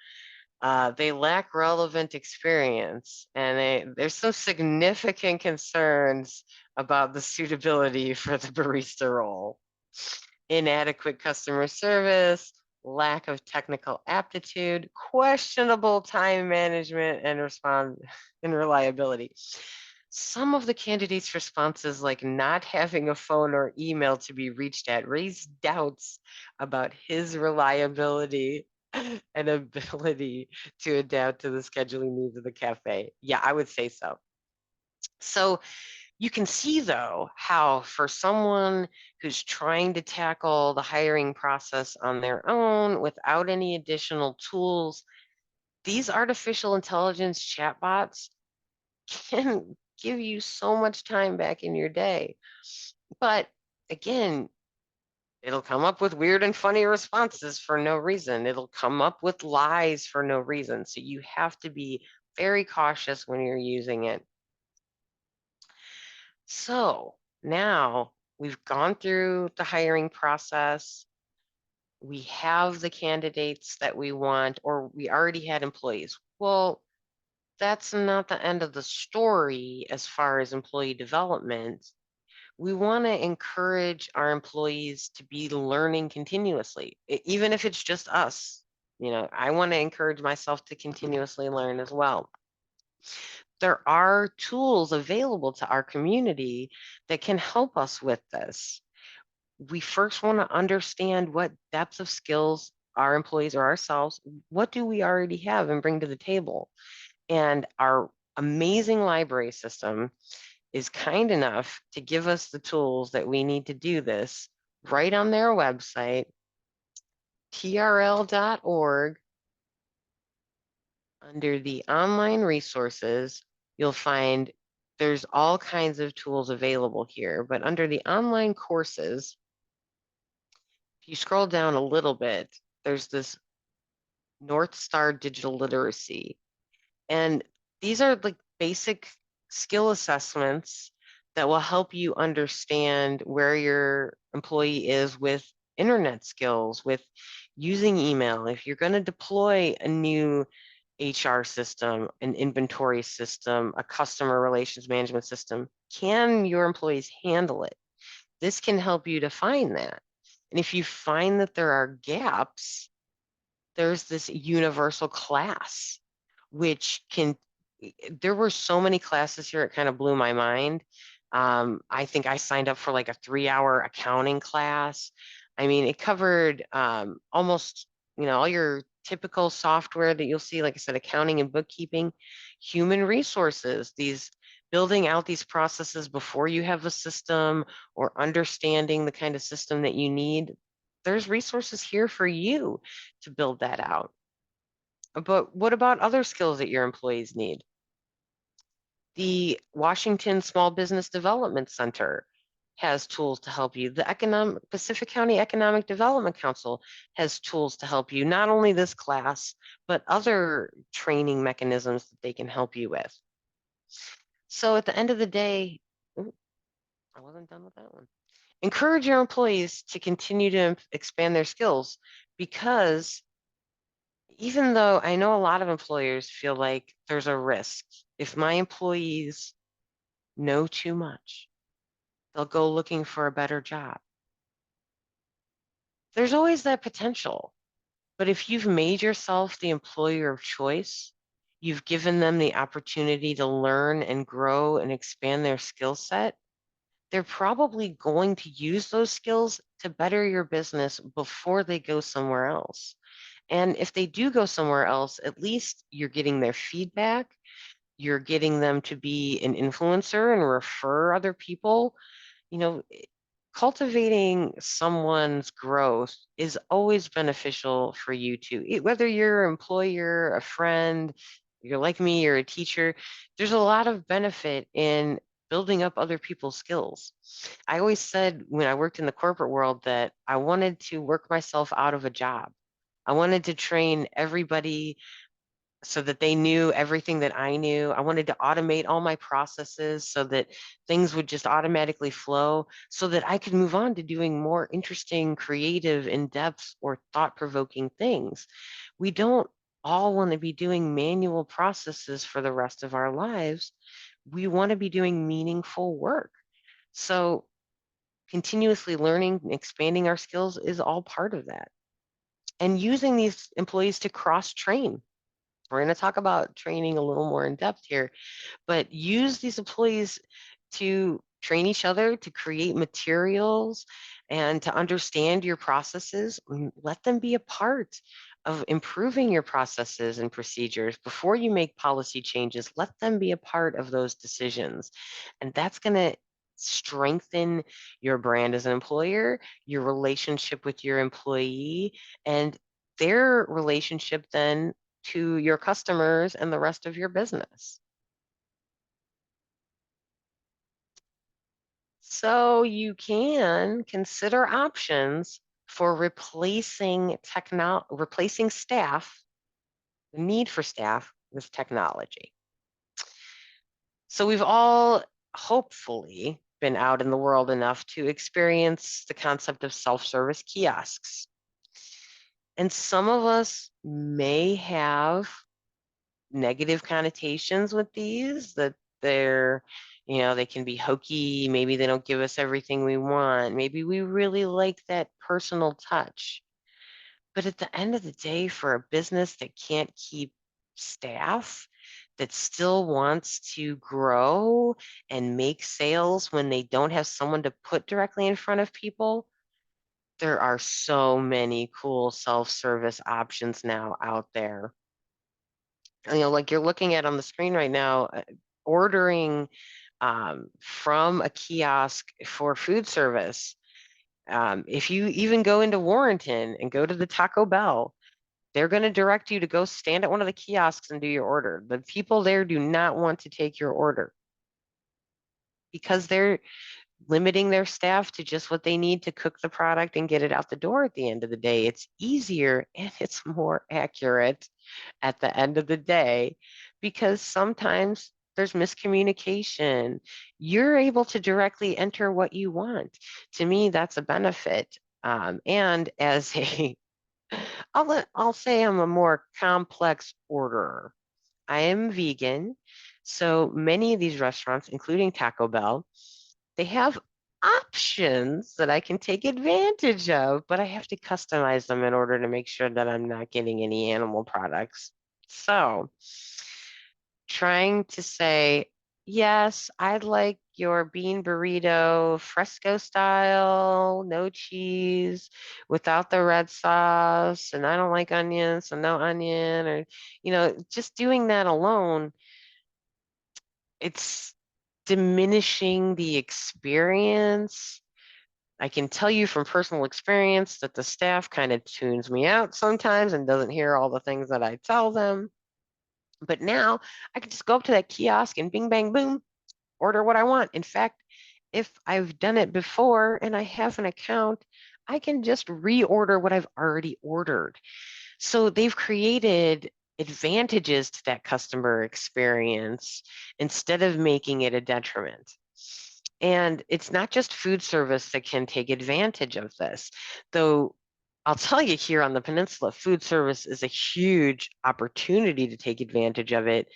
they lack relevant experience and there's some significant concerns about the suitability for the barista role. Inadequate customer service, lack of technical aptitude, questionable time management and and reliability. Some of the candidates' responses, like not having a phone or email to be reached at, raised doubts about his reliability and ability to adapt to the scheduling needs of the cafe. Yeah, I would say so. So you can see, though, how for someone who's trying to tackle the hiring process on their own without any additional tools, these artificial intelligence chatbots can give you so much time back in your day. But again, it'll come up with weird and funny responses for no reason. It'll come up with lies for no reason. So you have to be very cautious when you're using it. So now we've gone through the hiring process. We have the candidates that we want, or we already had employees. Well, that's not the end of the story as far as employee development. We want to encourage our employees to be learning continuously, even if it's just us. I want to encourage myself to continuously learn as well. There are tools available to our community that can help us with this. We first want to understand what depth of skills our employees or ourselves, what do we already have and bring to the table? And our amazing library system is kind enough to give us the tools that we need to do this right on their website, trl.org. Under the online resources, you'll find there's all kinds of tools available here, but under the online courses, if you scroll down a little bit, there's this North Star Digital Literacy. And these are like basic skill assessments that will help you understand where your employee is with internet skills, with using email. If you're going to deploy a new HR system, an inventory system, a customer relations management system, can your employees handle it? This can help you define that. And if you find that there are gaps, there's this universal class, which can, there were so many classes here, it kind of blew my mind. I think I signed up for like a 3-hour accounting class. I mean, it covered almost, all your typical software that you'll see, like I said, accounting and bookkeeping, human resources, these building out these processes before you have a system or understanding the kind of system that you need. There's resources here for you to build that out. But what about other skills that your employees need? The Washington Small Business Development Center has tools to help you. The Pacific County Economic Development Council has tools to help you, not only this class, but other training mechanisms that they can help you with. So at the end of the day, I wasn't done with that one. Encourage your employees to continue to expand their skills, because even though I know a lot of employers feel like there's a risk, if my employees know too much, they'll go looking for a better job. There's always that potential. But if you've made yourself the employer of choice, you've given them the opportunity to learn and grow and expand their skill set, they're probably going to use those skills to better your business before they go somewhere else. And if they do go somewhere else, at least you're getting their feedback. You're getting them to be an influencer and refer other people. Cultivating someone's growth is always beneficial for you too. Whether you're an employer, a friend, you're like me, you're a teacher, there's a lot of benefit in building up other people's skills. I always said when I worked in the corporate world that I wanted to work myself out of a job. I wanted to train everybody so that they knew everything that I knew. I wanted to automate all my processes so that things would just automatically flow so that I could move on to doing more interesting, creative, in-depth, or thought-provoking things. We don't all want to be doing manual processes for the rest of our lives. We want to be doing meaningful work. So continuously learning and expanding our skills is all part of that. And using these employees to cross train. We're going to talk about training a little more in depth here, but use these employees to train each other, to create materials, and to understand your processes. Let them be a part of improving your processes and procedures. Before you make policy changes, let them be a part of those decisions. And that's going to strengthen your brand as an employer, your relationship with your employee, and their relationship then to your customers and the rest of your business. So you can consider options for replacing staff, the need for staff with technology. So we've all hopefully been out in the world enough to experience the concept of self-service kiosks. And some of us may have negative connotations with these, that they're, they can be hokey. Maybe they don't give us everything we want. Maybe we really like that personal touch. But at the end of the day, for a business that can't keep staff, that still wants to grow and make sales when they don't have someone to put directly in front of people, there are so many cool self-service options now out there. Like you're looking at on the screen right now, ordering from a kiosk for food service. If you even go into Warrenton and go to the Taco Bell, they're going to direct you to go stand at one of the kiosks and do your order. The people there do not want to take your order because they're limiting their staff to just what they need to cook the product and get it out the door at the end of the day. It's easier and it's more accurate at the end of the day, because sometimes there's miscommunication. You're able to directly enter what you want. To me, that's a benefit. And as a, I'll say I'm a more complex orderer. I am vegan. So many of these restaurants, including Taco Bell, they have options that I can take advantage of, but I have to customize them in order to make sure that I'm not getting any animal products. So, trying to say, yes, I'd like your bean burrito fresco style, no cheese, without the red sauce, and I don't like onions, so no onion, or, just doing that alone, it's diminishing the experience. I can tell you from personal experience that the staff kind of tunes me out sometimes and doesn't hear all the things that I tell them. But now I can just go up to that kiosk and bing, bang, boom, order what I want. In fact, if I've done it before and I have an account, I can just reorder what I've already ordered. So they've created advantages to that customer experience instead of making it a detriment. And it's not just food service that can take advantage of this, though I'll tell you, here on the peninsula, food service is a huge opportunity to take advantage of it.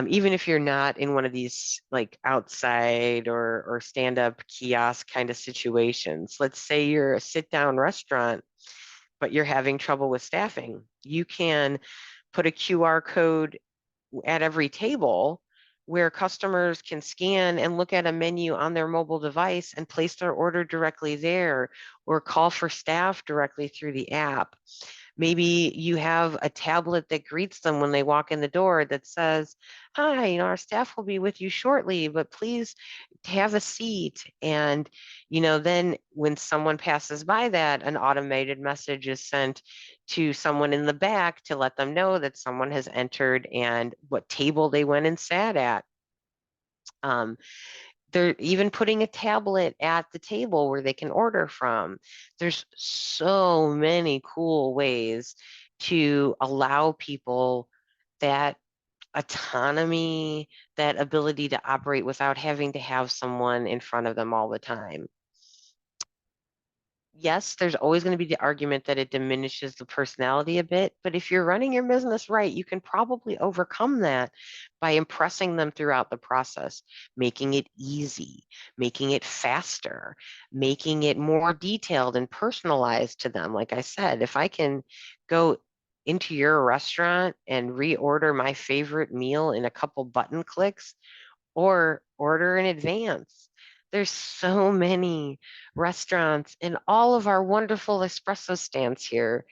Even if you're not in one of these like outside or stand-up kiosk kind of situations. Let's say you're a sit-down restaurant, but you're having trouble with staffing. You can put a QR code at every table where customers can scan and look at a menu on their mobile device and place their order directly there, or call for staff directly through the app. Maybe you have a tablet that greets them when they walk in the door that says, hi, our staff will be with you shortly, but please have a seat. And, then when someone passes by that, an automated message is sent to someone in the back to let them know that someone has entered and what table they went and sat at. They're even putting a tablet at the table where they can order from. There's so many cool ways to allow people that autonomy, that ability to operate without having to have someone in front of them all the time. yes, there's always going to be the argument that it diminishes the personality a bit, but if you're running your business right, you can probably overcome that by impressing them throughout the process, making it easy, making it faster, making it more detailed and personalized to them. Like I said, if I can go into your restaurant and reorder my favorite meal in a couple button clicks, or order in advance. There's so many restaurants and all of our wonderful espresso stands here.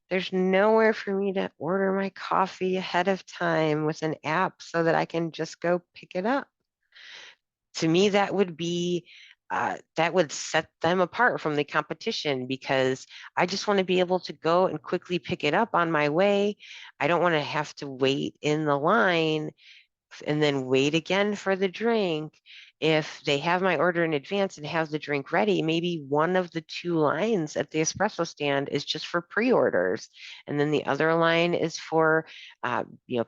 There's nowhere for me to order my coffee ahead of time with an app so that I can just go pick it up. To me, that would be that would set them apart from the competition because I just want to be able to go and quickly pick it up on my way. I don't want to have to wait in the line and then wait again for the drink. If they have my order in advance and have the drink ready, maybe one of the two lines at the espresso stand is just for pre-orders, and then the other line is for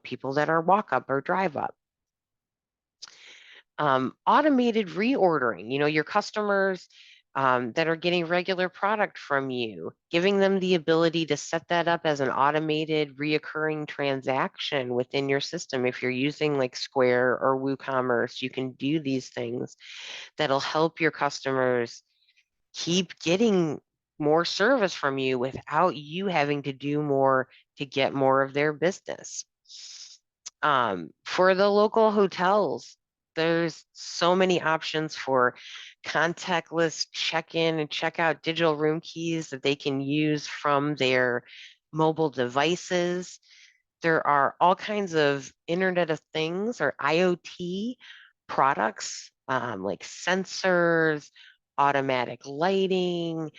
people that are walk up or drive up. Automated reordering, your customers that are getting regular product from you, giving them the ability to set that up as an automated reoccurring transaction within your system. If you're using like Square or WooCommerce, you can do these things that'll help your customers keep getting more service from you without you having to do more to get more of their business. For the local hotels, there's so many options for contactless check-in and check-out digital room keys that they can use from their mobile devices. There are all kinds of Internet of Things or IoT products like sensors, automatic lighting,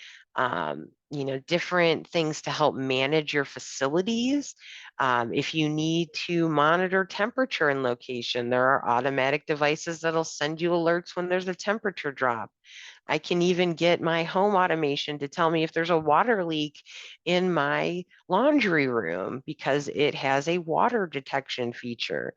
different things to help manage your facilities. If you need to monitor temperature and location, there are automatic devices that'll send you alerts when there's a temperature drop. I can even get my home automation to tell me if there's a water leak in my laundry room because it has a water detection feature.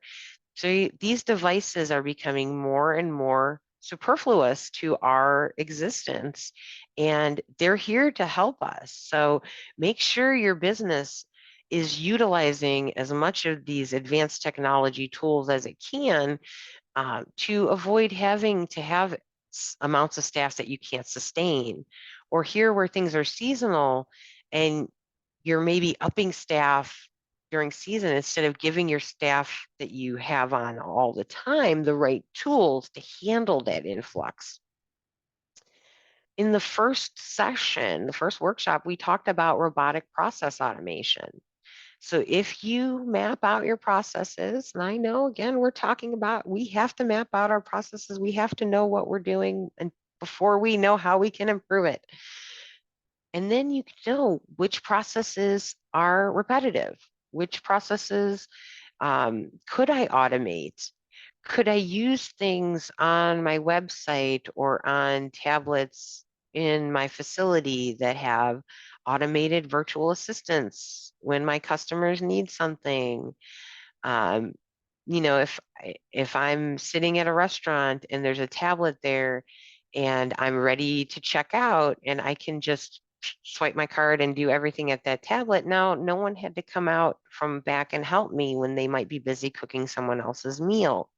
So these devices are becoming more and more superfluous to our existence, and they're here to help us. So make sure your business is utilizing as much of these advanced technology tools as it can to avoid having to have amounts of staff that you can't sustain. Or here where things are seasonal and you're maybe upping staff during season instead of giving your staff that you have on all the time the right tools to handle that influx. In the first session, the first workshop, we talked about robotic process automation. So if you map out your processes, and I know again, we're talking about we have to map out our processes, we have to know what we're doing and before we know how we can improve it. And then you know which processes are repetitive, which processes could I automate? Could I use things on my website or on tablets in my facility that have automated virtual assistants when my customers need something? Um, if I'm sitting at a restaurant and there's a tablet there and I'm ready to check out and I can just swipe my card and do everything at that tablet. Now, no one had to come out from back and help me when they might be busy cooking someone else's meal.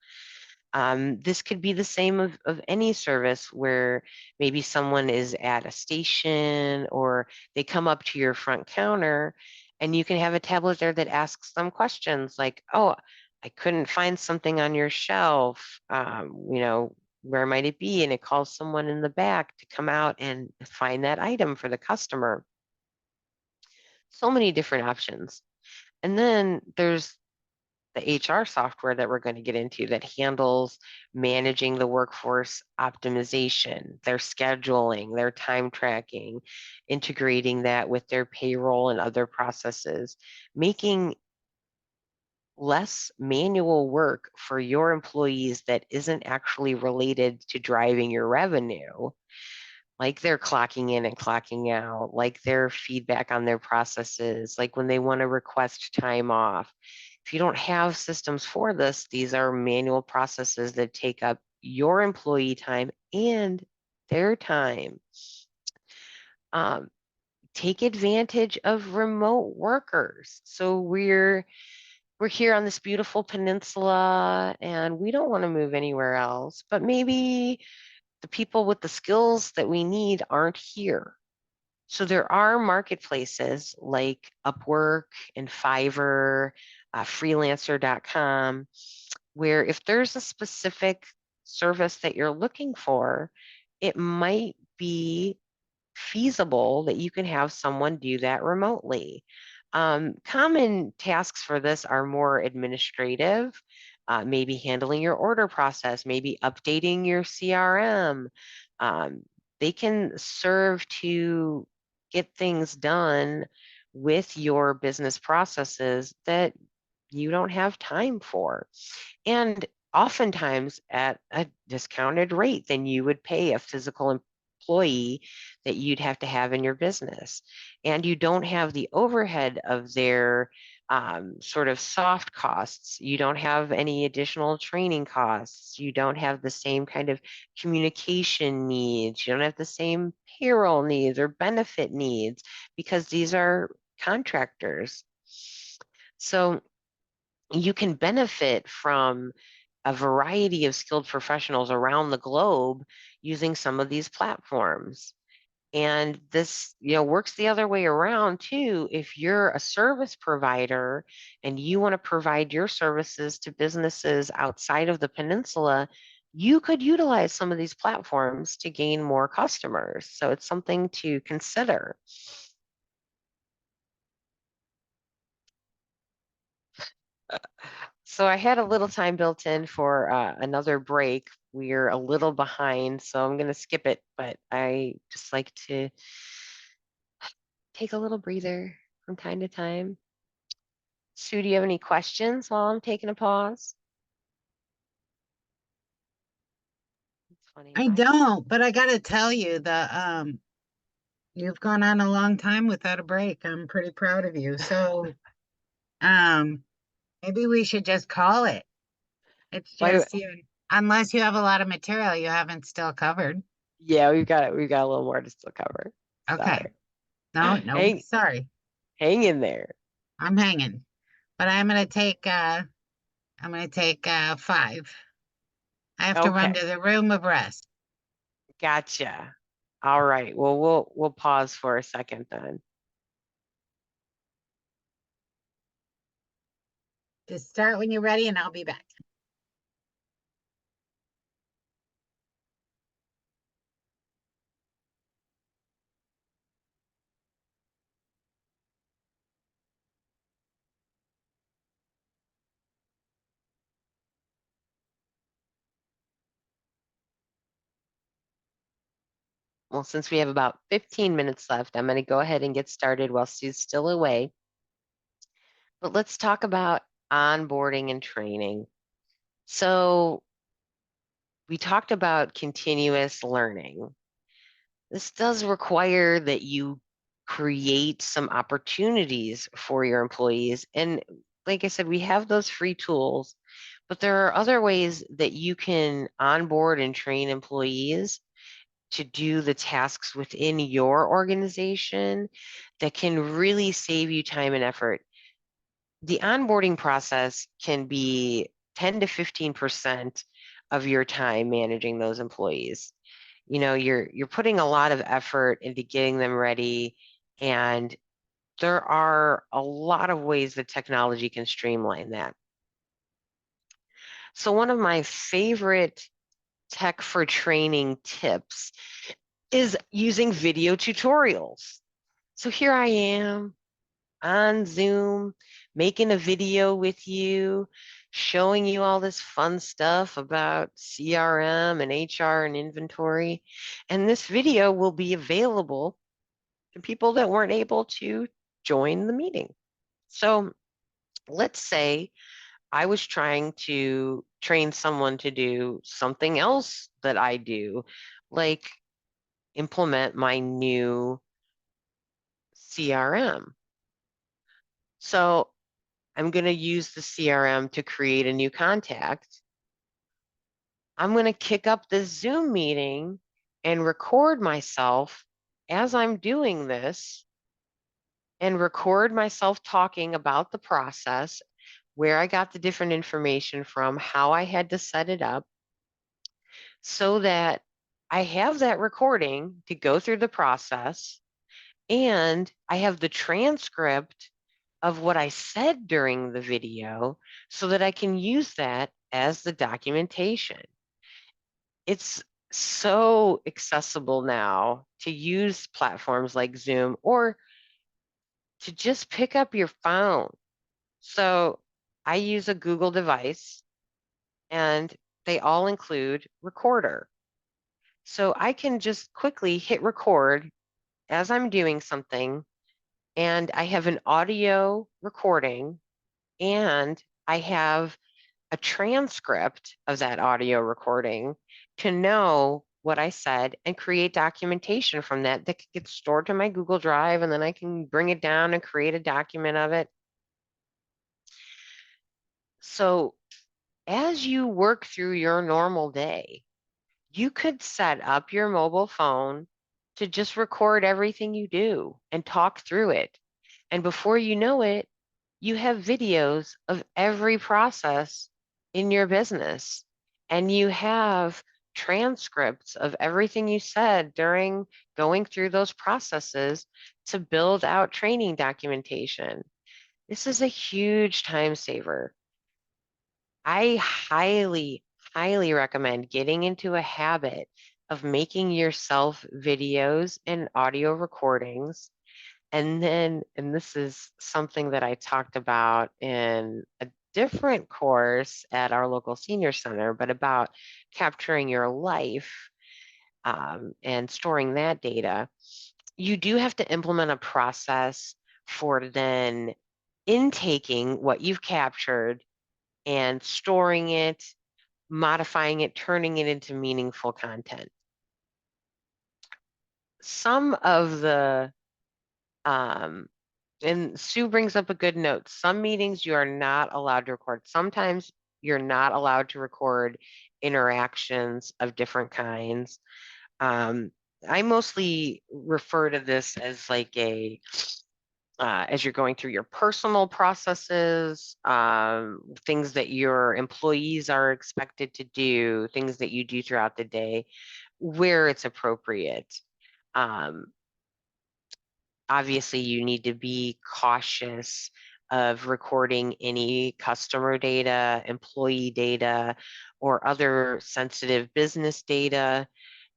This could be the same of any service where maybe someone is at a station or they come up to your front counter and you can have a tablet there that asks them questions like, oh, I couldn't find something on your shelf. Where might it be? And it calls someone in the back to come out and find that item for the customer. So many different options. And then there's the HR software that we're going to get into that handles managing the workforce optimization, their scheduling, their time tracking, integrating that with their payroll and other processes, making less manual work for your employees that isn't actually related to driving your revenue, like their clocking in and clocking out, like their feedback on their processes, like when they want to request time off. If you don't have systems for this, these are manual processes that take up your employee time and their time. Take advantage of remote workers. So we're here on this beautiful peninsula and we don't want to move anywhere else, but maybe the people with the skills that we need aren't here. So there are marketplaces like Upwork and Fiverr, freelancer.com, where if there's a specific service that you're looking for, it might be feasible that you can have someone do that remotely. Common tasks for this are more administrative, maybe handling your order process, maybe updating your CRM. Um, they can serve to get things done with your business processes that you don't have time for. And oftentimes at a discounted rate than you would pay a physical employee that you'd have to have in your business. And you don't have the overhead of their sort of soft costs. You don't have any additional training costs. You don't have the same kind of communication needs. You don't have the same payroll needs or benefit needs because these are contractors. So you can benefit from a variety of skilled professionals around the globe using some of these platforms. And this, works the other way around too. If you're a service provider and you want to provide your services to businesses outside of the peninsula, you could utilize some of these platforms to gain more customers. So it's something to consider. So I had a little time built in for another break. We're a little behind, so I'm going to skip it, but I just like to take a little breather from time to time. Sue, do you have any questions while I'm taking a pause? It's funny. I don't, but I gotta tell you you've gone on a long time without a break. I'm pretty proud of you. So, um, maybe we should just call it. It's Why, just you, unless you have a lot of material you haven't still covered. yeah, we've got a little more to still cover. Okay. Sorry. No, no, Hang sorry. hang in there. I'm hanging. But I'm gonna take 5. I have to run Okay, to the room of rest. gotcha. All right. Well, we'll pause for a second then. Just start when you're ready and I'll be back. Well, since we have about 15 minutes left, I'm going to go ahead and get started while Sue's still away. But let's talk about onboarding and training. So we talked about continuous learning. This does require that you create some opportunities for your employees. And like I said, we have those free tools, but there are other ways that you can onboard and train employees to do the tasks within your organization that can really save you time and effort. The onboarding process can be 10 to 15% of your time managing those employees. You're putting a lot of effort into getting them ready, and there are a lot of ways that technology can streamline that. So one of my favorite tech for training tips is using video tutorials. So here I am on Zoom, making a video with you, showing you all this fun stuff about CRM and HR and inventory. And this video will be available to people that weren't able to join the meeting. So let's say I was trying to train someone to do something else that I do, like implement my new CRM. So I'm going to use the CRM to create a new contact. I'm going to kick up this Zoom meeting and record myself as I'm doing this and record myself talking about the process, where I got the different information from, how I had to set it up, so that I have that recording to go through the process, and I have the transcript of what I said during the video so that I can use that as the documentation. It's so accessible now to use platforms like Zoom or to just pick up your phone. So I use a Google device and they all include recorder. So I can just quickly hit record as I'm doing something, and I have an audio recording and I have a transcript of that audio recording to know what I said and create documentation from that that gets stored to my Google Drive, and then I can bring it down and create a document of it. So as you work through your normal day, you could set up your mobile phone to just record everything you do and talk through it. And before you know it, you have videos of every process in your business, and you have transcripts of everything you said during going through those processes to build out training documentation. This is a huge time saver. I highly recommend getting into a habit of making yourself videos and audio recordings. And then, and this is something that I talked about in a different course at our local senior center, but about capturing your life and storing that data. You do have to implement a process for then intaking what you've captured and storing it, modifying it, turning it into meaningful content. Some of the um, and Sue brings up a good note. Some meetings you are not allowed to record. Sometimes you're not allowed to record interactions of different kinds. Um, I mostly refer to this as like as you're going through your personal processes, things that your employees are expected to do, things that you do throughout the day, where it's appropriate. Um, Obviously, you need to be cautious of recording any customer data, employee data, or other sensitive business data.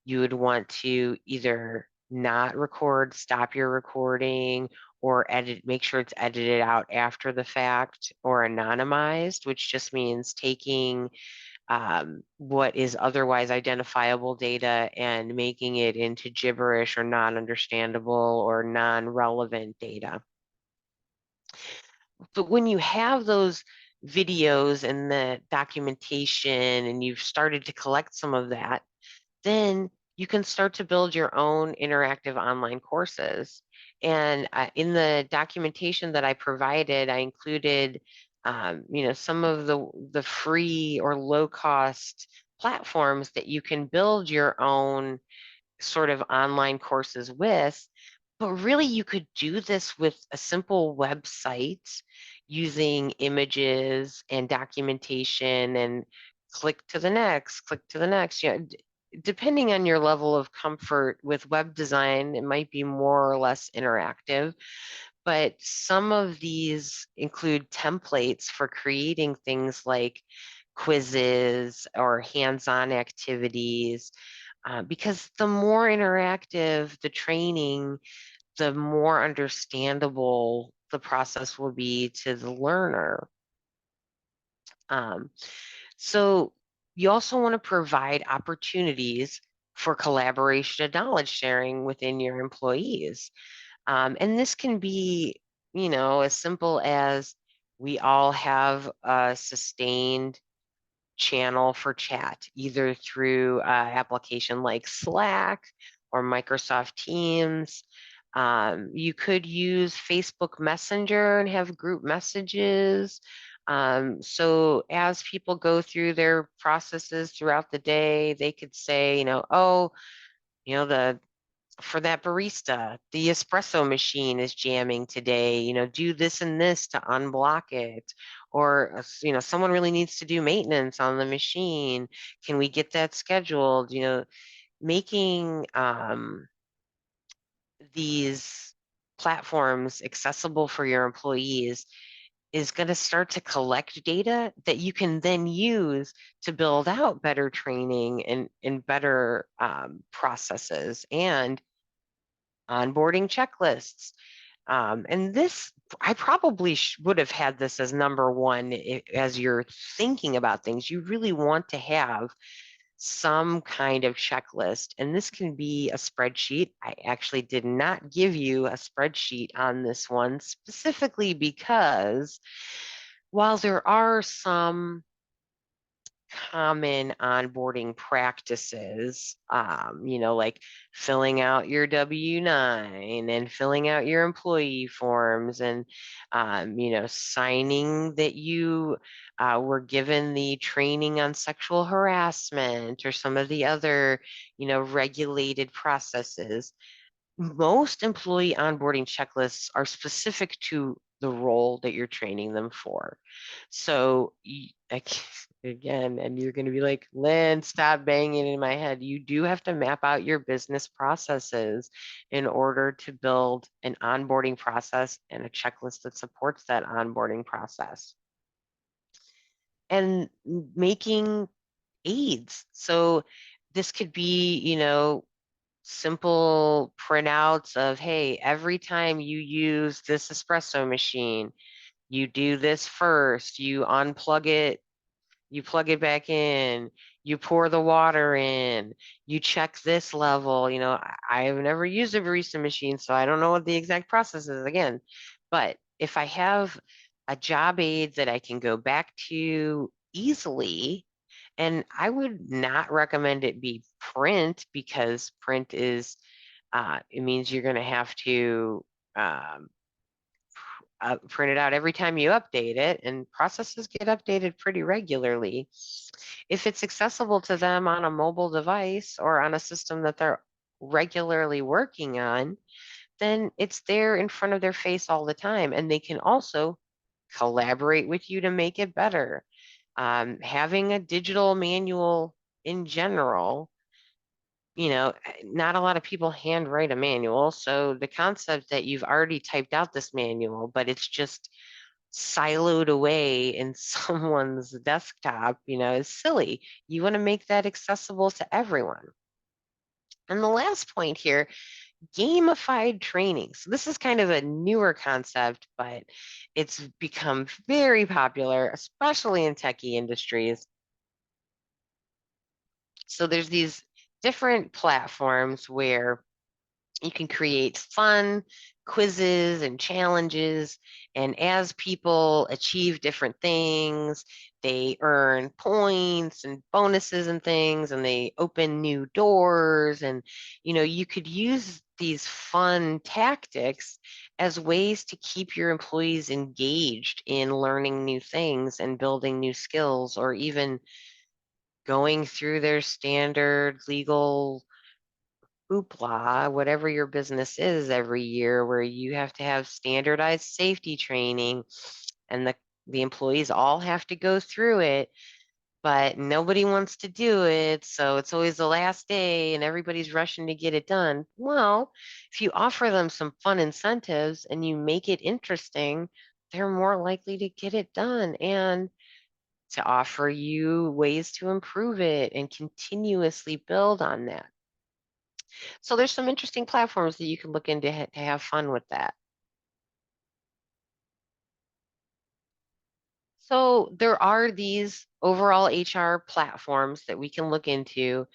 You would want to either not record, stop your recording, or make sure it's edited out after the fact, or anonymized, which just means taking what is otherwise identifiable data and making it into gibberish or non-understandable or non-relevant data. But when you have those videos and the documentation and you've started to collect some of that, then you can start to build your own interactive online courses. And in the documentation that I provided, I included, some of the free or low cost platforms that you can build your own sort of online courses with. But really, you could do this with a simple website using images and documentation and click to the next, click to the next. Depending on your level of comfort with web design, it might be more or less interactive. But some of these include templates for creating things like quizzes or hands-on activities, because the more interactive the training, the more understandable the process will be to the learner. So you also want to provide opportunities for collaboration and knowledge sharing within your employees. And this can be, as simple as we all have a sustained channel for chat, either through an application like Slack or Microsoft Teams. You could use Facebook Messenger and have group messages. So as people go through their processes throughout the day, they could say, oh, the for that barista, the espresso machine is jamming today, do this and this to unblock it. Or, someone really needs to do maintenance on the machine. Can we get that scheduled? Making these platforms accessible for your employees is going to start to collect data that you can then use to build out better training and better processes and onboarding checklists. And this, I probably would have had this as number one as you're thinking about things. You really want to have some kind of checklist, and this can be a spreadsheet. I actually did not give you a spreadsheet on this one specifically because while there are some common onboarding practices, like filling out your W-9 and filling out your employee forms and, signing that you were given the training on sexual harassment or some of the other, regulated processes. Most employee onboarding checklists are specific to the role that you're training them for. So again, and you're going to be like, Lynn, stop banging in my head. You do have to map out your business processes in order to build an onboarding process and a checklist that supports that onboarding process. And making aids. So this could be, simple printouts of, hey, every time you use this espresso machine, you do this first, you unplug it, you plug it back in, you pour the water in, you check this level. I have never used a barista machine, so I don't know what the exact process is again. But if I have a job aid that I can go back to easily, and I would not recommend it be print because print is, it means you're going to have to um, print it out every time you update it, and processes get updated pretty regularly. If it's accessible to them on a mobile device or on a system that they're regularly working on, then it's there in front of their face all the time, and they can also collaborate with you to make it better. Having a digital manual in general, not a lot of people handwrite a manual. So the concept that you've already typed out this manual, but it's just siloed away in someone's desktop, is silly. You want to make that accessible to everyone. And the last point here, gamified training. So this is kind of a newer concept, but it's become very popular, especially in techie industries. So there's these different platforms where you can create fun quizzes and challenges. And as people achieve different things, they earn points and bonuses and things, and they open new doors. And, you could use these fun tactics as ways to keep your employees engaged in learning new things and building new skills, or even going through their standard legal hoopla, whatever your business is every year, where you have to have standardized safety training and the employees all have to go through it, but nobody wants to do it. So it's always the last day and everybody's rushing to get it done. Well, if you offer them some fun incentives and you make it interesting, they're more likely to get it done and to offer you ways to improve it and continuously build on that. So there's some interesting platforms that you can look into to have fun with that. So there are these overall HR platforms that we can look into.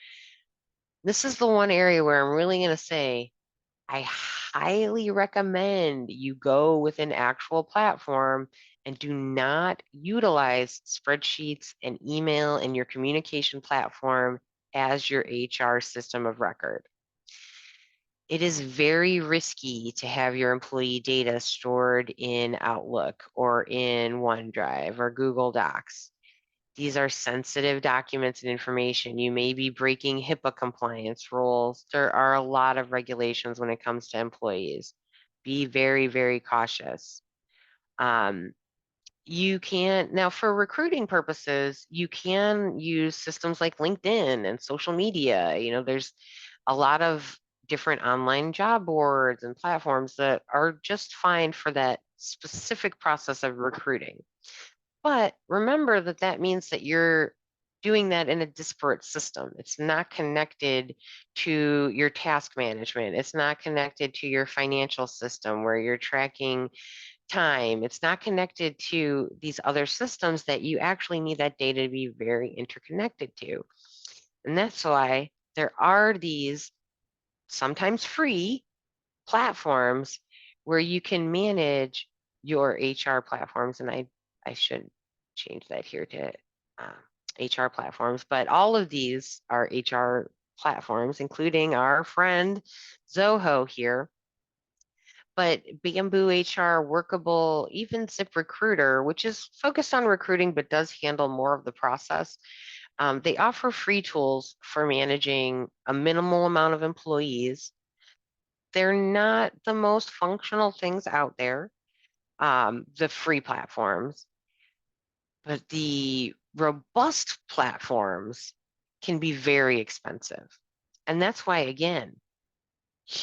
This is the one area where I'm really going to say I highly recommend you go with an actual platform and do not utilize spreadsheets and email and your communication platform as your HR system of record. It is very risky to have your employee data stored in Outlook or in OneDrive or Google Docs. These are sensitive documents and information. You may be breaking HIPAA compliance rules. There are a lot of regulations when it comes to employees. Be very, very cautious. You can, now for recruiting purposes, you can use systems like LinkedIn and social media. You know, there's a lot of different online job boards and platforms that are just fine for that specific process of recruiting. But remember that that means that you're doing that in a disparate system. It's not connected to your task management. It's not connected to your financial system where you're tracking time. It's not connected to these other systems that you actually need that data to be very interconnected to. And that's why there are these sometimes free platforms where you can manage your HR platforms. And I should change that here to HR platforms, but all of these are HR platforms, including our friend Zoho here. But Bamboo HR, Workable, even ZipRecruiter, which is focused on recruiting but does handle more of the process, they offer free tools for managing a minimal amount of employees. They're not the most functional things out there, the free platforms, but the robust platforms can be very expensive. And that's why, again,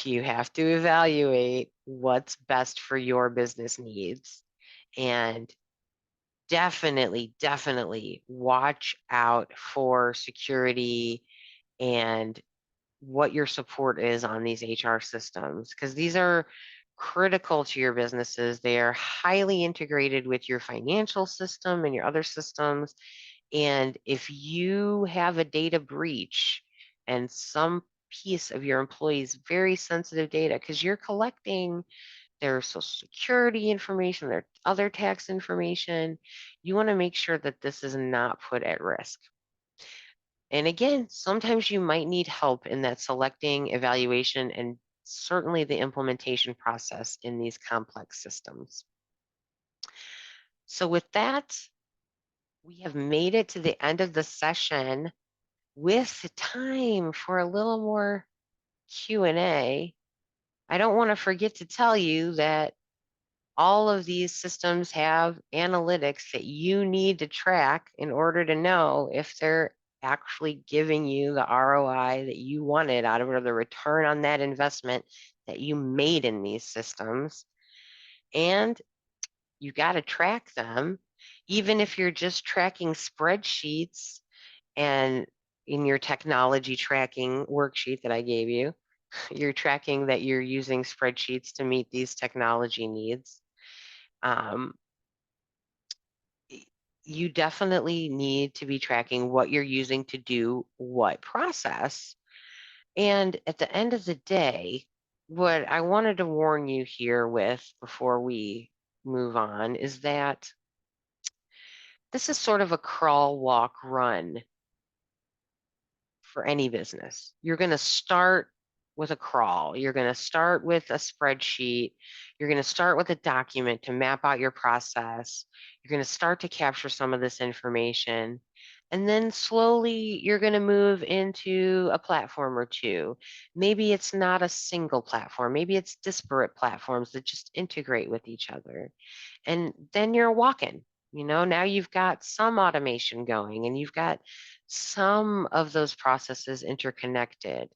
you have to evaluate what's best for your business needs. And definitely watch out for security and what your support is on these HR systems, because these are critical to your businesses. They are highly integrated with your financial system and your other systems. And if you have a data breach and some piece of your employees' very sensitive data, because you're collecting their social security information, their other tax information, you want to make sure that this is not put at risk. And again, sometimes you might need help in that selecting, evaluation, and certainly the implementation process in these complex systems. So with that, we have made it to the end of the session with time for a little more Q&A. I don't want to forget to tell you that all of these systems have analytics that you need to track in order to know if they're actually giving you the ROI that you wanted out of it, or the return on that investment that you made in these systems. And you got to track them, even if you're just tracking spreadsheets and in your technology tracking worksheet that I gave you, you're tracking that you're using spreadsheets to meet these technology needs. You definitely need to be tracking what you're using to do what process. And at the end of the day, what I wanted to warn you here with before we move on is that this is sort of a crawl, walk, run for any business. You're going to start with a crawl. You're going to start with a spreadsheet. You're going to start with a document to map out your process. You're going to start to capture some of this information. And then slowly you're going to move into a platform or two. Maybe it's not a single platform. Maybe it's disparate platforms that just integrate with each other. And then you're walking. You know, now you've got some automation going and you've got some of those processes interconnected.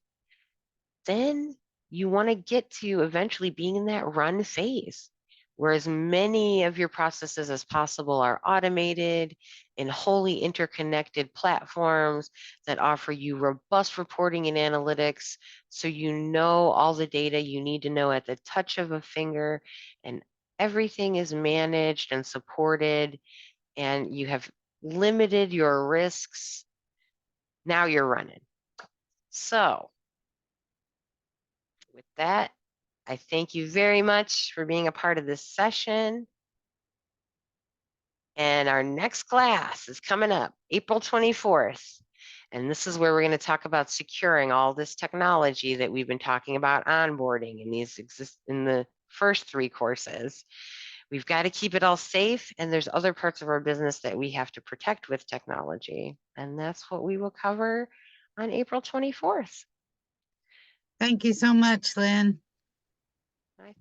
Then you want to get to eventually being in that run phase, where as many of your processes as possible are automated in wholly interconnected platforms that offer you robust reporting and analytics, so you know all the data you need to know at the touch of a finger, and everything is managed and supported, and you have limited your risks. Now you're running. So with that, I thank you very much for being a part of this session. And our next class is coming up April 24th. And this is where we're going to talk about securing all this technology that we've been talking about onboarding in these in the first 3 courses. we've got to keep it all safe, and there's other parts of our business that we have to protect with technology. And that's what we will cover on April 24th. Thank you so much, Lynn. I think